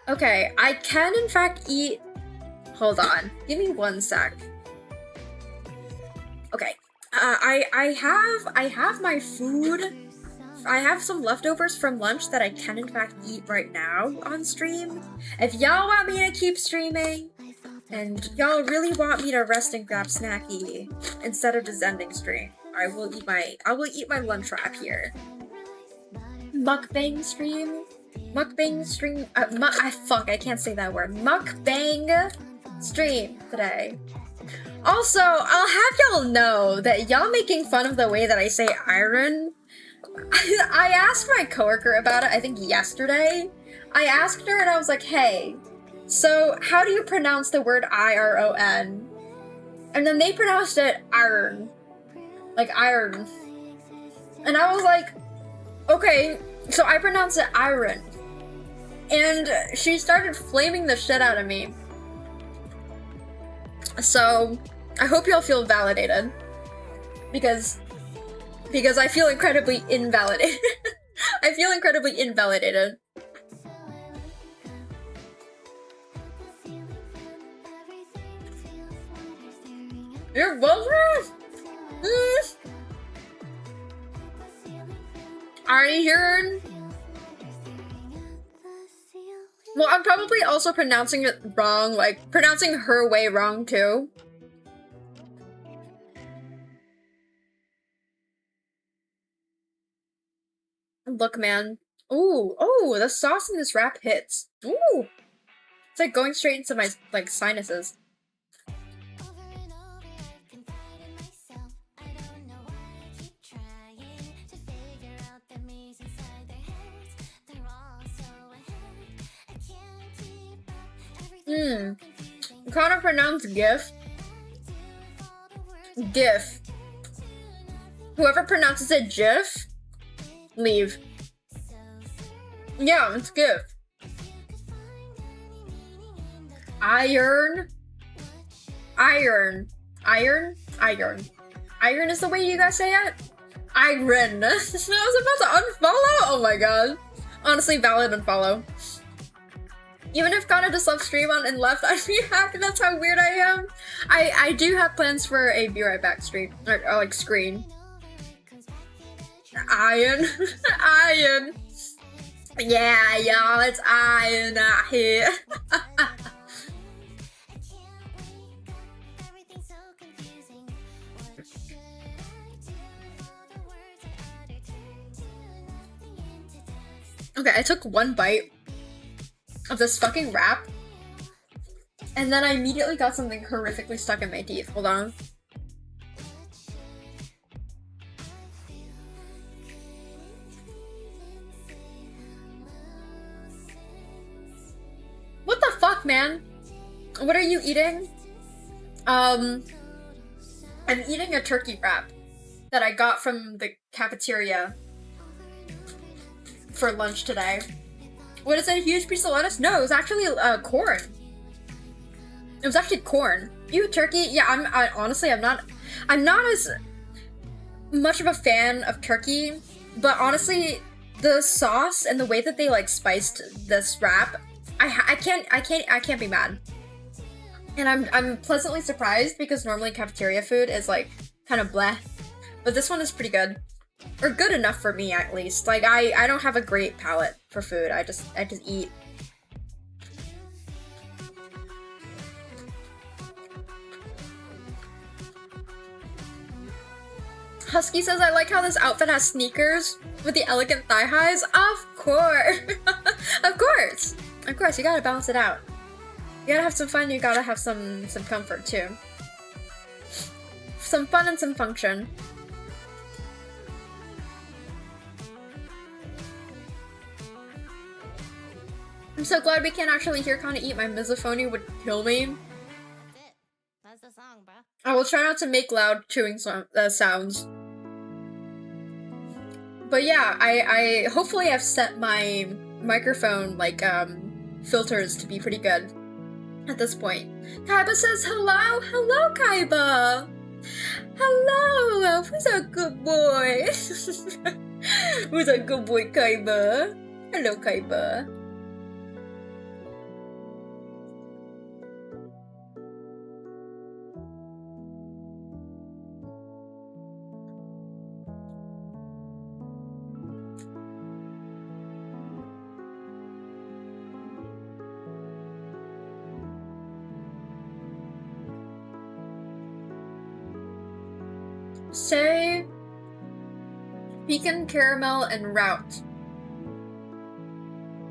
Okay, I can in fact eat. Hold on, give me one sec. Okay. I have my food. I have some leftovers from lunch that I can in fact eat right now on stream. If y'all want me to keep streaming, and y'all really want me to rest and grab snacky instead of just ending stream, I will eat my lunch wrap here. Mukbang stream? Mukbang stream? I can't say that word. Mukbang stream today. Also, I'll have y'all know that y'all making fun of the way that I say iron. I asked my coworker about it, I think yesterday. I asked her and I was like, hey, so how do you pronounce the word I-R-O-N? And then they pronounced it iron. Like iron. And I was like, okay, so I pronounce it iron. And she started flaming the shit out of me. So, I hope y'all feel validated. Because I feel incredibly invalidated. I feel incredibly invalidated. You're welcome! Are you hearing? Well, I'm probably also pronouncing it wrong, like, pronouncing her way wrong, too. Look, man. Ooh, oh, the sauce in this wrap hits. Ooh! It's like going straight into my, like, sinuses. I'm kind of pronounced GIF. GIF. Whoever pronounces it GIF, leave. Yeah, it's GIF. Iron. Iron. Iron? Iron. Iron is the way you guys say it? Iron. I was about to unfollow? Oh my god. Honestly, valid unfollow. Even if Kana just left stream on and left, I'd be happy. That's how weird I am. I do have plans for a Be Right Back stream. Or like, screen. Iron. Iron. Yeah, y'all, it's Iron out here. Okay, I took one bite of this fucking wrap, and then I immediately got something horrifically stuck in my teeth. Hold on. What the fuck, man? What are you eating? I'm eating a turkey wrap that I got from the cafeteria for lunch today. What is it, a huge piece of lettuce? No, it was actually corn. It was actually corn. You turkey? Yeah, honestly, I'm not as much of a fan of turkey, but honestly, the sauce and the way that they like spiced this wrap I can't be mad. And I'm pleasantly surprised because normally cafeteria food is like kind of bleh, but this one is pretty good, or good enough for me at least. Like I don't have a great palate for food. I just eat. Husky says, I like how this outfit has sneakers with the elegant thigh highs. Of course. Of course. Of course, you gotta balance it out. You gotta have some fun, you gotta have some comfort too. Some fun and some function. I'm so glad we can actually hear Kana eat. My misophonia would kill me. That's the song, bro. I will try not to make loud chewing sounds. But yeah, I hopefully have set my microphone like filters to be pretty good at this point. Kaiba says hello. Hello, Kaiba. Hello. Who's a good boy? Who's a good boy, Kaiba? Hello, Kaiba. Say pecan, caramel, and route.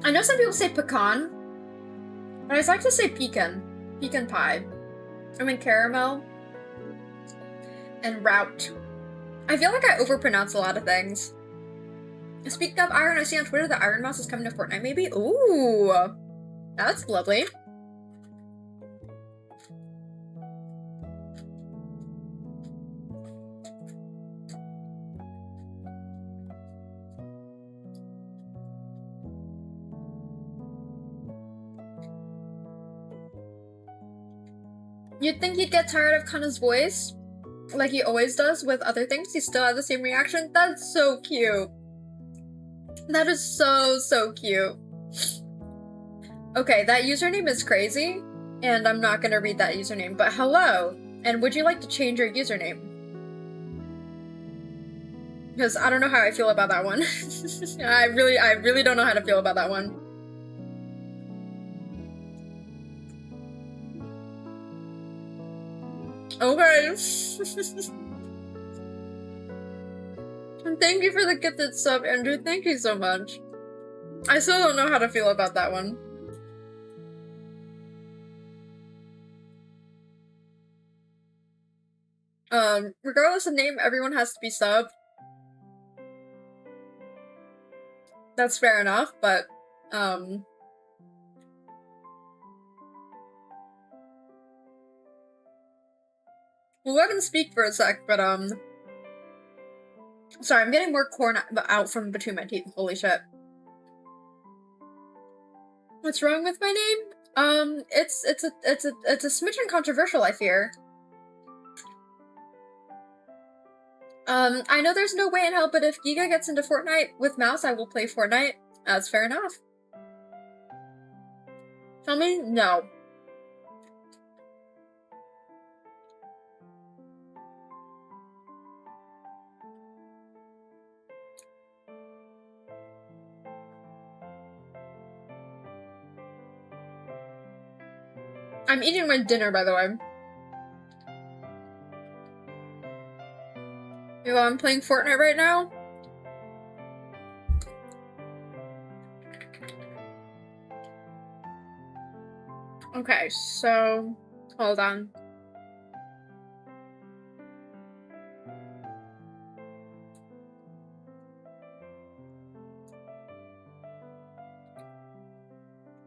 I know some people say pecan, but I like to say pecan. Pecan pie. I mean caramel and route. I feel like I overpronounce a lot of things. Speaking of Iron, I see on Twitter that Iron Mouse is coming to Fortnite maybe? Ooh! That's lovely. You'd think he'd get tired of Kana's voice, like he always does with other things. He still has the same reaction. That's so cute. That is so cute. Okay, that username is crazy, and I'm not gonna read that username, but hello, and would you like to change your username? Because I don't know how I feel about that one. I really don't know how to feel about that one. Okay. Thank you for the gifted sub, Andrew. Thank you so much. I still don't know how to feel about that one. Regardless of name, everyone has to be subbed. That's fair enough, but, we'll let him speak for a sec, but, sorry, I'm getting more corn out from between my teeth. Holy shit. What's wrong with my name? It's a smidgen controversial, I fear. I know there's no way in hell, but if Giga gets into Fortnite with Mouse, I will play Fortnite. That's fair enough. Tell me no. I'm eating my dinner, by the way. Yo, I'm playing Fortnite right now. Okay, so hold on.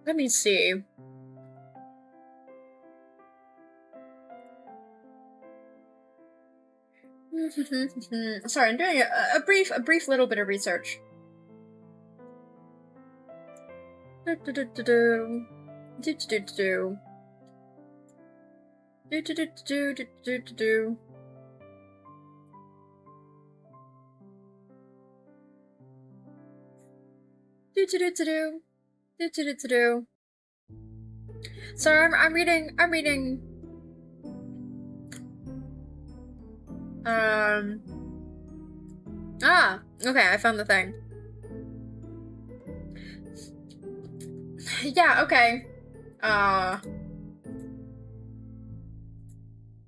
Let me see. Sorry, I'm doing a brief little bit of research. Sorry, I'm reading. Okay, I found the thing. Yeah, okay.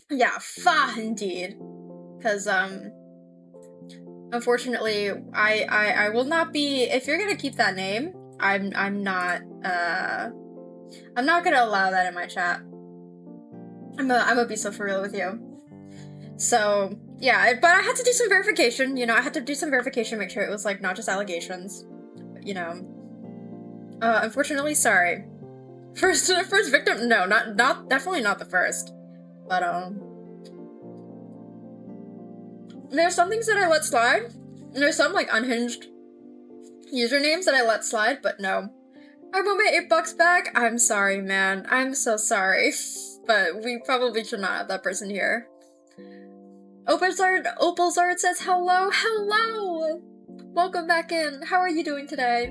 Yeah, indeed. Because, unfortunately, I will not be, if you're gonna keep that name, I'm not gonna allow that in my chat. I'm gonna be so for real with you. So, yeah, but I had to do some verification, you know, I had to do some verification, make sure it was, like, not just allegations, you know. Unfortunately, sorry. First victim, no, definitely not the first. But, there's some things that I let slide, and there's some, like, unhinged usernames that I let slide, but no. I want my $8 back? I'm sorry, man. I'm so sorry. But we probably should not have that person here. Opalzard says hello, hello! Welcome back in. How are you doing today?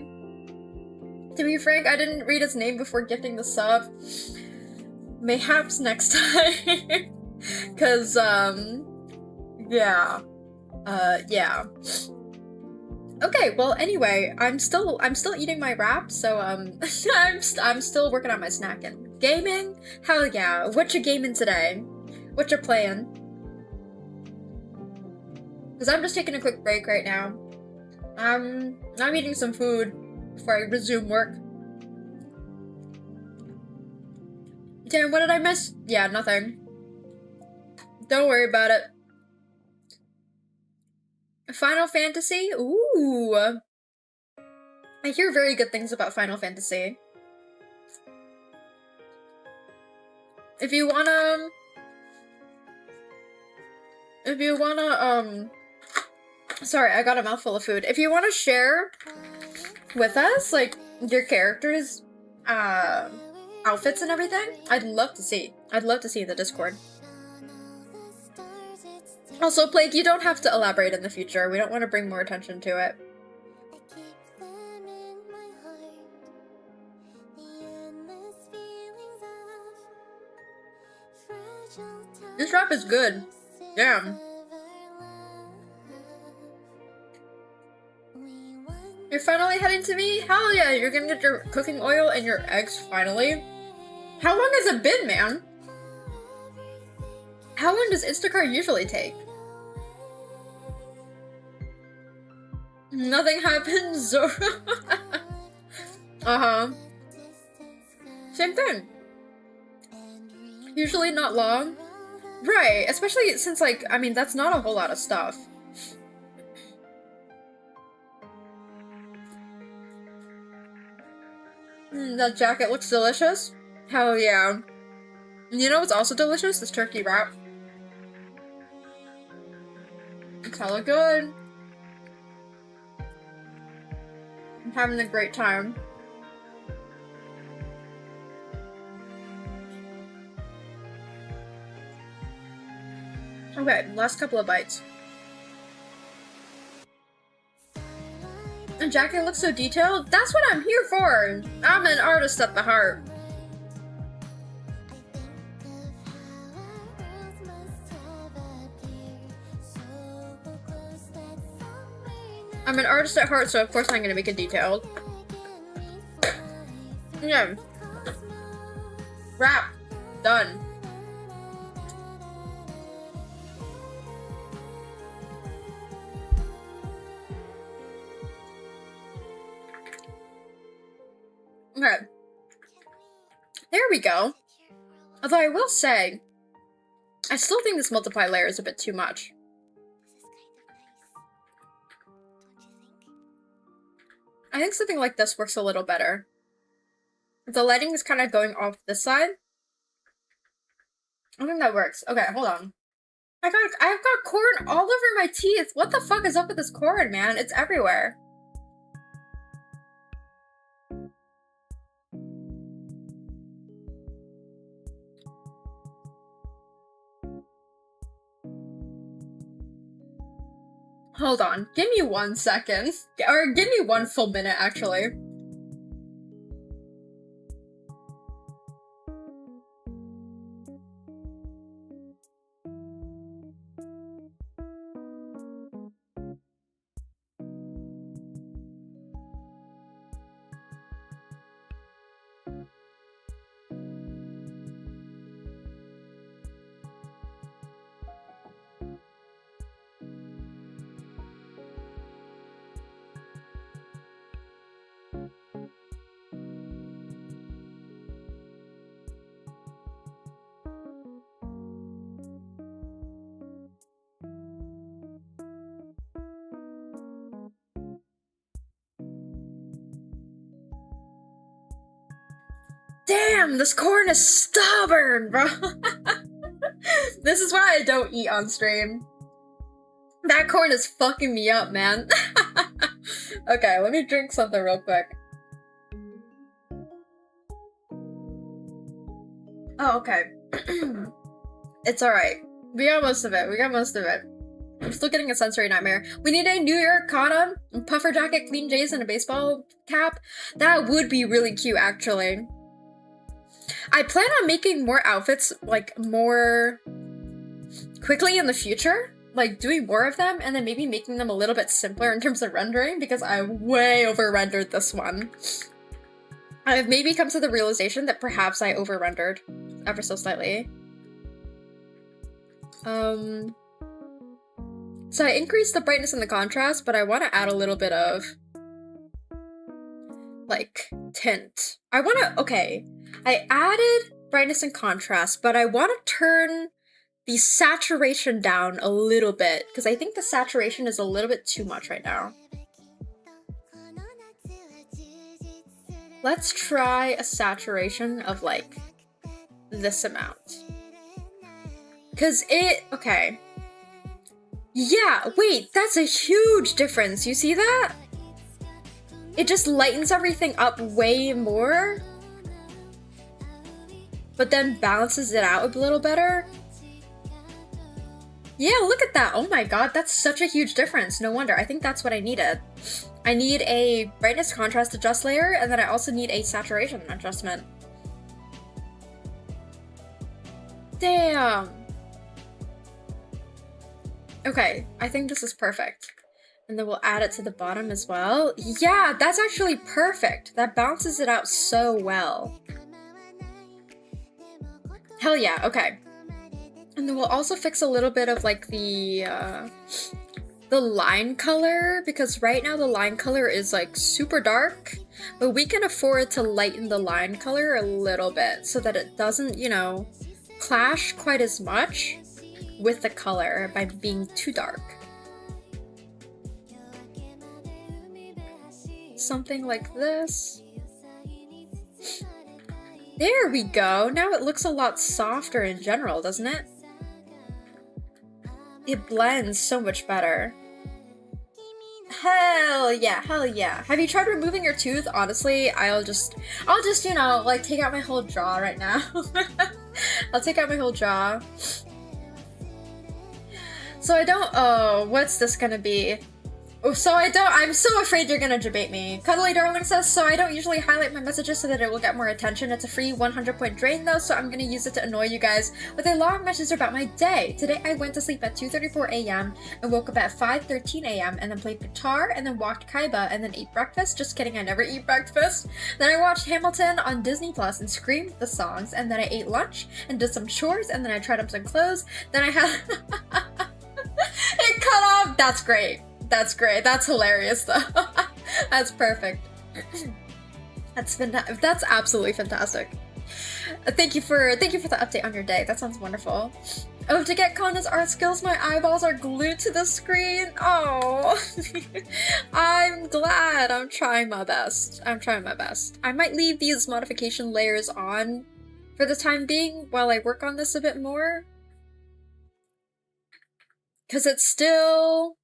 To be frank, I didn't read his name before gifting the sub. Mayhaps next time. Cause, yeah. Yeah. Okay, well, anyway, I'm still eating my wrap, so, I'm still working on my snacking. Gaming? Hell yeah. What you gaming today? What you playing? Because I'm just taking a quick break right now. I'm eating some food before I resume work. Damn, what did I miss? Yeah, nothing. Don't worry about it. Final Fantasy? Ooh. I hear very good things about Final Fantasy. If you wanna, sorry, I got a mouthful of food. If you wanna share with us, like, your characters, outfits and everything, I'd love to see. I'd love to see in the Discord. Also, Plague, you don't have to elaborate in the future. We don't want to bring more attention to it. This rap is good. Damn. You're finally heading to me? Hell yeah, you're gonna get your cooking oil and your eggs finally. How long has it been, man? How long does Instacart usually take? Nothing happens, Zora. Uh-huh. Same thing. Usually not long. Right, especially since, like, I mean, that's not a whole lot of stuff. That jacket looks delicious. Hell yeah. You know what's also delicious? This turkey wrap. It's hella good. I'm having a great time. Okay, last couple of bites. The jacket looks so detailed. That's what I'm here for. I'm an artist at the heart. I'm an artist at heart, so of course I'm gonna make it detailed. Yeah. Wrap. Done. Okay. There we go. Although I will say, I still think this multiply layer is a bit too much. I think something like this works a little better. The lighting is kind of going off this side. I think that works. Okay, hold on. I've got corn all over my teeth. What the fuck is up with this corn, man? It's everywhere. Hold on. Give me 1 second. Or give me 1 full minute, actually. Damn, this corn is stubborn, bro. This is why I don't eat on stream. That corn is fucking me up, man. Okay, let me drink something real quick. Oh, okay. It's alright. We got most of it. I'm still getting a sensory nightmare. We need a New York condom, puffer jacket, clean J's, and a baseball cap. That would be really cute, actually. I plan on making more outfits, like, more quickly in the future. Like, doing more of them, and then maybe making them a little bit simpler in terms of rendering, because I way over-rendered this one. I've maybe come to the realization that perhaps I over-rendered ever so slightly. So I increased the brightness and the contrast, but I want to add a little bit of, like, tint. Okay, I added brightness and contrast, but I want to turn the saturation down a little bit, because I think the saturation is a little bit too much right now. Let's try a saturation of, like, this amount. Because okay. Yeah, wait, that's a huge difference. You see that? It just lightens everything up way more, but then balances it out a little better. Yeah, look at that. Oh my god, that's such a huge difference. No wonder. I think that's what I needed. I need a brightness contrast adjust layer, and then I also need a saturation adjustment. Damn. Okay, I think this is perfect. And then we'll add it to the bottom as well. Yeah, that's actually perfect. That balances it out so well. Hell yeah, okay. And then we'll also fix a little bit of like the line color, because right now the line color is like super dark, but we can afford to lighten the line color a little bit so that it doesn't, you know, clash quite as much with the color by being too dark. Something like this. There we go. Now it looks a lot softer in general, doesn't it? It blends so much better. Hell yeah, hell yeah. Have you tried removing your tooth? Honestly, I'll just, you know, like take out my whole jaw right now. I'll take out my whole jaw. So I don't, oh, what's this gonna be? Oh, so I'm so afraid you're gonna debate me. Cuddly Darling says, so I don't usually highlight my messages so that it will get more attention. It's a free 100-point drain though, so I'm gonna use it to annoy you guys with a long message about my day. Today I went to sleep at 2:34 a.m. and woke up at 5:13 a.m. and then played guitar and then walked Kaiba and then ate breakfast. Just kidding, I never eat breakfast. Then I watched Hamilton on Disney Plus and screamed the songs, and then I ate lunch and did some chores, and then I tried on some clothes. Then I had it cut off. That's great. That's great. That's hilarious though. That's perfect. That's absolutely fantastic. Thank you for the update on your day. That sounds wonderful. Oh, to get Kanna's art skills, my eyeballs are glued to the screen. Oh, I'm glad. I'm trying my best. I might leave these modification layers on for the time being while I work on this a bit more, because it's still,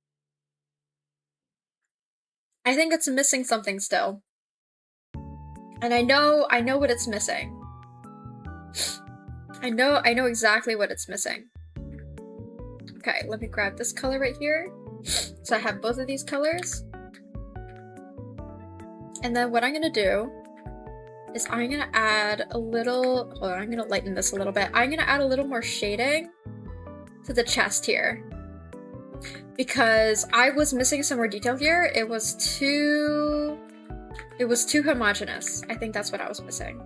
I think it's missing something still. And I know what it's missing. I know exactly what it's missing. Okay, let me grab this color right here. So I have both of these colors. And then what I'm gonna do is I'm gonna add a little, hold on, I'm gonna lighten this a little bit. I'm gonna add a little more shading to the chest here, because I was missing some more detail here. It was too homogeneous. I think that's what I was missing.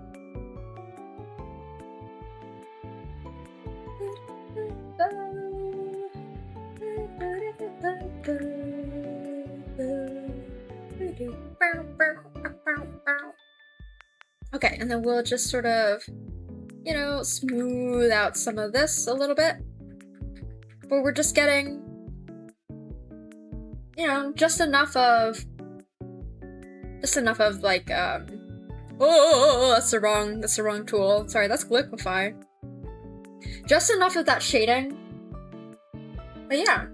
Okay, and then we'll just sort of, you know, smooth out some of this a little bit. But we're just getting, you know, just enough of like Oh, that's the wrong tool. Sorry, that's Liquify. Just enough of that shading. But yeah.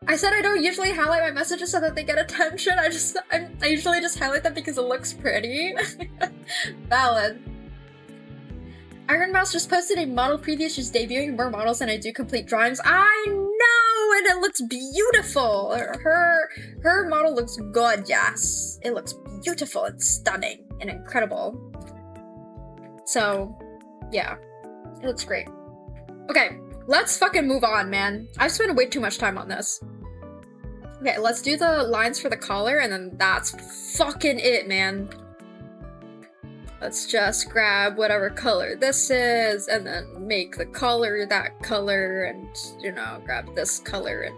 I said I don't usually highlight my messages so that they get attention. I usually just highlight them because it looks pretty. Valid. Iron Mouse just posted a model preview. She's debuting more models than I do complete drawings. I know, and it looks beautiful. Her model looks gorgeous. It looks beautiful and stunning and incredible. So, yeah, it looks great. Okay, let's fucking move on, man. I've spent way too much time on this. Okay, let's do the lines for the collar, and then that's fucking it, man. Let's just grab whatever color this is, and then make the collar that color, and, you know, grab this color and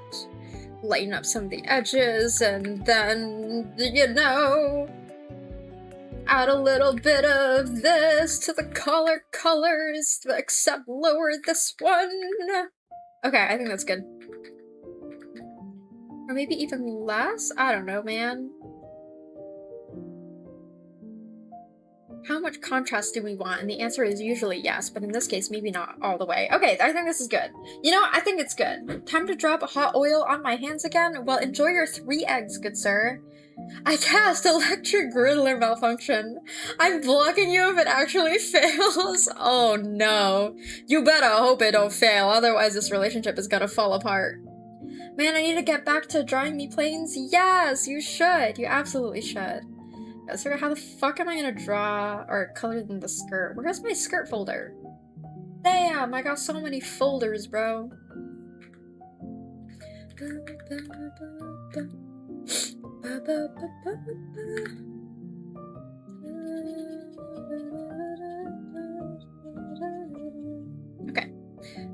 lighten up some of the edges, and then, you know, add a little bit of this to the collar colors, except lower this one. Okay, I think that's good. Or maybe even less? I don't know, man. How much contrast do we want? And the answer is usually yes, but in this case, maybe not all the way. Okay, I think this is good. You know, I think it's good. Time to drop hot oil on my hands again? Well, enjoy your 3 eggs, good sir. I cast electric griddler malfunction. I'm blocking you if it actually fails. Oh no. You better hope it don't fail, otherwise this relationship is gonna fall apart. Man, I need to get back to drawing me planes. Yes, you should. You absolutely should. So how the fuck am I gonna draw or color in the skirt? Where's my skirt folder? Damn, I got so many folders, bro. Okay,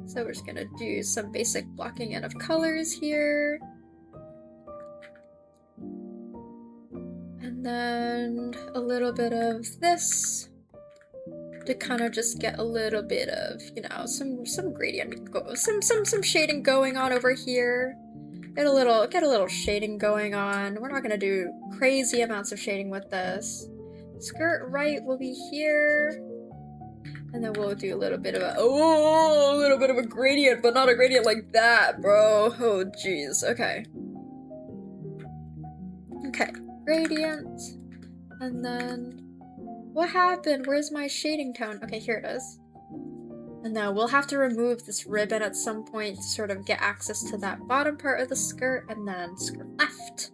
so we're just gonna do some basic blocking in of colors here. And then a little bit of this to kind of just get a little bit of, you know, some gradient, some shading going on over here. Get a little shading going on. We're not gonna do crazy amounts of shading with this. Skirt right will be here. And then we'll do a little bit of a gradient, but not a gradient like that, bro. Oh, jeez. Okay. Okay. Gradient. And then... What happened? Where's my shading tone? Okay, here it is. And now we'll have to remove this ribbon at some point to sort of get access to that bottom part of the skirt, and then skirt left.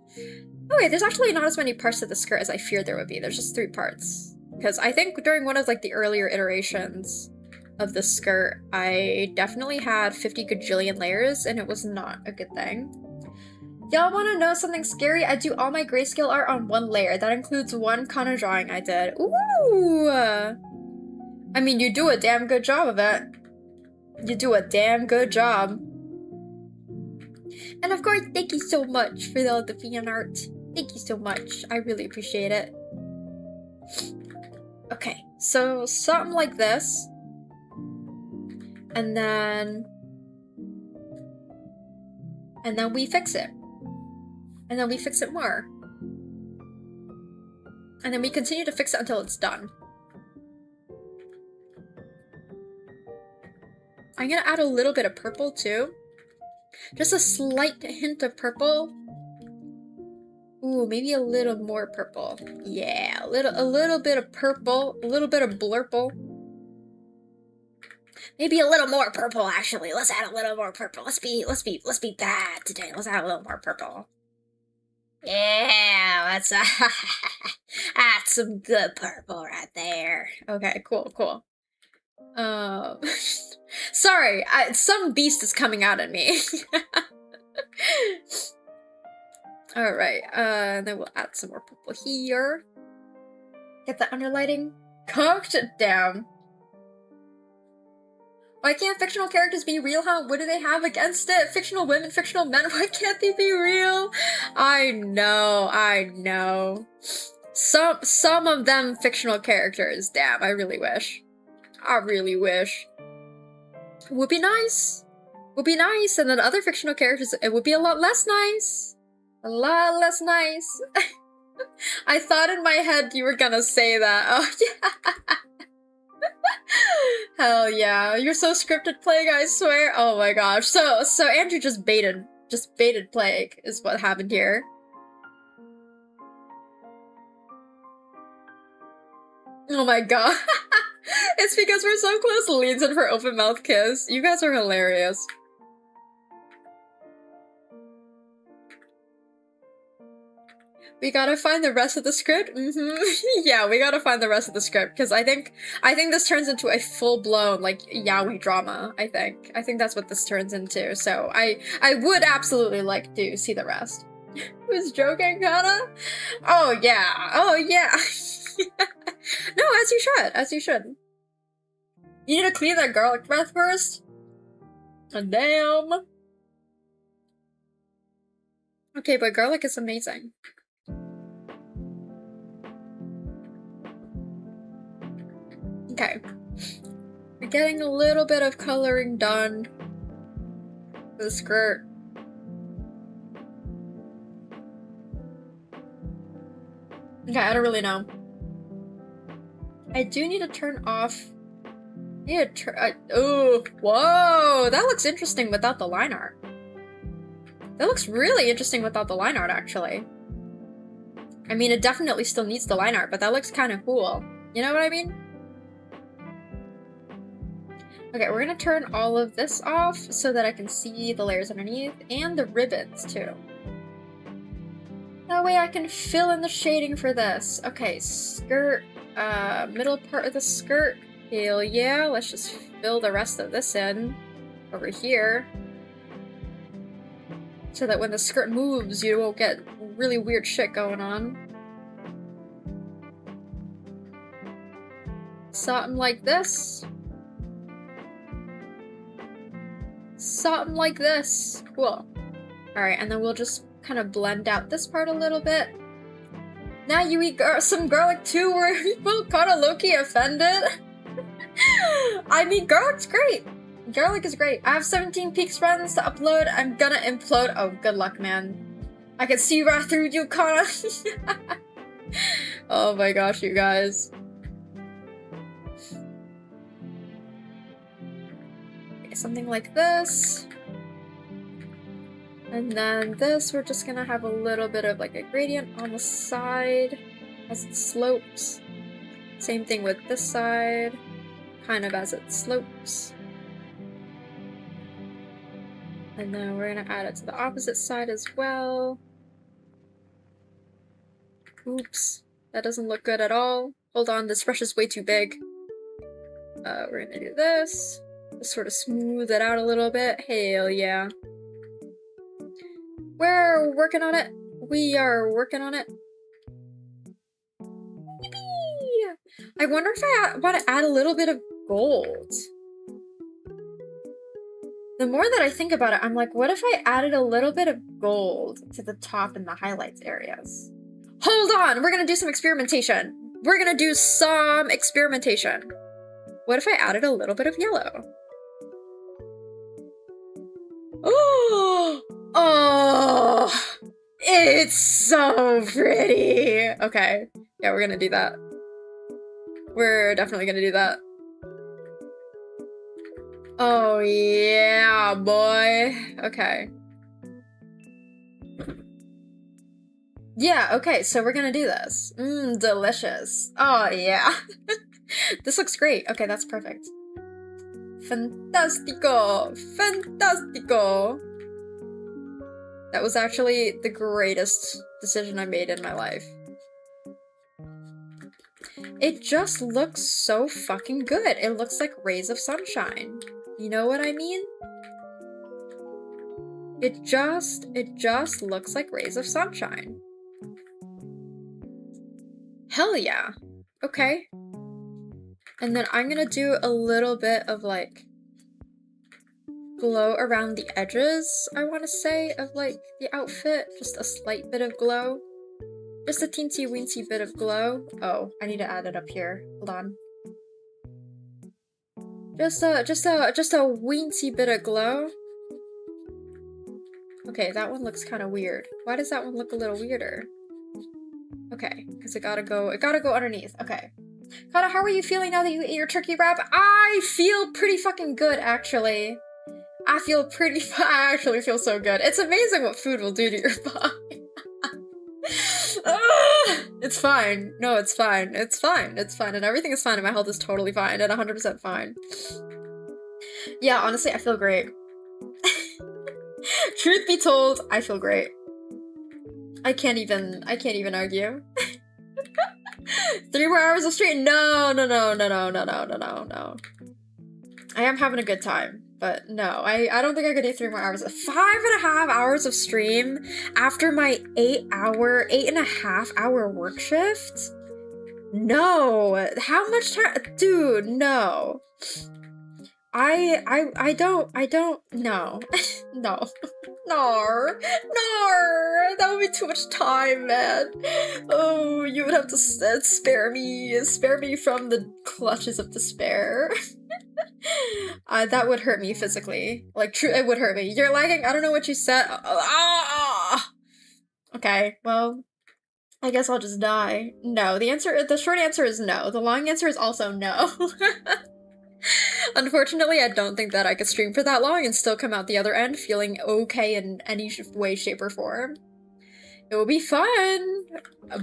Okay, there's actually not as many parts to the skirt as I feared there would be. There's just 3 parts. Because I think during one of like the earlier iterations of the skirt, I definitely had 50 gajillion layers, and it was not a good thing. Y'all want to know something scary? I do all my grayscale art on 1 layer. That includes 1 kind of drawing I did. Ooh! I mean, you do a damn good job of it. You do a damn good job. And of course, thank you so much for all the fan art. Thank you so much. I really appreciate it. Okay, so something like this. And then we fix it. And then we fix it more. And then we continue to fix it until it's done. I'm gonna add a little bit of purple too. Just a slight hint of purple. Ooh, maybe a little more purple. Yeah, a little bit of purple, a little bit of blurple. Maybe a little more purple, actually. Let's add a little more purple. Let's be bad today. Let's add a little more purple. Yeah, that's some good purple right there. Okay, cool. Sorry, some beast is coming out at me. Alright, then we'll add some more purple here. Get the underlighting cocked down. Why can't fictional characters be real, huh? What do they have against it? Fictional women, fictional men, why can't they be real? I know. Some of them fictional characters, damn, I really wish. Would be nice. And then other fictional characters, it would be a lot less nice. A lot less nice. I thought in my head you were gonna say that. Oh yeah. Hell yeah. You're so scripted, Plague, I swear. Oh my gosh. So Andrew just baited Plague is what happened here. Oh my god. It's because we're so close, leans in for open mouth kiss. You guys are hilarious. We gotta find the rest of the script? Yeah, we gotta find the rest of the script, because I think this turns into a full-blown, like, yaoi drama, I think. I think that's what this turns into, so I would absolutely like to see the rest. Who's joking, Kana? Oh yeah, oh yeah. No, as you should. You need to clean that garlic breath first? Oh, damn. Okay, but garlic is amazing. Okay. We're getting a little bit of coloring done for the skirt. Okay, I don't really know. I do need to turn off. Oh, whoa! That looks interesting without the line art. That looks really interesting without the line art, actually. I mean, it definitely still needs the line art, but that looks kind of cool. You know what I mean? Okay, we're gonna turn all of this off so that I can see the layers underneath and the ribbons too. That way I can fill in the shading for this. Okay, skirt, middle part of the skirt. Hell yeah, let's just fill the rest of this in over here. So that when the skirt moves, you won't get really weird shit going on. Something like this. Something like this. Cool. Alright, and then we'll just kind of blend out this part a little bit. Now you eat some garlic too, were people kind of low-key offended? I mean, garlic's great. Garlic is great. I have 17 Peaks runs to upload. I'm gonna implode. Oh, good luck, man. I can see right through you, Kana. Oh my gosh, you guys. Okay, something like this. And then this, we're just gonna have a little bit of like a gradient on the side as it slopes. Same thing with this side, kind of as it slopes. And then we're gonna add it to the opposite side as well. Oops, that doesn't look good at all. Hold on, this brush is way too big. We're gonna do this. Just sort of smooth it out a little bit. Hell yeah. We're working on it. We are working on it. Yippee! I wonder if I want to add a little bit of gold. The more that I think about it, I'm like, what if I added a little bit of gold to the top and the highlights areas? Hold on! We're gonna do some experimentation. We're gonna do some experimentation. What if I added a little bit of yellow? Oh! Oh! It's so pretty! Okay. Yeah, we're gonna do that. We're definitely gonna do that. Oh yeah, boy. Okay. Yeah, okay, so we're gonna do this. Mmm, delicious. Oh yeah. This looks great. Okay, that's perfect. Fantastico! Fantastico! That was actually the greatest decision I made in my life. It just looks so fucking good. It looks like rays of sunshine. You know what I mean? It just looks like rays of sunshine. Hell yeah. Okay. And then I'm gonna do a little bit of like glow around the edges, I want to say, of like the outfit. Just a slight bit of glow. Just a teensy weensy bit of glow. Oh, I need to add it up here. Hold on. Just a weensy bit of glow. Okay, that one looks kind of weird. Why does that one look a little weirder? Okay, because it gotta go underneath. Okay. Kata, how are you feeling now that you ate your turkey wrap? I feel pretty fucking good, actually. I actually feel so good. It's amazing what food will do to your body. It's fine. No, it's fine. It's fine. It's fine. And everything is fine. And my health is totally fine. And 100% fine. Yeah, honestly, I feel great. Truth be told, I feel great. I can't even argue. 3 more hours of stream? No. I am having a good time, but no, I don't think I could do 3 more hours. 5.5 hours of stream after my 8.5 hour work shift? No, how much time? Dude, no. I don't, no. No. No, that would be too much time, man. Oh, you would have to spare me from the clutches of despair. That would hurt me physically. Like, true, it would hurt me. You're lagging, I don't know what you said. Okay, well, I guess I'll just die. No, the short answer is no. The long answer is also no. Unfortunately, I don't think that I could stream for that long and still come out the other end feeling okay in any way, shape, or form. It would be fun,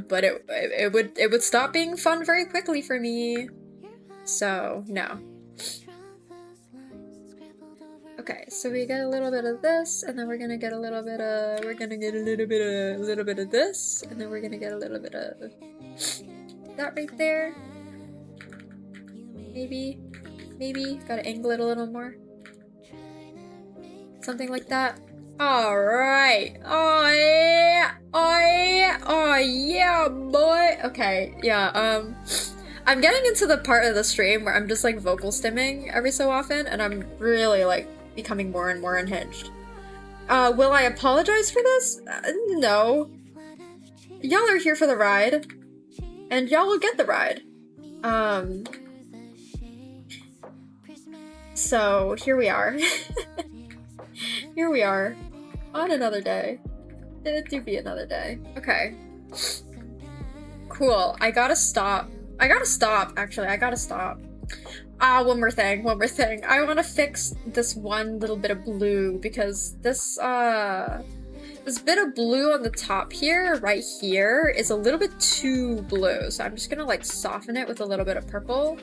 but it would stop being fun very quickly for me. So, no. Okay, so we get a little bit of this, and then we're gonna get a little bit of this, and then we're gonna get a little bit of that right there. Maybe gotta angle it a little more. Something like that. Alright. Oh yeah, boy. Okay, yeah, I'm getting into the part of the stream where I'm just like vocal stimming every so often, and I'm really like becoming more and more unhinged. Will I apologize for this? No. Y'all are here for the ride, and y'all will get the ride. So, here we are. Here we are. On another day. It do be another day. Okay. Cool. I gotta stop, actually. I gotta stop. One more thing. I wanna fix this one little bit of blue, because this bit of blue on the top here, right here, is a little bit too blue. So I'm just gonna, like, soften it with a little bit of purple,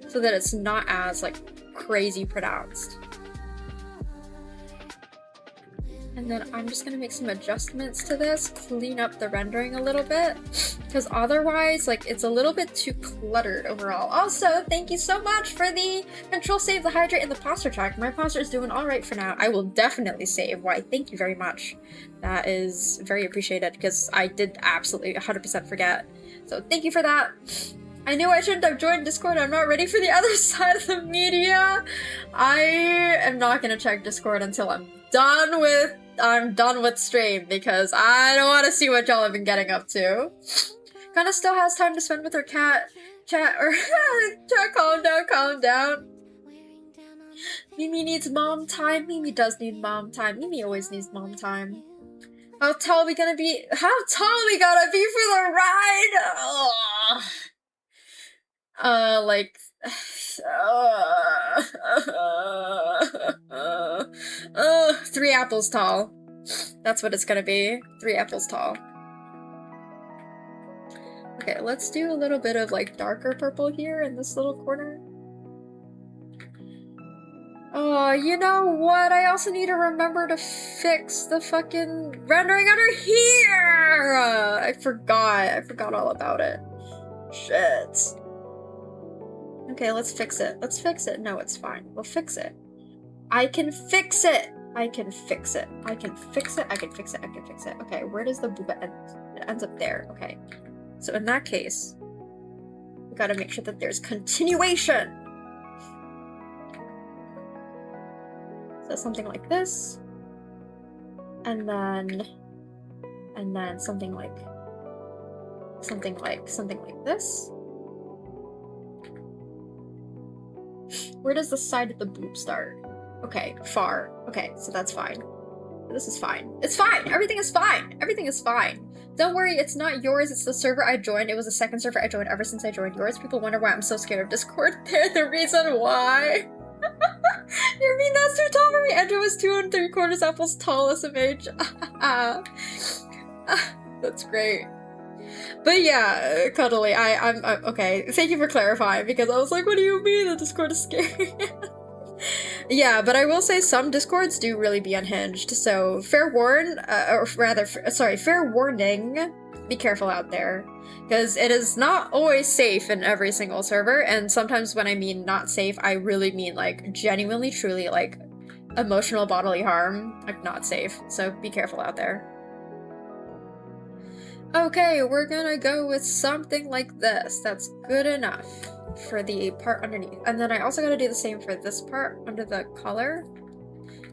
so that it's not as, like, crazy pronounced. And then I'm just gonna make some adjustments to this, clean up the rendering a little bit, because otherwise, like, it's a little bit too cluttered overall. Also, thank you so much for the control save, the hydrate, and the posture track. My posture is doing alright for now. I will definitely save. Why, thank you very much. That is very appreciated, because I did absolutely 100% forget. So thank you for that. I knew I shouldn't have joined Discord. I'm not ready for the other side of the media. I am not gonna check Discord until I'm done with stream, because I don't want to see what y'all have been getting up to. Kinda still has time to spend with her cat. Chat, calm down. Mimi needs mom time. Mimi does need mom time. Mimi always needs mom time. How tall are we gonna be for the ride? Like, 3 apples tall. That's what it's gonna be. 3 apples tall. Okay, let's do a little bit of, like, darker purple here in this little corner. Oh, you know what? I also need to remember to fix the fucking rendering under here! I forgot all about it. Shit. Okay, let's fix it. No, it's fine. We'll fix it. I can fix it! Okay, where does the booba end? It ends up there. Okay. So in that case, we gotta make sure that there's continuation! So something like this. And then something like this. Where does the side of the boob start? Okay, far. Okay, so that's fine. This is fine. It's fine! Everything is fine! Don't worry, it's not yours, it's the server I joined. It was the second server I joined ever since I joined yours. People wonder why I'm so scared of Discord. They're the reason why. You mean that's too tall for me? Andrew was 2 3/4 apples tall SMH. That's great. But yeah, Cuddly, I'm okay. Thank you for clarifying, because I was like, what do you mean the Discord is scary? Yeah, but I will say some Discords do really be unhinged, so fair warning, be careful out there. Because it is not always safe in every single server, and sometimes when I mean not safe, I really mean like genuinely, truly like emotional bodily harm, like not safe, so be careful out there. Okay, we're gonna go with something like this. That's good enough for the part underneath. And then I also gotta do the same for this part under the collar.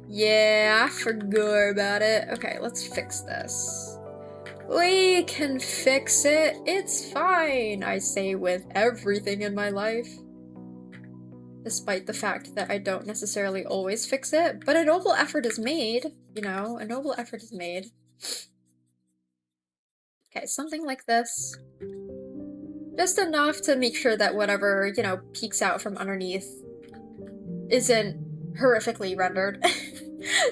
Yeah, I forgot about it. Okay, let's fix this. We can fix it. It's fine, I say with everything in my life. Despite the fact that I don't necessarily always fix it, but a noble effort is made, you know, a noble effort is made. Okay, something like this. Just enough to make sure that whatever, you know, peeks out from underneath isn't horrifically rendered.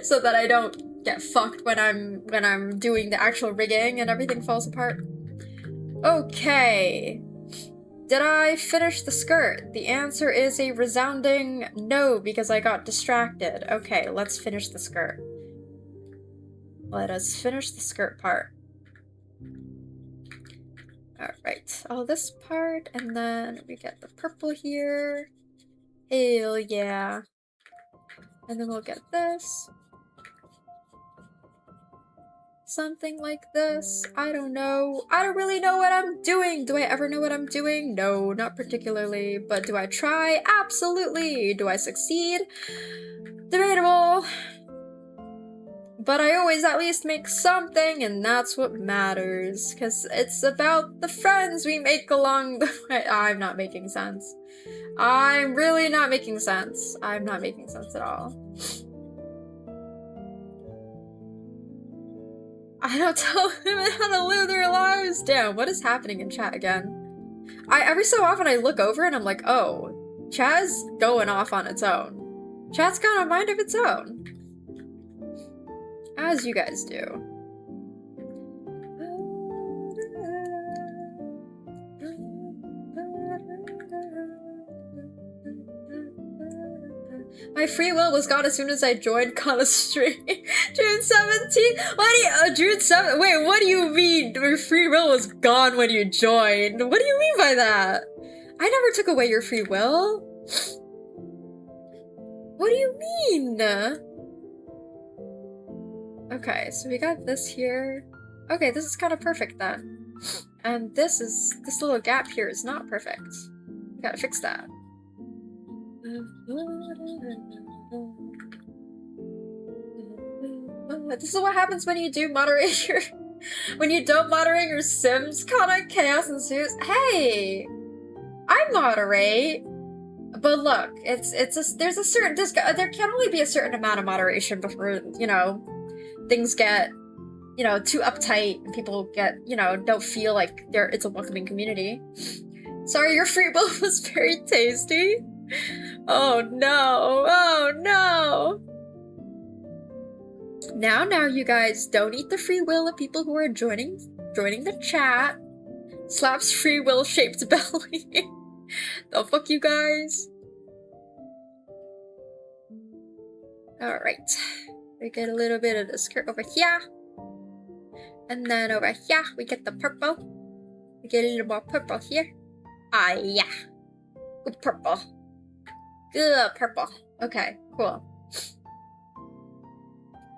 So that I don't get fucked when I'm doing the actual rigging and everything falls apart. Okay. Did I finish the skirt? The answer is a resounding no, because I got distracted. Okay, let's finish the skirt. Let us finish the skirt part. Alright, all this part, and then we get the purple here. Hell yeah. And then we'll get this. Something like this. I don't know. I don't really know what I'm doing. Do I ever know what I'm doing? No, not particularly. But do I try? Absolutely. Do I succeed? Debatable. But I always at least make something, and that's what matters. Because it's about the friends we make along the way. I'm not making sense. I'm really not making sense. I'm not making sense at all. I don't tell women how to live their lives. Damn, what is happening in chat again? Every so often I look over and I'm like, oh, chat's going off on its own. Chat's got a mind of its own. As you guys do. My free will was gone as soon as I joined Kana's stream. June 17th? June 7th? Wait, what do you mean your free will was gone when you joined? What do you mean by that? I never took away your free will. What do you mean? Okay, so we got this here. Okay, this is kind of perfect then. And this little gap here is not perfect. We gotta fix that. This is what happens when you do moderate your... when you don't moderate your Sims, Kana, Chaos ensues. Hey! I moderate! But look, there can only be a certain amount of moderation before, you know, things get, you know, too uptight and people get, you know, don't feel like it's a welcoming community. Sorry, your free will was very tasty. Oh no, oh no. Now, you guys, don't eat the free will of people who are joining the chat. Slaps free will shaped belly. The fuck, you guys. Alright. We get a little bit of the skirt over here. And then over here, we get the purple. We get a little more purple here. Ah, yeah. Good purple. Good purple. Okay, cool.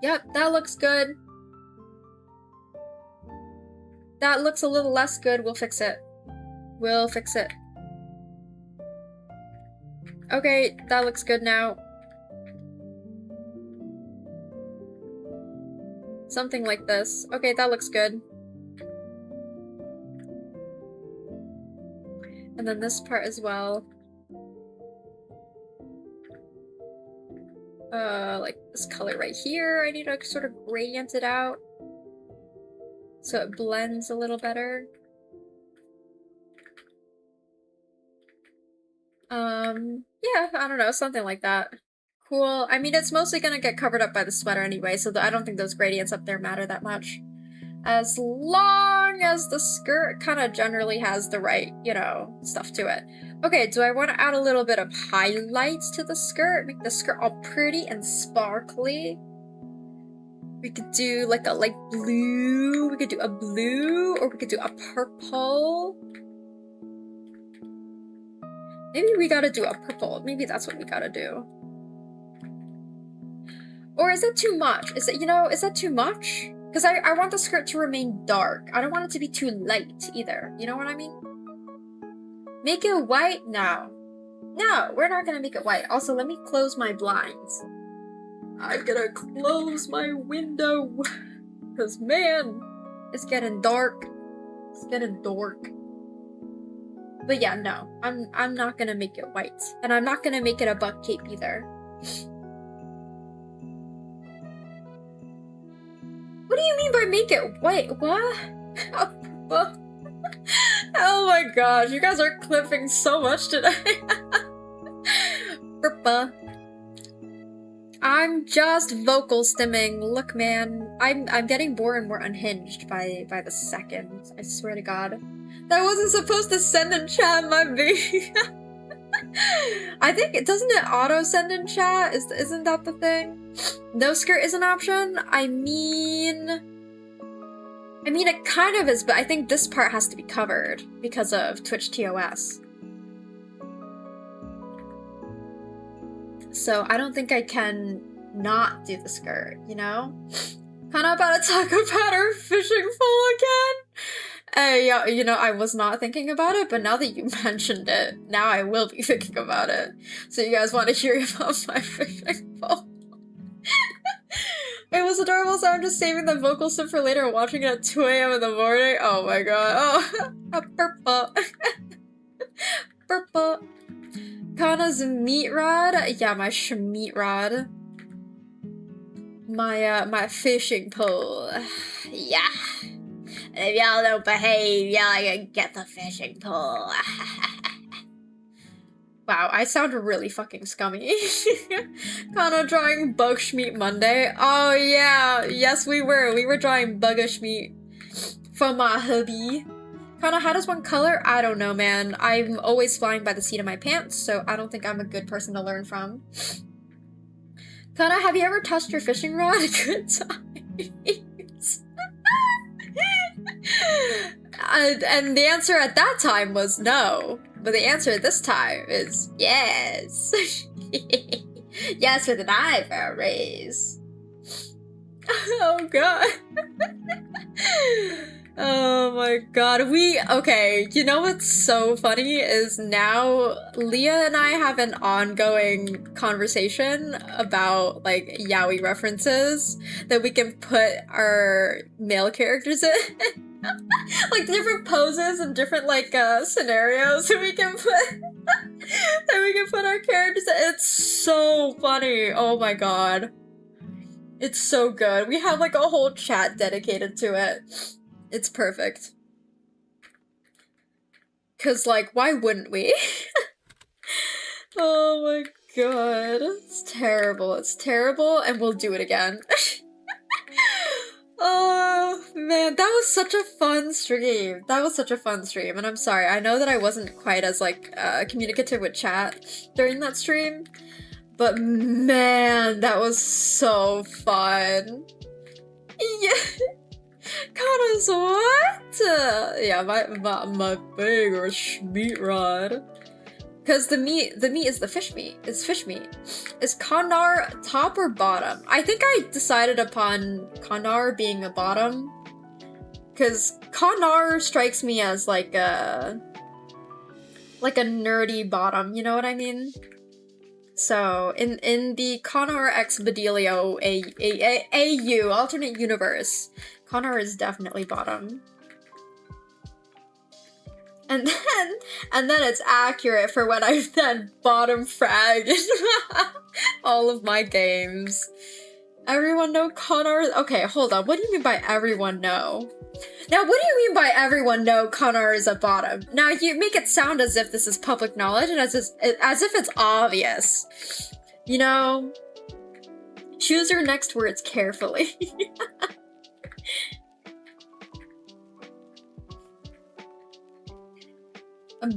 Yep, that looks good. That looks a little less good. We'll fix it. We'll fix it. Okay, that looks good now. Something like this. Okay, that looks good. And then this part as well. Like this color right here. I need to sort of gradient it out. so it blends a little better. Yeah, I don't know, something like that. Cool. I mean, it's mostly gonna get covered up by the sweater anyway, so I don't think those gradients up there matter that much. As long as the skirt kind of generally has the right, you know, stuff to it. Okay, do I want to add a little bit of highlights to the skirt? Make the skirt all pretty and sparkly. We could do like a light blue, we could do a blue, or we could do a purple. Maybe we gotta do a purple. Maybe that's what we gotta do. Or is that too much? Is that too much? Because I want the skirt to remain dark. I don't want it to be too light either. You know what I mean? Make it white? No. No, we're not gonna make it white. Also, let me close my blinds. I'm gonna close my window. Because, man, it's getting dark. It's getting dark. But yeah, no. I'm not gonna make it white. And I'm not gonna make it a buck cape either. What do you mean by make it white? What? Oh my gosh, you guys are clipping so much today. I'm just vocal stimming. Look, man, I'm getting more and more unhinged by the second. I swear to God. That wasn't supposed to send in chat, my baby. I think doesn't it auto send in chat? Isn't that the thing? No skirt is an option? I mean it kind of is, but I think this part has to be covered because of Twitch TOS. So I don't think I can not do the skirt, you know? Kinda about to talk about our fishing pole again. Yeah, you know, I was not thinking about it, but now that you mentioned it, now I will be thinking about it. So you guys want to hear about my fishing pole? It was adorable, so I'm just saving the vocal sim for later and watching it at 2 a.m. in the morning. Oh my god. Oh, a purple. Purple. Kana's meat rod. Yeah, my meat rod. My fishing pole. Yeah. And if y'all don't behave, y'all gonna get the fishing pole. Wow, I sound really fucking scummy. Kana drawing Bugschmeat Monday. Oh yeah, yes we were. We were drawing Bugschmeat from my hubby. Kana, how does one color? I don't know, man. I'm always flying by the seat of my pants, so I don't think I'm a good person to learn from. Kana, have you ever touched your fishing rod? Good times. And the answer at that time was no. But the answer this time is yes. Yes, with an eyebrow raise. Oh god. Oh my god. Okay, you know what's so funny is now Leah and I have an ongoing conversation about like yaoi references that we can put our male characters in. Like different poses and different like scenarios that we can put our characters in. It's so funny. Oh my god. It's so good. We have like a whole chat dedicated to it. It's perfect. Cause like, why wouldn't we? Oh my god. It's terrible. It's terrible, and we'll do it again. Oh man, that was such a fun stream. That was such a fun stream, and I'm sorry. I know that I wasn't quite as like communicative with chat during that stream, but man, that was so fun. Yeah. Kana's what? Yeah, my favorite meat rod. Cause the meat is the fish meat. It's fish meat. Is Kanar top or bottom? I think I decided upon Kanar being a bottom. Cause Kanar strikes me as like a nerdy bottom, you know what I mean? So in the Kanar x Bedelio AU alternate universe, Kanar is definitely bottom. And then it's accurate for when I've then bottom frag in all of my games. Everyone know Connor? Okay, hold on. What do you mean by everyone know? Now, what do you mean by everyone know Connor is a bottom? Now, you make it sound as if this is public knowledge and as if it's obvious. You know? Choose your next words carefully.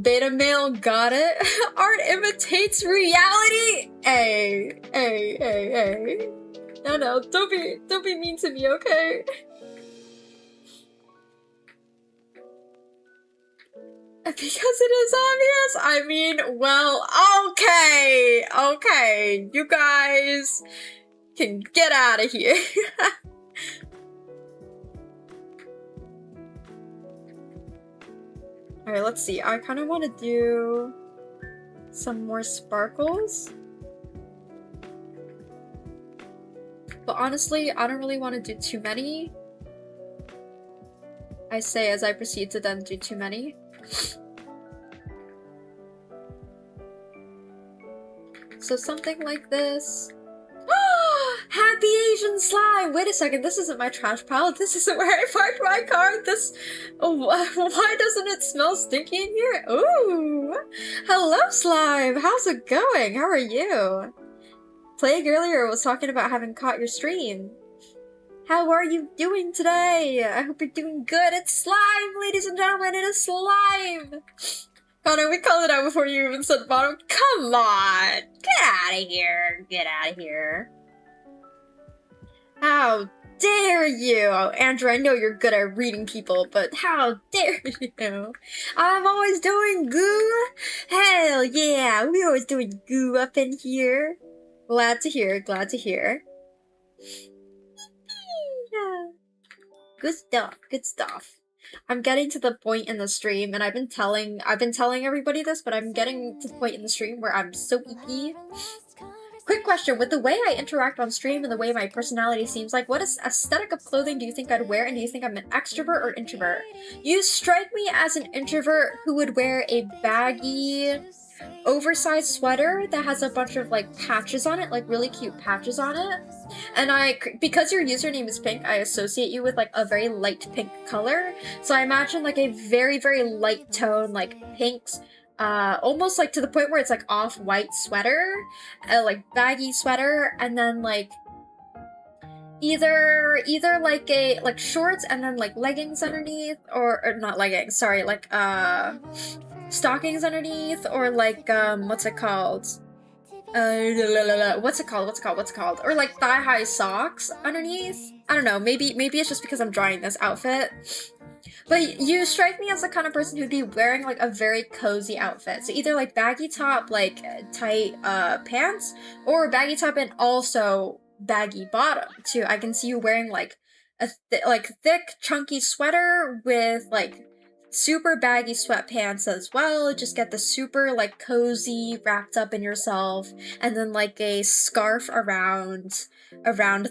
Beta male got it. Art imitates reality. Hey. No, don't be mean to me, okay? Because it is obvious. I mean, well, okay. You guys can get out of here. Alright, let's see. I kind of want to do some more sparkles. But honestly, I don't really want to do too many. I say as I proceed to then do too many. So something like this. Happy Asian slime! Wait a second, this isn't my trash pile. This isn't where I parked my car. Why doesn't it smell stinky in here? Ooh! Hello, slime! How's it going? How are you? Plague earlier was talking about having caught your stream. How are you doing today? I hope you're doing good. It's slime, ladies and gentlemen. It is slime. Connor, we called it out before you even said bottom. Come on. Get out of here. Get out of here. How dare you? Oh, Andrew, I know you're good at reading people, but how dare you? I'm always doing goo. Hell yeah. We always doing goo up in here. Glad to hear, glad to hear. Good stuff. I'm getting to the point in the stream, and I've been telling everybody this, but I'm getting to the point in the stream where I'm so icky. Quick question, with the way I interact on stream and the way my personality seems like, what aesthetic of clothing do you think I'd wear, and do you think I'm an extrovert or introvert? You strike me as an introvert who would wear a baggy, oversized sweater that has a bunch of like patches on it, like really cute patches on it. And because your username is pink, I associate you with like a very light pink color. So I imagine like a very, very light tone, like pinks, almost like to the point where it's like off-white sweater, like baggy sweater, and then like either like shorts and then like leggings underneath, or not leggings, sorry, like stockings underneath, or like what's it called, or like thigh-high socks underneath. I don't know, maybe it's just because I'm drawing this outfit. But you strike me as the kind of person who'd be wearing like a very cozy outfit. So either like baggy top, like tight pants, or baggy top and also baggy bottom too. I can see you wearing like a thick chunky sweater with like super baggy sweatpants as well. Just get the super like cozy wrapped up in yourself, and then like a scarf around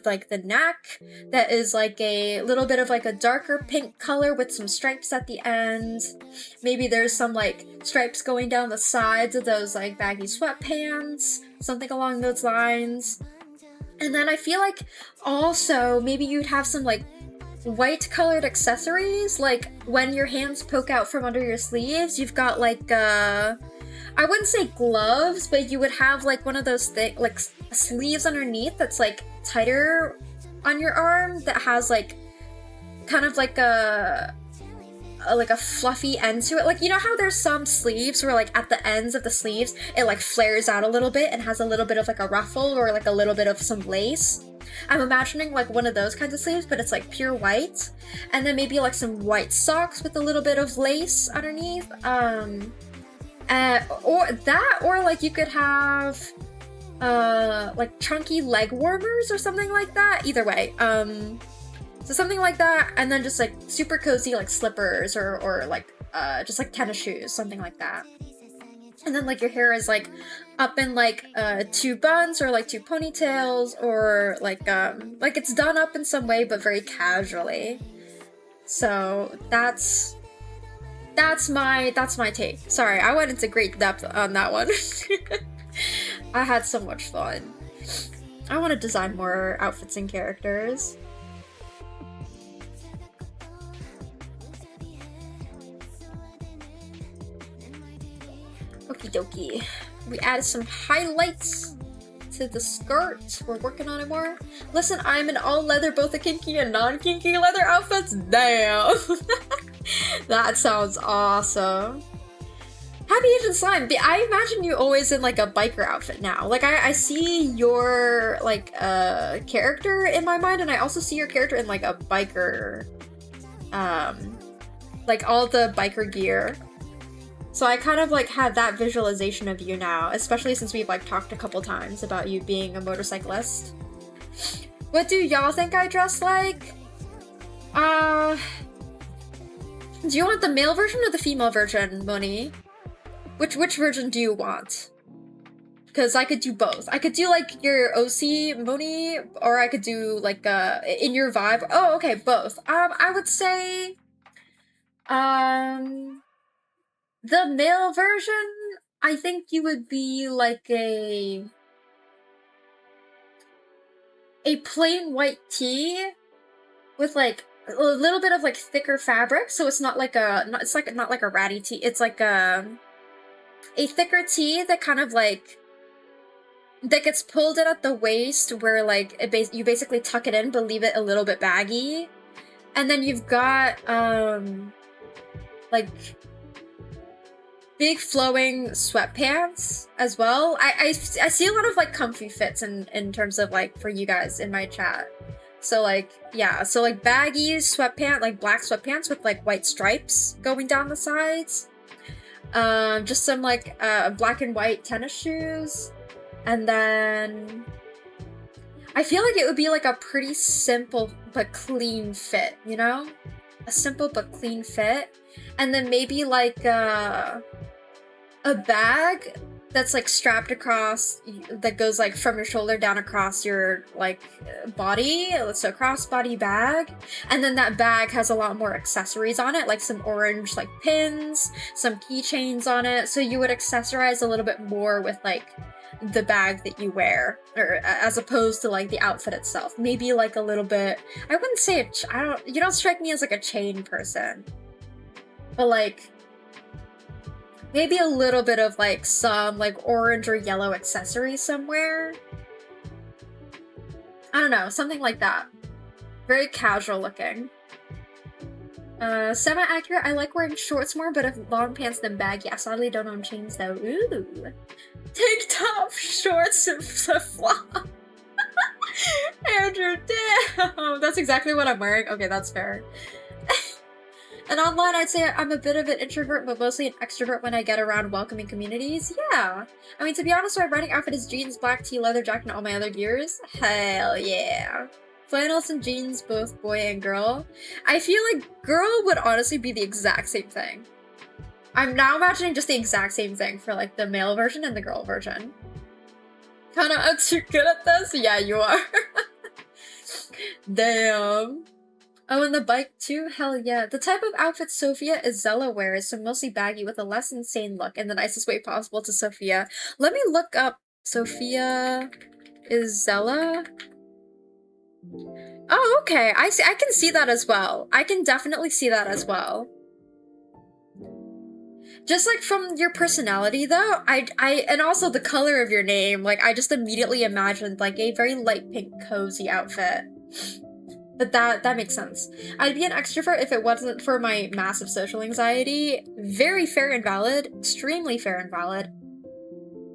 like the neck that is like a little bit of like a darker pink color with some stripes at the end. Maybe there's some like stripes going down the sides of those like baggy sweatpants, something along those lines. And then I feel like also maybe you'd have some like white colored accessories, like when your hands poke out from under your sleeves, you've got like I wouldn't say gloves, but you would have like one of those like sleeves underneath that's like tighter on your arm, that has like kind of like a fluffy end to it. Like, you know how there's some sleeves where like at the ends of the sleeves it like flares out a little bit and has a little bit of like a ruffle or like a little bit of some lace? I'm imagining like one of those kinds of sleeves, but it's like pure white, and then maybe like some white socks with a little bit of lace underneath, or like you could have like chunky leg warmers or something like that. Either way, so something like that, and then just like super cozy like slippers or like just like tennis shoes, something like that. And then like your hair is like up in like two buns or like two ponytails, or like it's done up in some way but very casually. So that's my take. Sorry, I went into great depth on that one. I had so much fun. I want to design more outfits and characters. Okie dokie. We added some highlights to the skirt. We're working on it more. Listen, I'm in all leather, both the kinky and non-kinky leather outfits. Damn. That sounds awesome. Happy Agent Slime. I imagine you always in like a biker outfit now. Like I see your like character in my mind, and I also see your character in like a biker, like all the biker gear. So I kind of like have that visualization of you now, especially since we've like talked a couple times about you being a motorcyclist. What do y'all think I dress like? Do you want the male version or the female version, Moni? Which version do you want? Because I could do both. I could do like your OC Moni, or I could do like in your vibe. Oh, okay, both. I would say the male version, I think you would be like a plain white tee with like a little bit of like thicker fabric, so it's not like not like a ratty tee. It's like a thicker tee that kind of like that gets pulled in at the waist, where like you basically tuck it in but leave it a little bit baggy, and then you've got like big flowing sweatpants as well. I see a lot of like comfy fits in terms of like for you guys in my chat. So like, yeah, so like baggy sweatpant, like black sweatpants with like white stripes going down the sides. Just some like black and white tennis shoes. And then I feel like it would be like a pretty simple but clean fit, you know? A simple but clean fit. And then maybe like a bag that's like strapped across, that goes like from your shoulder down across your like body, so a crossbody bag. And then that bag has a lot more accessories on it, like some orange like pins, some keychains on it. So you would accessorize a little bit more with like the bag that you wear, or as opposed to like the outfit itself. Maybe like a little bit, I wouldn't say you don't strike me as like a chain person, but like maybe a little bit of like some like orange or yellow accessory somewhere. I don't know, something like that. Very casual looking. Semi-accurate. I like wearing shorts more, but if long pants then baggy. I sadly don't own chains though. Ooh. Tank top, shorts, and flip-flop. Andrew, damn! That's exactly what I'm wearing. Okay, that's fair. And online, I'd say I'm a bit of an introvert, but mostly an extrovert when I get around welcoming communities. Yeah. I mean, to be honest, my riding outfit is jeans, black tee, leather jacket, and all my other gears. Hell yeah. Flannels and jeans, both boy and girl. I feel like girl would honestly be the exact same thing. I'm now imagining just the exact same thing for like the male version and the girl version. Kinda, I'm too good at this? Yeah, you are. Damn. Oh, and the bike too? Hell yeah. The type of outfit Sophia Izella wears, so mostly baggy with a less insane look in the nicest way possible to Sophia. Let me look up Sophia Izella. Oh, okay. I can see that as well. I can definitely see that as well. Just like from your personality though, and also the color of your name, like I just immediately imagined like a very light pink cozy outfit. But that makes sense. I'd be an extrovert if it wasn't for my massive social anxiety. Very fair and valid. Extremely fair and valid.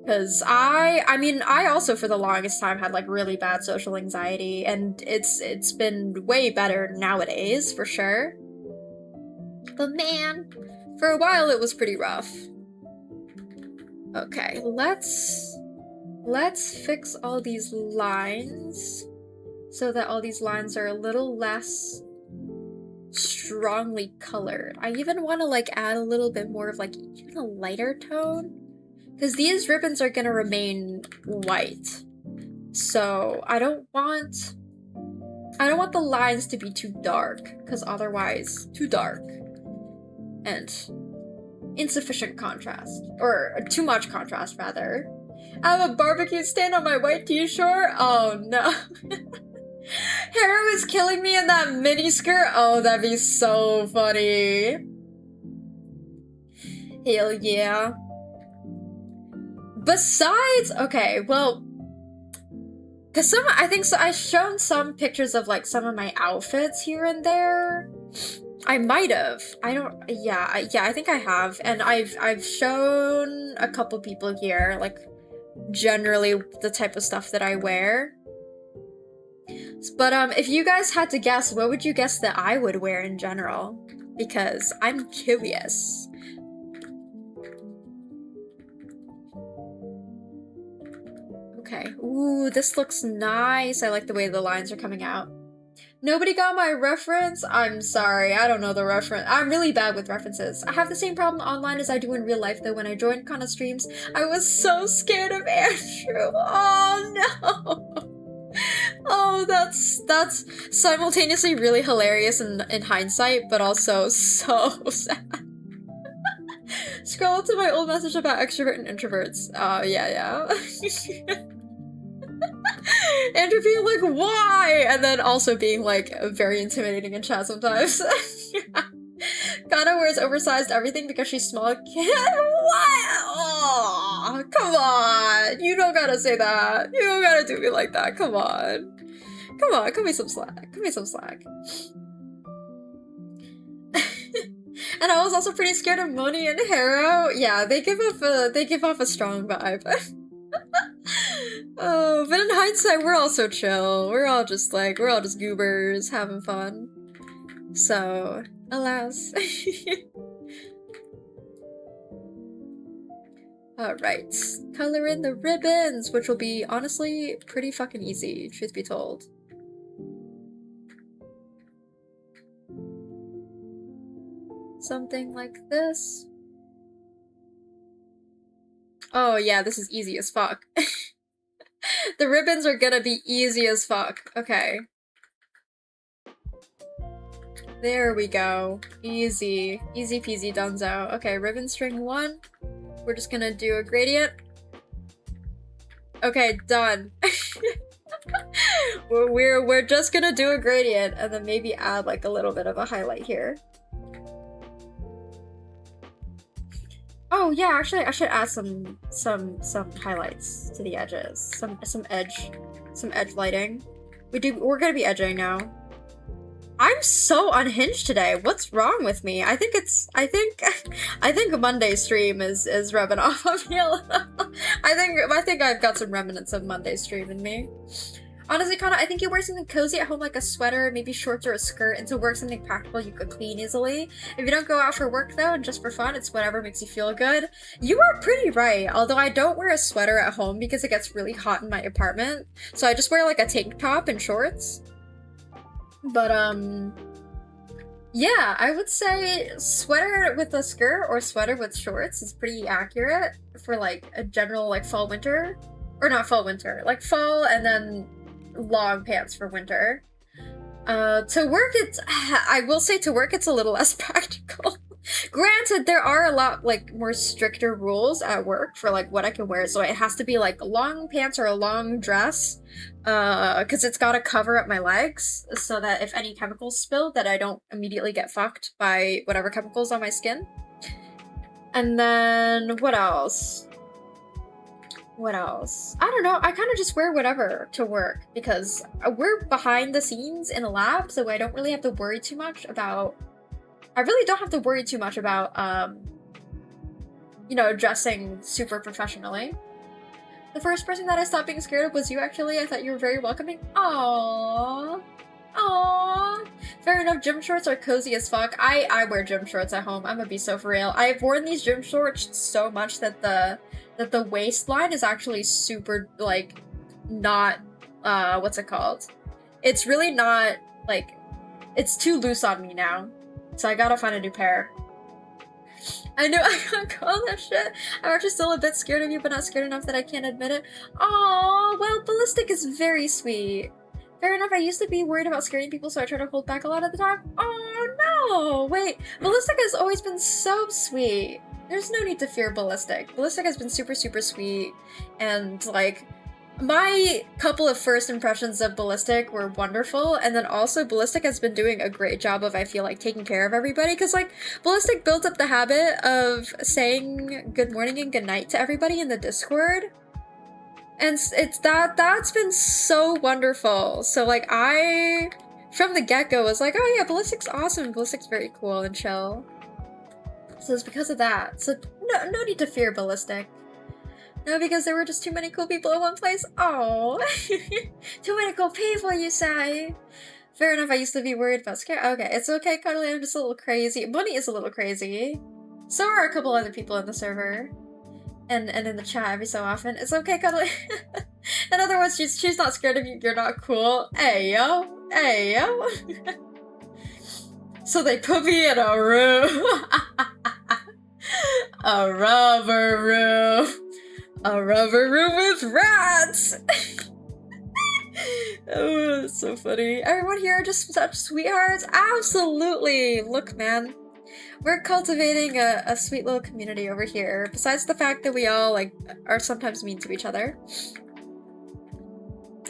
Because I mean, I also for the longest time had like really bad social anxiety, and it's been way better nowadays, for sure. But man, for a while it was pretty rough. Okay, let's fix all these lines so that all these lines are a little less strongly colored. I even want to like add a little bit more of like even a lighter tone, because these ribbons are gonna remain white. So I don't want the lines to be too dark, because otherwise too dark and insufficient contrast, or too much contrast rather. I have a barbecue stain on my white t-shirt? Oh no. Haru is killing me in that mini skirt? Oh, that'd be so funny. Hell yeah. Besides, okay, well, cause I think so. I've shown some pictures of like some of my outfits here and there. I might have. I don't. Yeah, I think I have, and I've shown a couple people here like generally the type of stuff that I wear. But if you guys had to guess, what would you guess that I would wear in general? Because I'm curious. Okay. Ooh, this looks nice. I like the way the lines are coming out. Nobody got my reference? I'm sorry, I don't know the reference. I'm really bad with references. I have the same problem online as I do in real life though. When I joined Kana streams, I was so scared of Andrew. Oh no! Oh, that's simultaneously really hilarious in hindsight, but also so sad. Scroll up to my old message about extrovert and introverts. Yeah. Andrew being like, why? And then also being like very intimidating in chat sometimes. Kana wears oversized everything because she's small. What? Oh, come on. You don't gotta say that. You don't gotta do me like that. Come on. Come on, cut me some slack. Cut me some slack. And I was also pretty scared of Moni and Haru. Yeah, they give off a strong vibe. Oh, but in hindsight, we're all so chill. We're all just goobers, having fun. So, alas. Alright, color in the ribbons, which will be, honestly, pretty fucking easy, truth be told. Something like this. Oh yeah, this is easy as fuck. The ribbons are gonna be easy as fuck. Okay. There we go. Easy. Easy peasy dunzo. Okay, ribbon string 1. We're just gonna do a gradient. Okay, done. we're just gonna do a gradient and then maybe add like a little bit of a highlight here. Oh yeah, actually I should add some highlights to the edges. Some edge lighting. We're gonna be edging now. I'm so unhinged today. What's wrong with me? I think Monday stream is rubbing off on me a little. I think I've got some remnants of Monday stream in me. Honestly, Kana, I think you wear something cozy at home like a sweater, maybe shorts or a skirt, and to work something practical you could clean easily. If you don't go out for work though, and just for fun, it's whatever makes you feel good. You are pretty right, although I don't wear a sweater at home because it gets really hot in my apartment. So I just wear like a tank top and shorts. But yeah, I would say sweater with a skirt or sweater with shorts is pretty accurate for like a general like fall winter. Or not fall winter, like fall and then long pants for winter. To work I will say to work it's a little less practical. Granted, there are a lot like more stricter rules at work for like what I can wear, so it has to be like long pants or a long dress, because it's got to cover up my legs so that if any chemicals spill that I don't immediately get fucked by whatever chemicals on my skin. And then what else? What else? I don't know. I kind of just wear whatever to work because we're behind the scenes in a lab, so I don't really have to worry too much about. I really don't have to worry too much about, you know, dressing super professionally. The first person that I stopped being scared of was you, actually. I thought you were very welcoming. Aww. Aww. Fair enough, gym shorts are cozy as fuck. I wear gym shorts at home. I'm gonna be so for real. I've worn these gym shorts so much that the waistline is actually super, like, not, what's it called? It's really not, like, it's too loose on me now. So I gotta find a new pair. I know I can't call that shit. I'm actually still a bit scared of you, but not scared enough that I can't admit it. Aww, well, Ballistic is very sweet. Fair enough, I used to be worried about scaring people, so I try to hold back a lot of the time. Oh no! Wait, Ballistic has always been so sweet. There's no need to fear Ballistic. Ballistic has been super, super sweet, and like, my couple of first impressions of Ballistic were wonderful, and then also Ballistic has been doing a great job of, I feel like, taking care of everybody, because like, Ballistic built up the habit of saying good morning and good night to everybody in the Discord, and that's been so wonderful. So like, I, from the get-go, was like, oh yeah, Ballistic's awesome, Ballistic's very cool and chill. So it's because of that. So no need to fear Ballistic. No, because there were just too many cool people in one place. Oh, too many cool people, you say? Fair enough. I used to be worried about scare. Okay, it's okay, Cuddly. I'm just a little crazy. Bunny is a little crazy. So are a couple other people in the server, and in the chat every so often. It's okay, Cuddly. In other words, she's not scared of you. You're not cool. Hey yo, hey yo. So they put me in a room. A rubber room. A rubber room with rats! Oh, that's so funny. Everyone here are just such sweethearts. Absolutely! Look, man. We're cultivating a sweet little community over here. Besides the fact that we all, like, are sometimes mean to each other.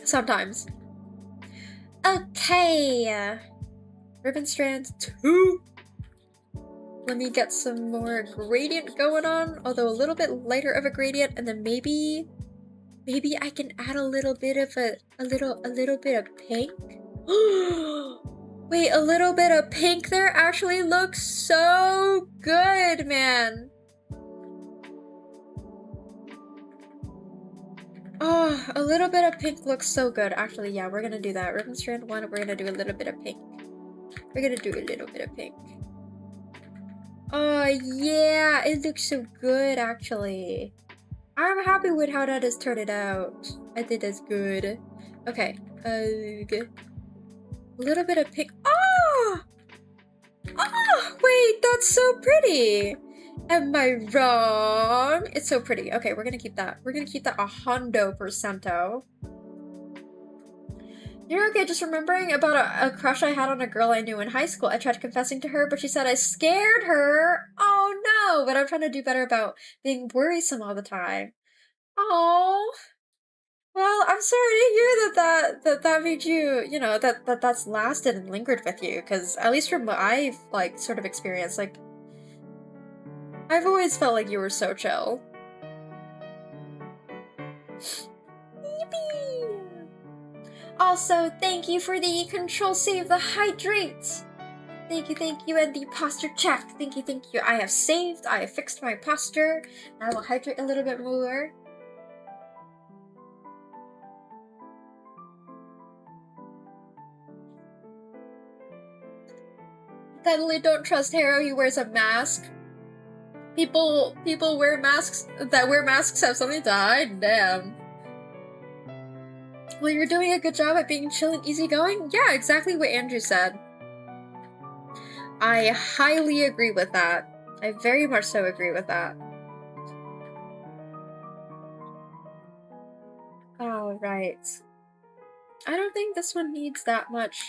Sometimes. Okay. Ribbon Strand 2. Let me get some more gradient going on, although a little bit lighter of a gradient, and then maybe I can add a little bit of a little bit of pink. Wait, a little bit of pink there actually looks so good, man. Oh, a little bit of pink looks so good. Actually, yeah, we're gonna do that. Ribbon Strand 1, we're gonna do a little bit of pink. We're gonna do a little bit of pink. Oh, yeah, it looks so good, actually. I'm happy with how that has turned out. I think that's good. Okay, good. A little bit of pink. Oh! Oh, wait, that's so pretty. Am I wrong? It's so pretty. Okay, we're gonna keep that. We're gonna keep that 100%. You're okay, just remembering about a crush I had on a girl I knew in high school. I tried confessing to her, but she said I scared her. Oh no, but I'm trying to do better about being worrisome all the time. Oh, well, I'm sorry to hear that made you, you know, that's lasted and lingered with you, because at least from what I've, like, sort of experienced, like, I've always felt like you were so chill. Yippee! Also, thank you for the control save the hydrate! Thank you, and the posture check. Thank you. I have saved, I have fixed my posture, and I will hydrate a little bit more. Definitely don't trust Harrow, he wears a mask. People wear masks that wear masks have something to hide, damn. Well, you're doing a good job at being chill and easygoing? Yeah, exactly what Andrew said. I highly agree with that. I very much so agree with that. Alright. I don't think this one needs that much.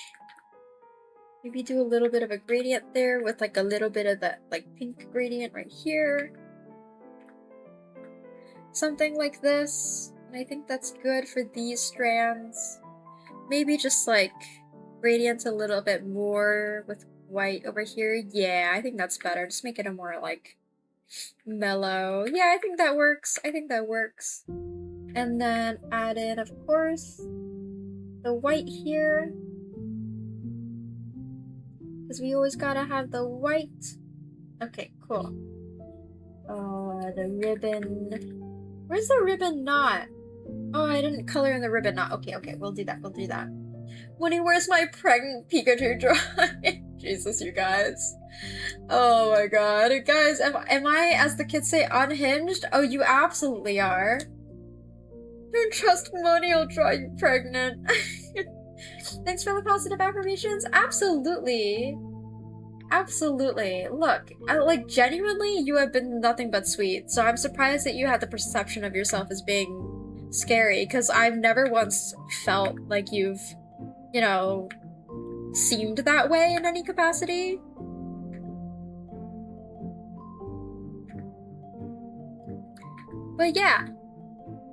Maybe do a little bit of a gradient there with like a little bit of that like pink gradient right here. Something like this. And I think that's good for these strands. Maybe just like gradient a little bit more with white over here. Yeah, I think that's better. Just make it a more like mellow. Yeah, I think that works. And then add in, of course, the white here. Because we always gotta have the white. Okay, cool. The ribbon. Where's the ribbon knot? Oh, I didn't color in the ribbon knot. Okay, we'll do that. Winnie, where's my pregnant Pikachu drawing? Jesus, you guys. Oh my god. Guys, am I, as the kids say, unhinged? Oh, you absolutely are. Don't trust Moni will draw you pregnant. Thanks for the positive affirmations. Absolutely. Look, like, genuinely, you have been nothing but sweet, so I'm surprised that you had the perception of yourself as being scary, because I've never once felt like you've, you know, seemed that way in any capacity. But yeah,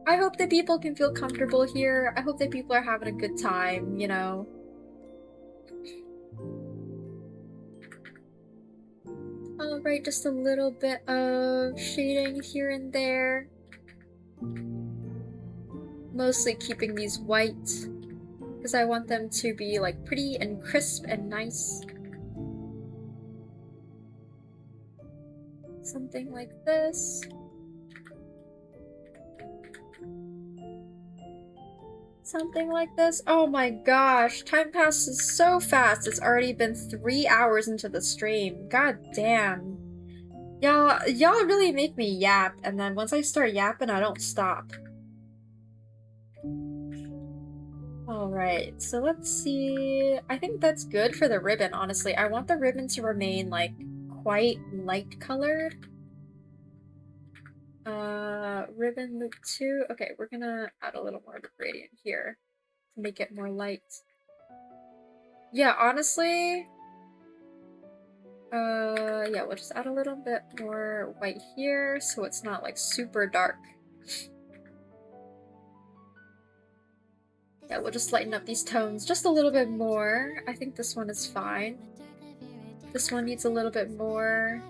I hope that people can feel comfortable here. I hope that people are having a good time, you know. Alright, just a little bit of shading here and there. Mostly keeping these white, because I want them to be like pretty and crisp and nice. Something like this. Something like this. Oh my gosh, time passes so fast. It's already been 3 hours into the stream. God damn. Y'all really make me yap, and then once I start yapping, I don't stop. Alright, so let's see. I think that's good for the ribbon, honestly. I want the ribbon to remain, like, quite light colored. Ribbon loop 2. Okay, we're gonna add a little more of the gradient here to make it more light. Yeah, honestly, yeah, we'll just add a little bit more white here so it's not like super dark. Yeah, we'll just lighten up these tones just a little bit more. I think this one is fine. This one needs a little bit more.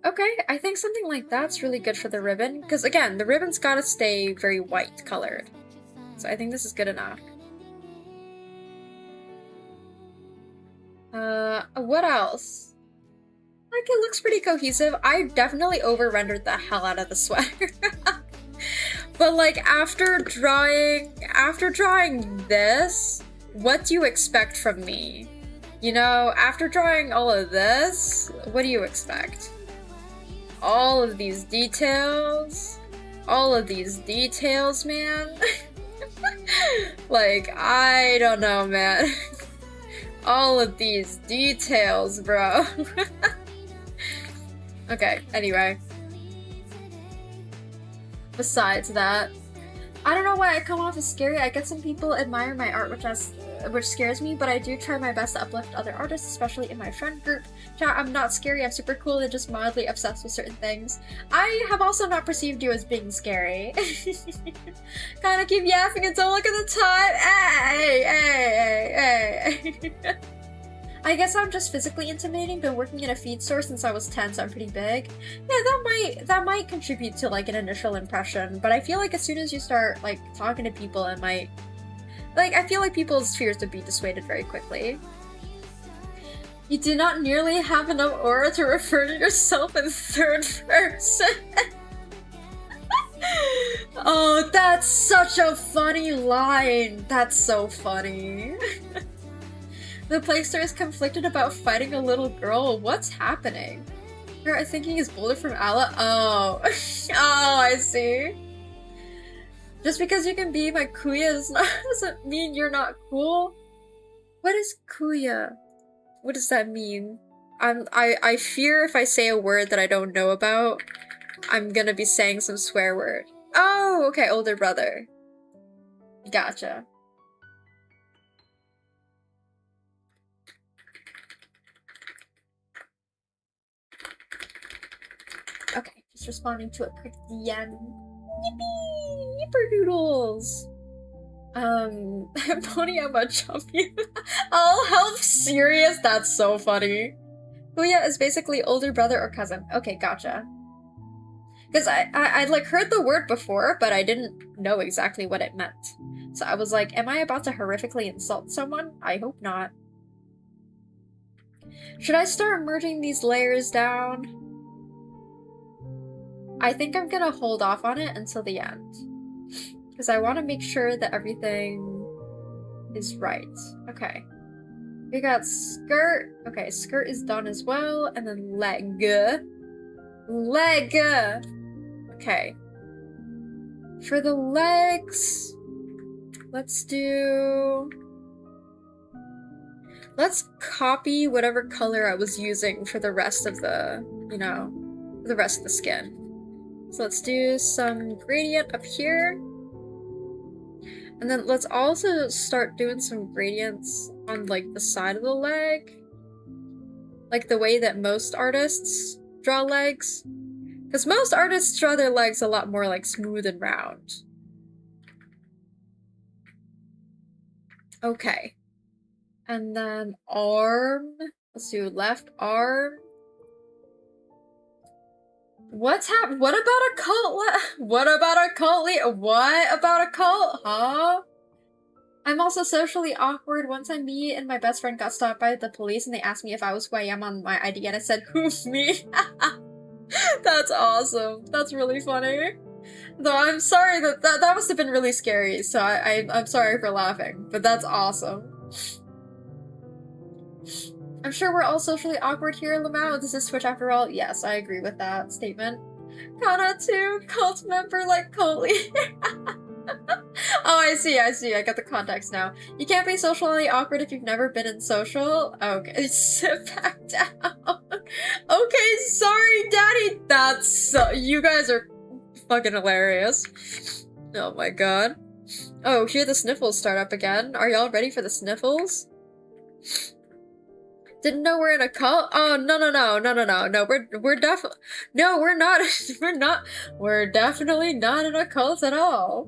Okay, I think something like that's really good for the ribbon, because again, the ribbon's gotta stay very white colored. So I think this is good enough. What else? Like, it looks pretty cohesive. I definitely over-rendered the hell out of the sweater. But like, after drawing this, what do you expect from me? You know, after drawing all of this, what do you expect? All of these details? All of these details, man? Like, I don't know, man. All of these details, bro. Okay, anyway. Besides that, I don't know why I come off as scary. I get some people admire my art, which scares me, but I do try my best to uplift other artists, especially in my friend group. Chat, I'm not scary, I'm super cool and just mildly obsessed with certain things. I have also not perceived you as being scary. Kinda keep yapping and don't look at the time. Hey. I guess I'm just physically intimidating, been working in a feed store since I was 10, so I'm pretty big. Yeah, that might contribute to like an initial impression, but I feel like as soon as you start like talking to people, it might, like, I feel like people's fears would be dissuaded very quickly. You do not nearly have enough aura to refer to yourself in third person. Oh, that's such a funny line. That's so funny. The Plaguester is conflicted about fighting a little girl. What's happening? Her thinking is Boulder from Ala. Oh. Oh, I see. Just because you can be my Kuya doesn't mean you're not cool. What is Kuya? What does that mean? I fear if I say a word that I don't know about, I'm gonna be saying some swear word. Oh, okay, older brother. Gotcha. Okay, just responding to a quick DM. Yippee! Yipperdoodles! Pony, I'm a champion. I'll help serious? That's so funny. Kuya is basically older brother or cousin. Okay, gotcha. Because I'd like heard the word before, but I didn't know exactly what it meant. So I was like, am I about to horrifically insult someone? I hope not. Should I start merging these layers down? I think I'm gonna hold off on it until the end. Because I want to make sure that everything is right. Okay. We got skirt. Okay, skirt is done as well. And then leg. Leg! Okay. For the legs, let's copy whatever color I was using for the rest of the, you know, the rest of the skin. So let's do some gradient up here. And then let's also start doing some gradients on like the side of the leg. Like the way that most artists draw legs. Because most artists draw their legs a lot more like smooth and round. Okay. And then arm. Let's do left arm. What about a cult? What about a cult? What about a cult? Huh? I'm also socially awkward. Once me and my best friend got stopped by the police and they asked me if I was who I am on my ID and I said, who, me? That's awesome. That's really funny. Though I'm sorry that must have been really scary, so I'm sorry for laughing, but that's awesome. I'm sure we're all socially awkward here, Lamau. This is Twitch after all. Yes, I agree with that statement. Kana too, cult member like cult leader. Oh, I see. I got the context now. You can't be socially awkward if you've never been in social. Okay, sit back down. Okay, sorry, Daddy. That's you guys are fucking hilarious. Oh my god. Oh, here the sniffles start up again. Are y'all ready for the sniffles? Didn't know we're in a cult? Oh, no, we're definitely, no, we're not, we're definitely not in a cult at all.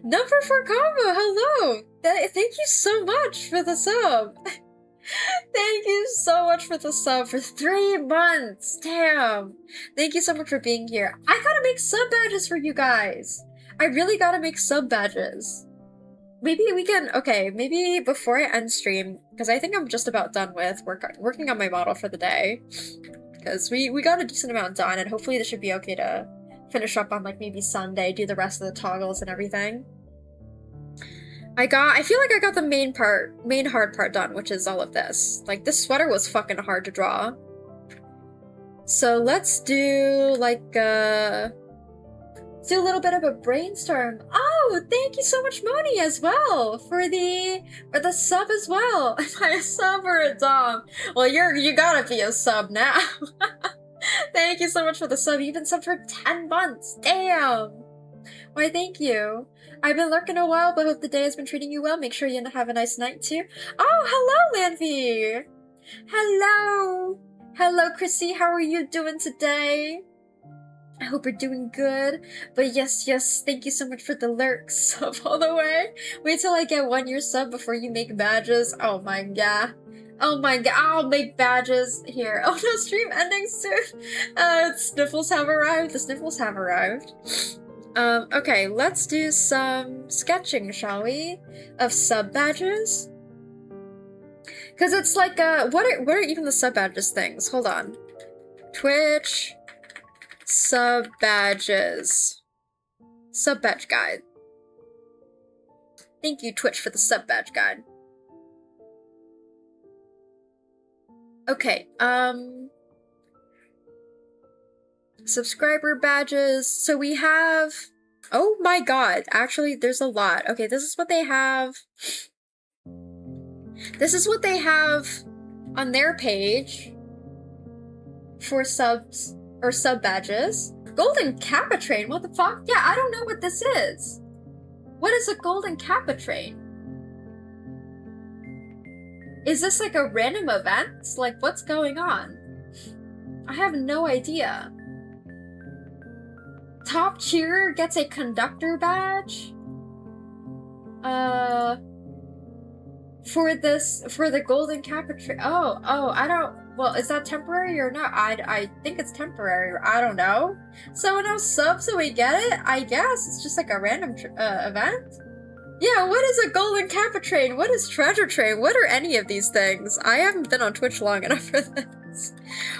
Number 4 combo, hello! Thank you so much for the sub. Thank you so much for the sub for 3 months, damn. Thank you so much for being here. I gotta make sub badges for you guys. I really gotta make sub badges. Maybe we can, okay, maybe before I end stream, because I think I'm just about done with working on my model for the day, because we got a decent amount done, and hopefully this should be okay to finish up on, like, maybe Sunday, do the rest of the toggles and everything. I feel like I got the main hard part done, which is all of this. Like, this sweater was fucking hard to draw. So let's do, like, let's do a little bit of a brainstorm. Oh, thank you so much, Moni, as well, for the sub as well. Am I a sub or a dom? Well, you gotta be a sub now. Thank you so much for the sub. You've been subbed for 10 months. Damn. Why, thank you. I've been lurking a while, but hope the day has been treating you well. Make sure you have a nice night, too. Oh, hello, Lanvi. Hello. Hello, Chrissy. How are you doing today? I hope you're doing good. But yes, thank you so much for the lurk sub all the way. Wait till I get 1 year sub before you make badges. Oh my god. Oh my god, I'll make badges here. Oh no, stream ending soon. Sniffles have arrived. The sniffles have arrived. Okay, let's do some sketching, shall we? Of sub badges? Cause it's like, what are even the sub badges things? Hold on. Twitch sub badges. Sub badge guide. Thank you, Twitch, for the sub badge guide. Okay, subscriber badges. So we have, oh my god, actually there's a lot. Okay, this is what they have. This is what they have on their page for subs or sub badges. Golden Kappa Train, what the fuck? Yeah, I don't know what this is. What is a Golden Kappa Train? Is this like a random event? Like, what's going on? I have no idea. Top cheerer gets a conductor badge? For the Golden Kappa Train. Oh, I don't, well, is that temporary or not? I think it's temporary, I don't know. So no subs, so we get it? I guess it's just like a random event? Yeah, what is a Golden Kappa Train? What is Treasure Train? What are any of these things? I haven't been on Twitch long enough for this.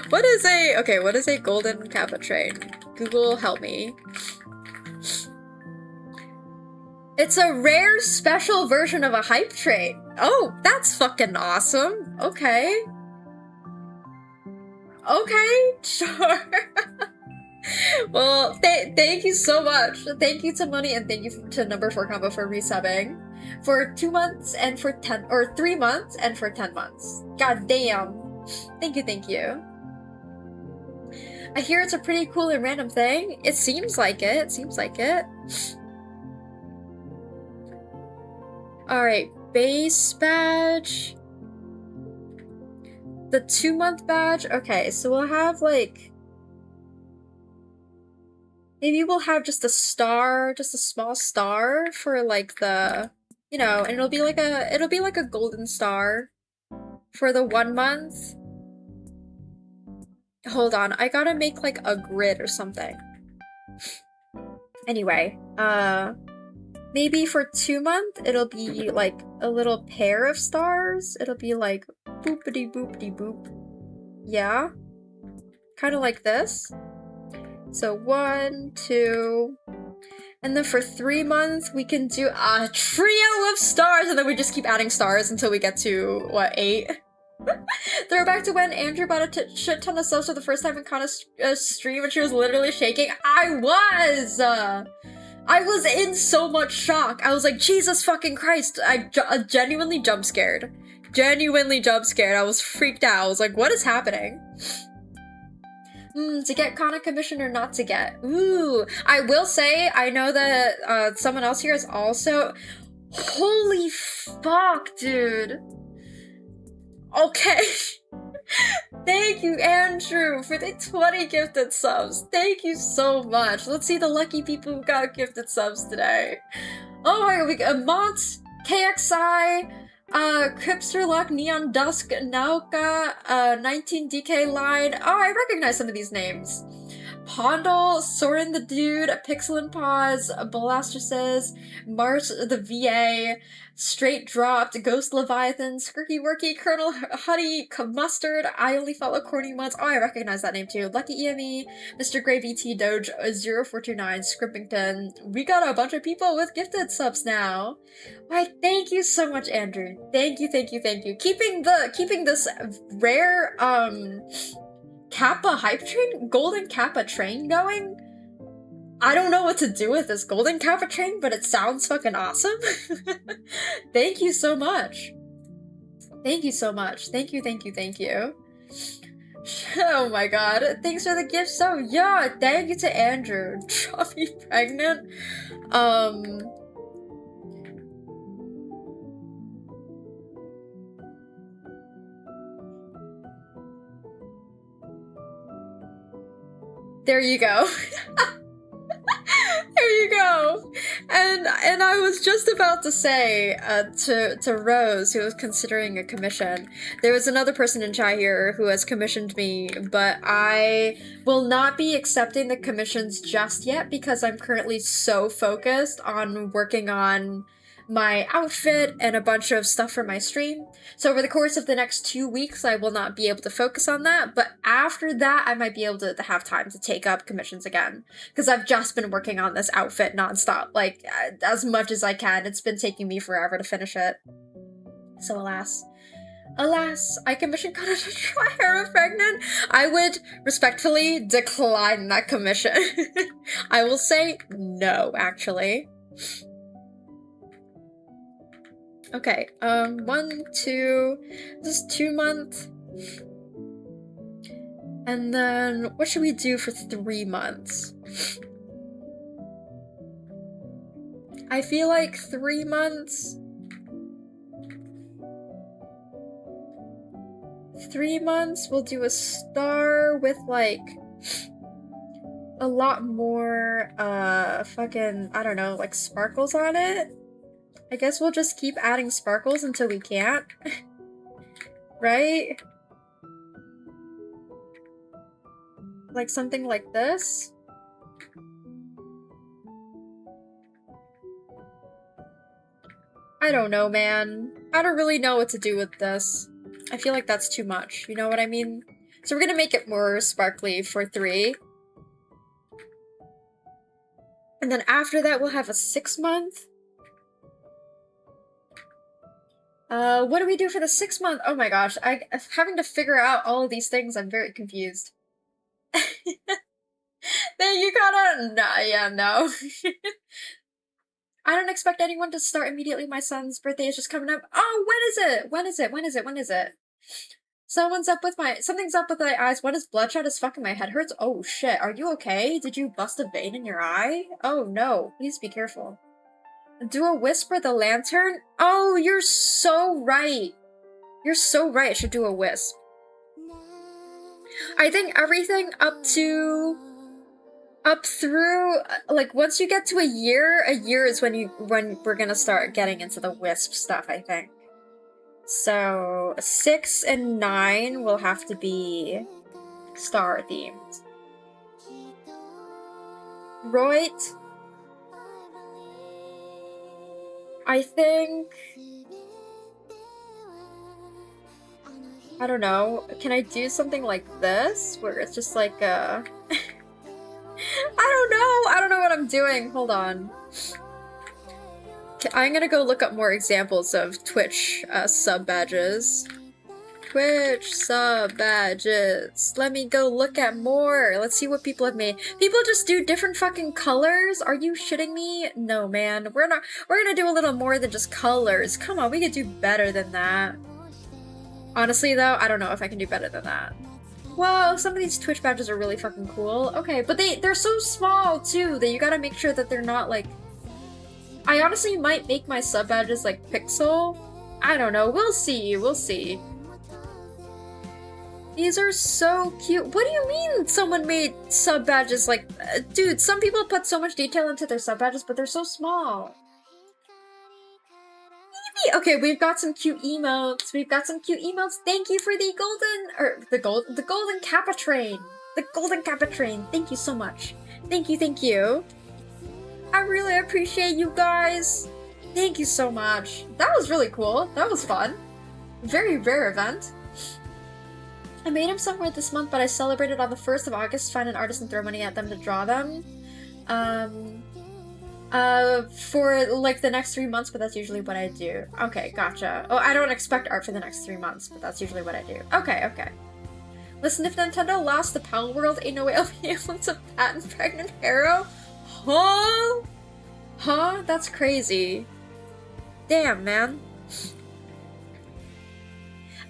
What is a Golden Kappa Train? Google, help me. It's a rare special version of a hype train. Oh, that's fucking awesome. Okay. Okay, sure. Well, thank you so much. Thank you to Money and thank you to Number 4 Combo for resubbing for 2 months and for 10 or 3 months and for 10 months. God damn. Thank you. I hear it's a pretty cool and random thing. It seems like it. Alright, base badge. The 2-month badge? Okay, so we'll have like... Maybe we'll have just a star, just a small star for like the... You know, and it'll be like a golden star for the 1 month. Hold on, I gotta make like a grid or something. Anyway, maybe for 2 month, it'll be like a little pair of stars. It'll be like boopity boopity boop. Yeah. Kind of like this. So 1, 2. And then for 3 months, we can do a trio of stars, and then we just keep adding stars until we get to, what, 8? Throwback to when Andrew bought a shit ton of subs for the first time in Kana's stream and she was literally shaking. I was in so much shock. I was like, Jesus fucking Christ. I genuinely jump scared. Genuinely jump scared. I was freaked out. I was like, what is happening? To get Kana commission or not to get? Ooh, I will say, I know that someone else here is also... Holy fuck, dude. Okay. Thank you, Andrew, for the 20 gifted subs. Thank you so much. Let's see the lucky people who got gifted subs today. Oh my god, we got Mont, KXI, Cripster Luck, Neon Dusk, Naoka, 19DK Line. Oh, I recognize some of these names. Pondal, Soren the Dude, Pixel and Pause, Blaster Says, Mars the VA, Straight Dropped, Ghost Leviathan, Skirky Worky, Colonel Huddy, Mustard, I Only Follow Corny Ones. Oh, I recognize that name too. Lucky EME, Mr. Grey VT, Doge, 0429, Scrimpington. We got a bunch of people with gifted subs now. Why, thank you so much, Andrew. Thank you, thank you, thank you. Keeping this rare, Kappa hype train? Golden Kappa train going? I don't know what to do with this Golden Kappa train, but it sounds fucking awesome. Thank you so much. Thank you so much. Thank you, thank you, thank you. Oh my god. Thanks for the gift. So yeah, thank you to Andrew. Drop me pregnant. There you go. There you go. And I was just about to say to Rose, who was considering a commission, there was another person in chat here who has commissioned me, but I will not be accepting the commissions just yet because I'm currently so focused on working on my outfit and a bunch of stuff for my stream. So over the course of the next 2 weeks, I will not be able to focus on that, but after that, I might be able to have time to take up commissions again, because I've just been working on this outfit nonstop, like, as much as I can. It's been taking me forever to finish it. So alas, I commissioned Kana to try Hera pregnant. I would respectfully decline that commission. I will say no, actually. Okay, 1, 2, this is 2 month. And then, what should we do for 3 months? I feel like 3 months... 3 months, we'll do a star with, like, a lot more, fucking, I don't know, like, sparkles on it? I guess we'll just keep adding sparkles until we can't. Right? Like something like this? I don't know, man. I don't really know what to do with this. I feel like that's too much, you know what I mean? So we're gonna make it more sparkly for 3. And then after that, we'll have a 6 month. What do we do for the 6 month? Oh my gosh, having to figure out all of these things, I'm very confused. Then you gotta... Nah, yeah, no. I don't expect anyone to start immediately. My son's birthday is just coming up. Oh, when is it? When is it? When is it? When is it? Something's up with my eyes. What is bloodshot as fuck and my head hurts? Oh shit, are you okay? Did you bust a vein in your eye? Oh no, please be careful. Do a whisper the lantern? Oh, you're so right. You're so right, I should do a wisp. I think everything up through like once you get to a year is when we're gonna start getting into the Wisp stuff, I think. So 6 and 9 will have to be star themed. Right? I think, I don't know, can I do something like this where it's just like I don't know what I'm doing. Hold on. I'm gonna go look up more examples of Twitch sub badges. Twitch sub badges. Let me go look at more. Let's see what people have made. People just do different fucking colors? Are you shitting me? No, man. We're gonna do a little more than just colors. Come on, we could do better than that. Honestly, though, I don't know if I can do better than that. Well, some of these Twitch badges are really fucking cool. Okay, but they're so small, too, that you gotta make sure that they're not, like... I honestly might make my sub badges, like, pixel. I don't know. We'll see. We'll see. These are so cute. What do you mean someone made sub badges like... dude, some people put so much detail into their sub badges, but they're so small. Okay, we've got some cute emotes. Thank you for the golden Kappa train. The golden Kappa train. Thank you so much. Thank you. I really appreciate you guys. Thank you so much. That was really cool. That was fun. Very rare event. I made him somewhere this month, but I celebrated on the 1st of August to find an artist and throw money at them to draw them. For like the next 3 months, but that's usually what I do. Okay, gotcha. Oh, I don't expect art for the next 3 months, but that's usually what I do. Okay. Listen, if Nintendo lost the Pal World, ain't no way I'll be able to patent Pregnant Arrow. Huh? That's crazy. Damn, man.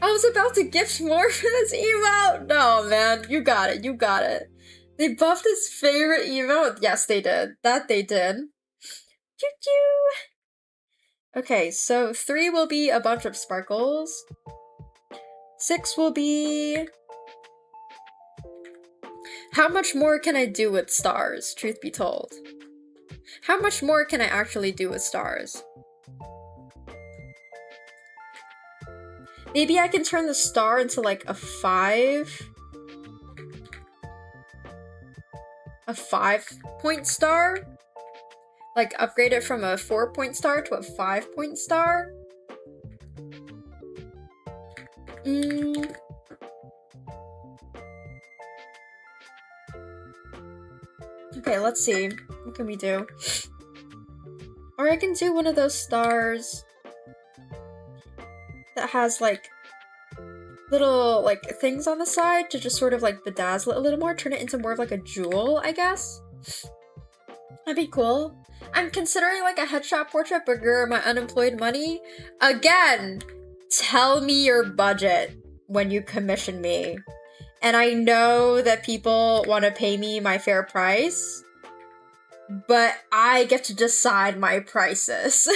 I was about to gift more for this emote. No, man, you got it. They buffed his favorite emote. Yes, they did. That they did. Choo-choo! Okay, so 3 will be a bunch of sparkles. 6 will be... How much more can I do with stars, truth be told? How much more can I actually do with stars? Maybe I can turn the star into like a 5? A 5-point star? Like, upgrade it from a 4-point star to a 5-point star? Okay, let's see. What can we do? Or I can do one of those stars that has, like, little, like, things on the side to just sort of, like, bedazzle it a little more. Turn it into more of, like, a jewel, I guess? That'd be cool. I'm considering, like, a headshot portrait, but girl, my unemployed money. Again, tell me your budget when you commission me. And I know that people want to pay me my fair price, but I get to decide my prices.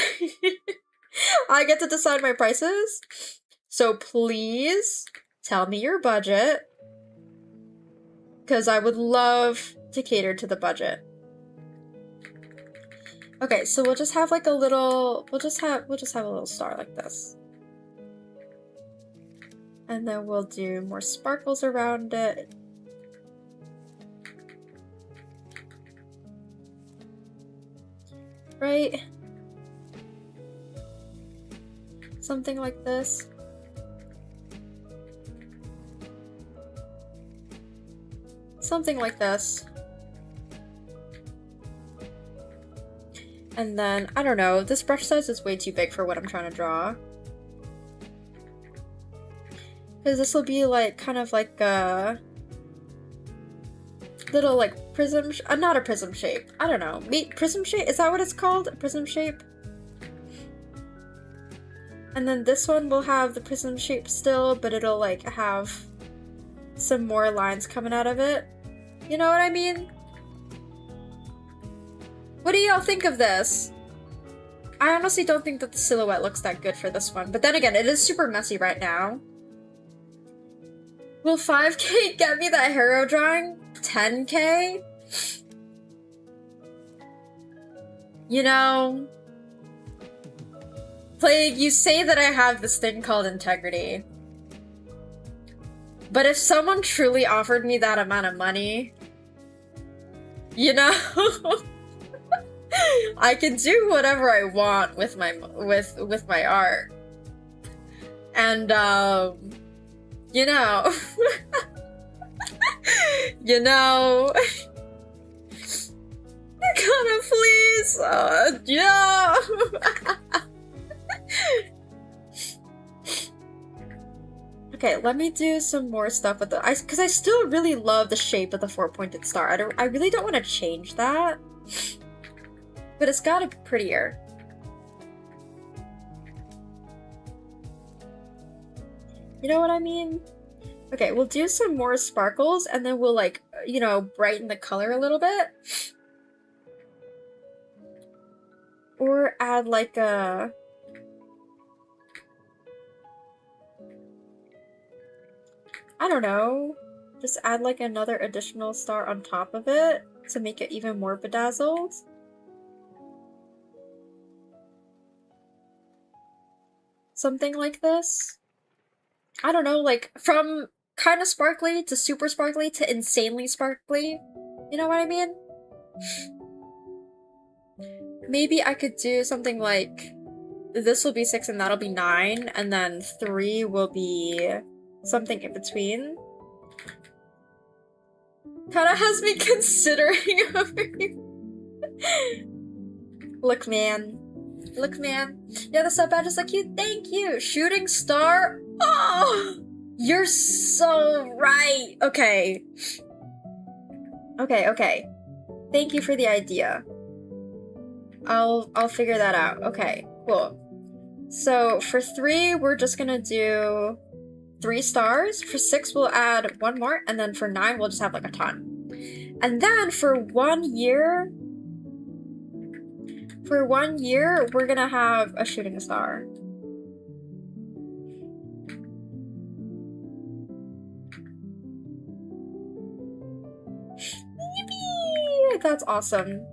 I get to decide my prices. So please tell me your budget, because I would love to cater to the budget. Okay, so we'll just have like a little, we'll just have a little star like this. And then we'll do more sparkles around it. Right? Something like this. Something like this. And then, I don't know, this brush size is way too big for what I'm trying to draw. Because this will be like, kind of like a little like prism, not a prism shape. I don't know, prism shape? Is that what it's called? A prism shape? And then this one will have the prism shape still, but it'll like have some more lines coming out of it. You know what I mean? What do y'all think of this? I honestly don't think that the silhouette looks that good for this one, but then again, it is super messy right now. Will 5K get me that hero drawing? 10K? You know, Plague, you say that I have this thing called integrity. But if someone truly offered me that amount of money, you know, I can do whatever I want with my art. And you know, you know, Kana, please, yeah. Okay, let me do some more stuff with because I still really love the shape of the 4-pointed star. I really don't want to change that, but it's got it prettier. You know what I mean? Okay, we'll do some more sparkles and then we'll, like, you know, brighten the color a little bit. Or add like a... I don't know. Just add like another additional star on top of it to make it even more bedazzled. Something like this. I don't know, like from kind of sparkly to super sparkly to insanely sparkly. You know what I mean? Maybe I could do something like this will be 6 and that'll be 9, and then 3 will be something in between. Kinda has me considering over here. Look, man. Look, man. Yeah, the sub badge is like you. Thank you. Shooting star. Oh, you're so right. Okay. Okay. Thank you for the idea. I'll figure that out. Okay, cool. So for 3, we're just gonna do 3 stars. For 6, we'll add 1 more, and then for 9, we'll just have like a ton. And then for 1 year, we're gonna have a shooting star. Yippee! That's awesome.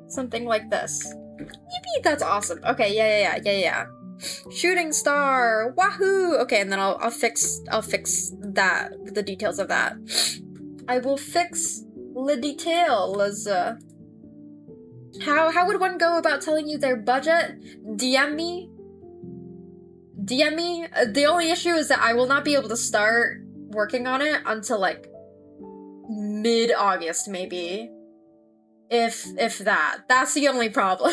Something like this. Yippee! That's awesome. Okay, yeah. Shooting star! Wahoo! Okay, and then I'll fix that, the details of that. I will fix the details. How would one go about telling you their budget? DM me. The only issue is that I will not be able to start working on it until like mid-August, maybe. If that. That's the only problem.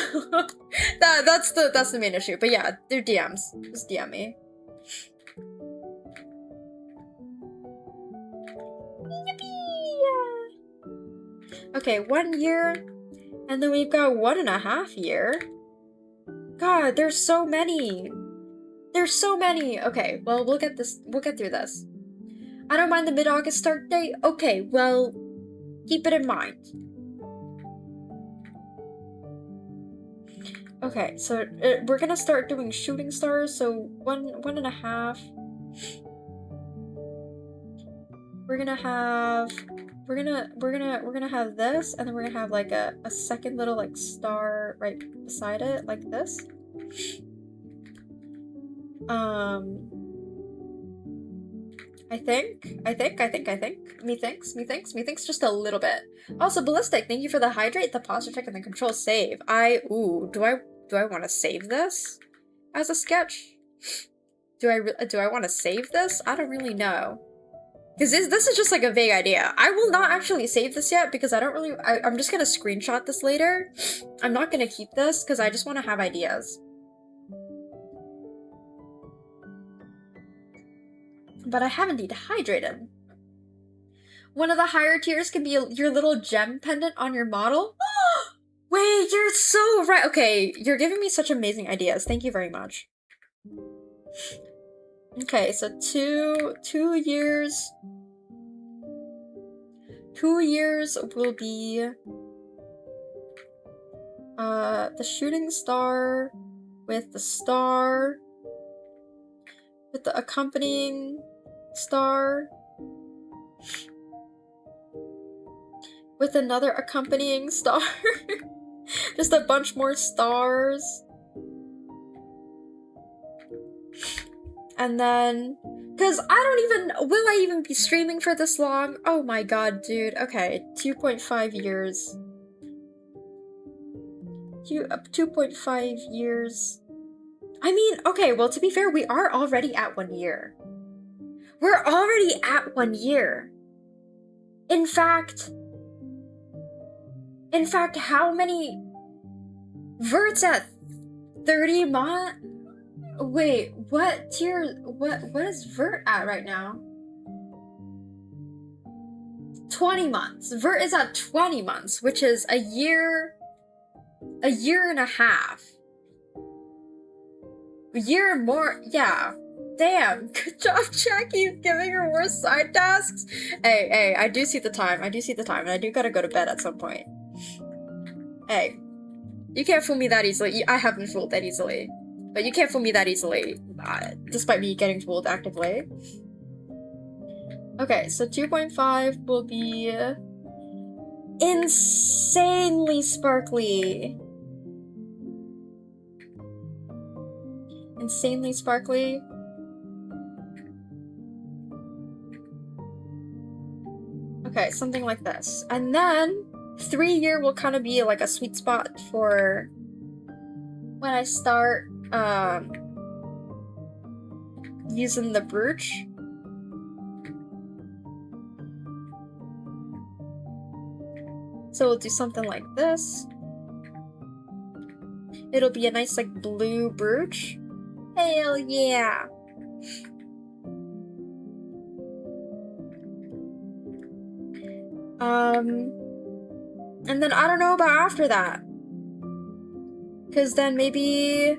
that's the main issue. But yeah, they're DMs. Just DM me. Yippee! Okay, 1 year. And then we've got 1.5 year. God, there's so many. There's so many. Okay, well, we'll get through this. I don't mind the mid-August start date. Okay, well, keep it in mind. Okay, so we're gonna start doing shooting stars. So 1.5. We're gonna have this, and then we're gonna have like a second little like star right beside it, like this. I think. Methinks just a little bit. Also, Ballistic, thank you for the hydrate, the posture check, and the control save. Do I want to save this as a sketch? Do I want to save this? I don't really know. Because this is just like a vague idea. I will not actually save this yet because I'm just gonna screenshot this later. I'm not gonna keep this because I just want to have ideas. But I have indeed hydrated. One of the higher tiers can be your little gem pendant on your model. Wait, you're so right. Okay, you're giving me such amazing ideas. Thank you very much. Okay, so 2 years. 2 years will be the shooting star with the star with the accompanying star, with another accompanying star. Just a bunch more stars. And then, because will I even be streaming for this long? Oh my god, dude. Okay, 2.5 years. 2.5 years. I mean, okay, well, to be fair, we are already at 1 year. We're already at 1 year. In fact, how many Vert's at 30 months? Wait, what tier? What is Vert at right now? 20 months. Vert is at 20 months, which is a year and a half. A year more, yeah. Damn, good job, Jackie, giving her more side tasks. Hey, I do see the time, and I do gotta go to bed at some point. Hey, you can't fool me that easily. I have been fooled that easily. But you can't fool me that easily, despite me getting fooled actively. Okay, so 2.5 will be insanely sparkly. Insanely sparkly. Okay, something like this. And then 3 year will kind of be like a sweet spot for when I start using the brooch. So we'll do something like this. It'll be a nice like blue brooch. Hell yeah! And then I don't know about after that. Cause then maybe,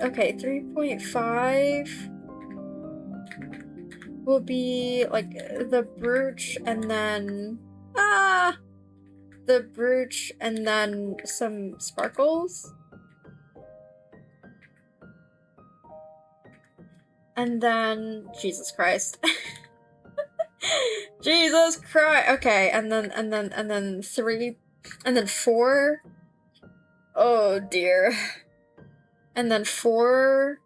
okay, 3.5 will be like the brooch and then, the brooch and then some sparkles. And then, Jesus Christ. Jesus Christ. Okay, and then 3, and then 4. Oh dear. And then 4.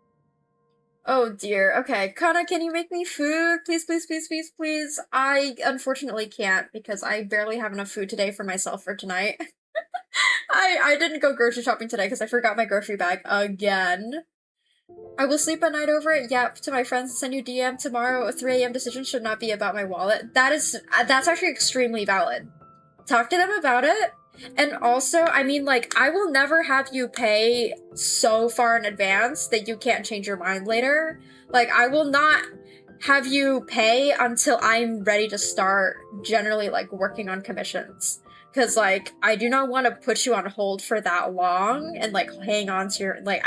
Oh dear. Okay, Kana, can you make me food? Please, please, please, please, please. I unfortunately can't because I barely have enough food today for myself for tonight. I didn't go grocery shopping today because I forgot my grocery bag again. I will sleep at night over it. Yep, to my friends, send you DM tomorrow. A 3 a.m. decision should not be about my wallet. That's actually extremely valid. Talk to them about it. And also, I mean, like, I will never have you pay so far in advance that you can't change your mind later. Like, I will not have you pay until I'm ready to start generally, like, working on commissions. Because, like, I do not want to put you on hold for that long and, like, hang on to your, like,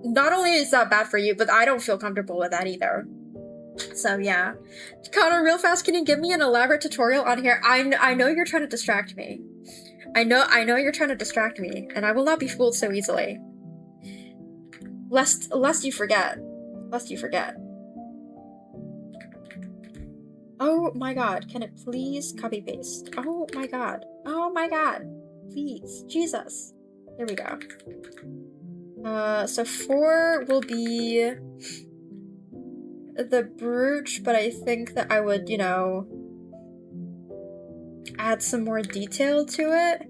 not only is that bad for you, but I don't feel comfortable with that either. So, yeah. Connor, real fast, can you give me an elaborate tutorial on here? I know you're trying to distract me. I know you're trying to distract me, and I will not be fooled so easily. Lest you forget. Lest you forget. Oh my god, can it please copy paste? Oh my god. Oh my god. Please. Jesus. There we go. So 4 will be the brooch, but I think that I would, you know, add some more detail to it.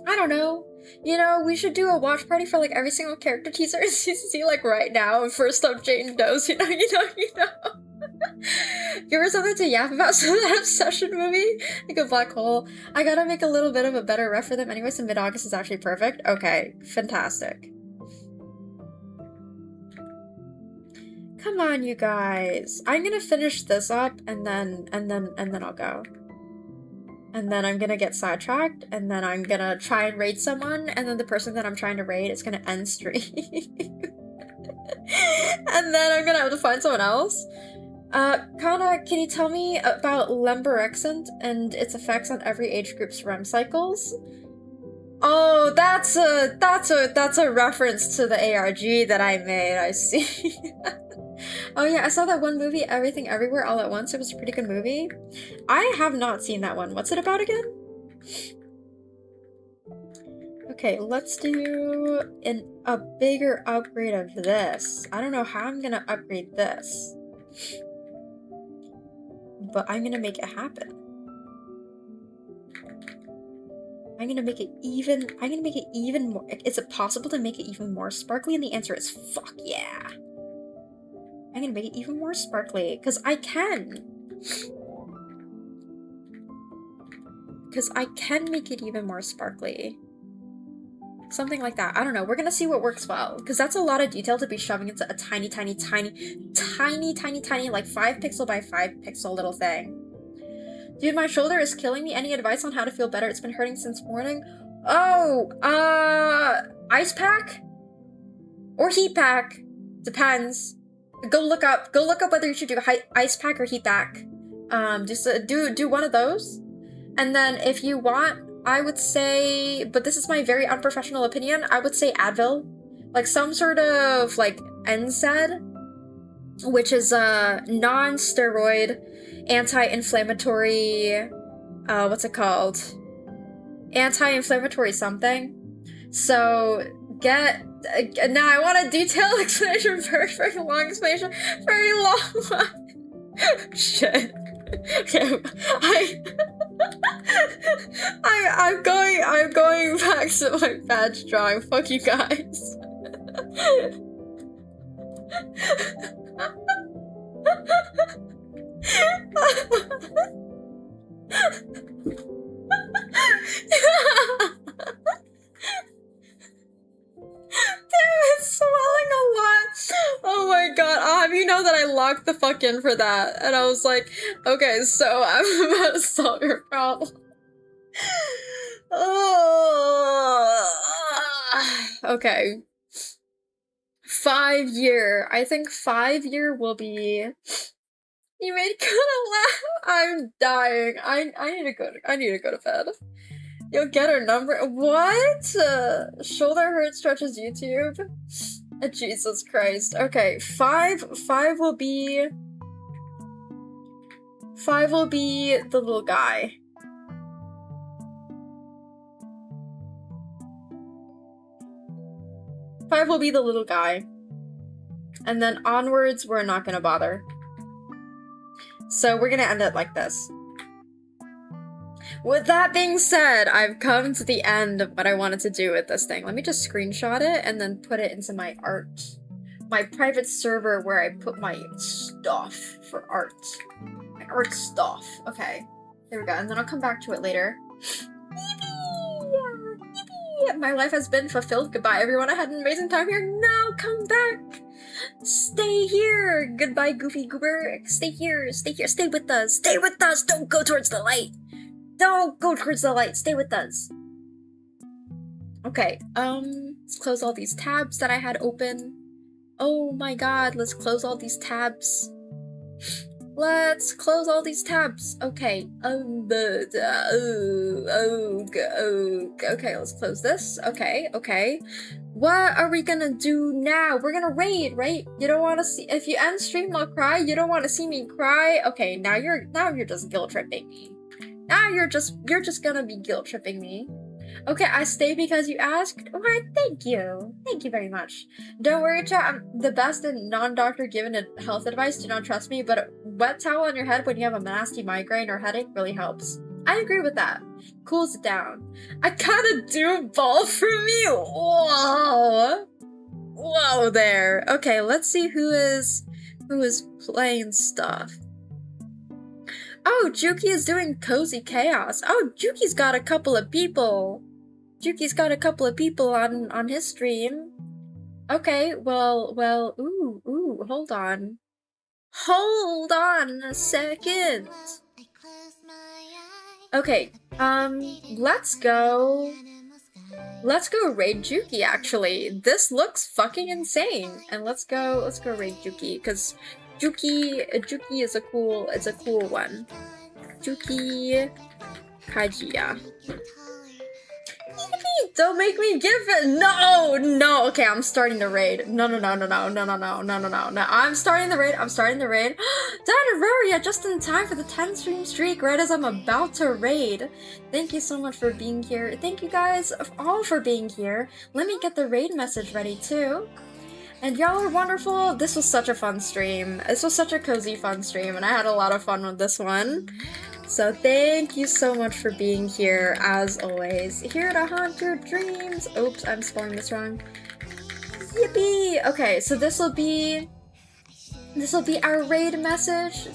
I don't know. You know, we should do a watch party for like every single character teaser in CCC like right now. And first up, Jane Doe's, you know. Give her something to yap about, so that Obsession movie, like a black hole. I gotta make a little bit of a better ref for them anyway, so mid-August is actually perfect. Okay, fantastic. Come on, you guys. I'm gonna finish this up, and then I'll go. And then I'm gonna get sidetracked, and then I'm gonna try and raid someone, and then the person that I'm trying to raid is gonna end stream. And then I'm gonna have to find someone else. Kana, can you tell me about lemborexant and its effects on every age group's REM cycles? Oh, that's a reference to the ARG that I made. I see. Oh yeah, I saw that one movie, Everything Everywhere All at Once. It was a pretty good movie. I have not seen that one. What's it about again? Okay, let's do a bigger upgrade of this. I don't know how I'm gonna upgrade this, but I'm gonna make it happen. I'm gonna make it even more. Is it possible to make it even more sparkly? And the answer is fuck yeah. I'm gonna make it even more sparkly, because I can. Because I can make it even more sparkly. Something like that. I don't know. We're gonna see what works well, because that's a lot of detail to be shoving into a tiny, like 5 pixel by 5 pixel little thing. Dude, my shoulder is killing me. Any advice on how to feel better? It's been hurting since morning. Oh, ice pack? Or heat pack. Depends. Go look up whether you should do ice pack or heat pack. Just do one of those. And then if you want, I would say, but this is my very unprofessional opinion, I would say Advil. Like some sort of like NSAID, which is a non-steroid, anti-inflammatory, what's it called? Anti-inflammatory something. So get, now I want a detailed explanation, very long explanation, very long. Shit. Okay, I'm going back to my badge drawing. Fuck you guys. It's swelling a lot. Oh my god. You know that I locked the fuck in for that. And I was like, okay, so I'm about to solve your problem. Okay. 5 year. I think 5 year will be. You made Kana laugh. I'm dying. I need to go to bed. You'll get her number. What? Shoulder hurt stretches YouTube. Jesus Christ. Okay, 5 will be the little guy. 5 will be the little guy. And then onwards, we're not gonna bother. So we're gonna end it like this. With that being said, I've come to the end of what I wanted to do with this thing. Let me just screenshot it and then put it into my private server where I put my stuff for art. My art stuff. Okay, there we go. And then I'll come back to it later. Yippee! My life has been fulfilled. Goodbye, everyone. I had an amazing time here. No, come back. Stay here. Goodbye, Goofy Goober. Stay here. Stay here. Stay with us. Stay with us. Don't go towards the light. Don't go towards the light. Stay with us. Okay, let's close all these tabs that I had open. Oh my god, let's close all these tabs. Let's close all these tabs. Okay, okay, let's close this. Okay. What are we gonna do now? We're gonna raid, right? You don't want to see, if you end stream, I'll cry. You don't want to see me cry. Okay, now you're just guilt tripping me. Now you're just gonna be guilt tripping me. Okay, I stay because you asked. Why, thank you. Thank you very much. Don't worry, chat. I'm the best in non-doctor given health advice. Do not trust me, but a wet towel on your head when you have a nasty migraine or headache really helps. I agree with that. Cools it down. I kinda do ball for me. Whoa. Whoa there. Okay, let's see who is playing stuff. Oh, Juki is doing Cozy Chaos. Oh, Juki's got a couple of people. Juki's got a couple of people on his stream. Okay, well, ooh, hold on. Hold on a second. Okay, let's go raid Juki, actually. This looks fucking insane. And let's go raid Juki, because Juki is a cool one. Juki Kajiya. Don't make me give it. No, no. Okay, I'm starting the raid. No. I'm starting the raid. Danaroria, just in time for the 10 stream streak, right as I'm about to raid. Thank you so much for being here. Thank you guys all for being here. Let me get the raid message ready too. And y'all are wonderful. This was such a fun stream. This was such a cozy, fun stream, and I had a lot of fun with this one. So thank you so much for being here, as always. Here to haunt your dreams. Oops, I'm spelling this wrong. Yippee! Okay, so this will be our raid message.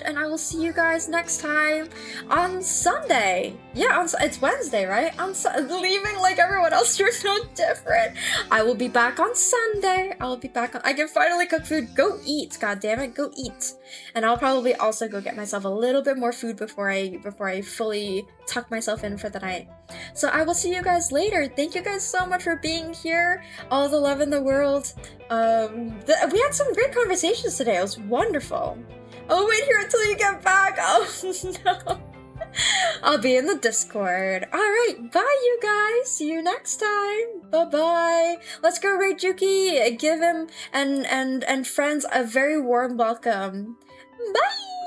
And I will see you guys next time on Sunday. Yeah, it's Wednesday, right? Leaving like everyone else, you're so different. I will be back on Sunday. I can finally cook food. Go eat, god damn it, go eat. And I'll probably also go get myself a little bit more food before I fully tuck myself in for the night. So I will see you guys later. Thank you guys so much for being here. All the love in the world. We had some great conversations today. It was wonderful. Oh, wait here until you get back. Oh, no. I'll be in the Discord. Alright, bye you guys. See you next time. Bye-bye. Let's go raid Juki. Give him and friends a very warm welcome. Bye!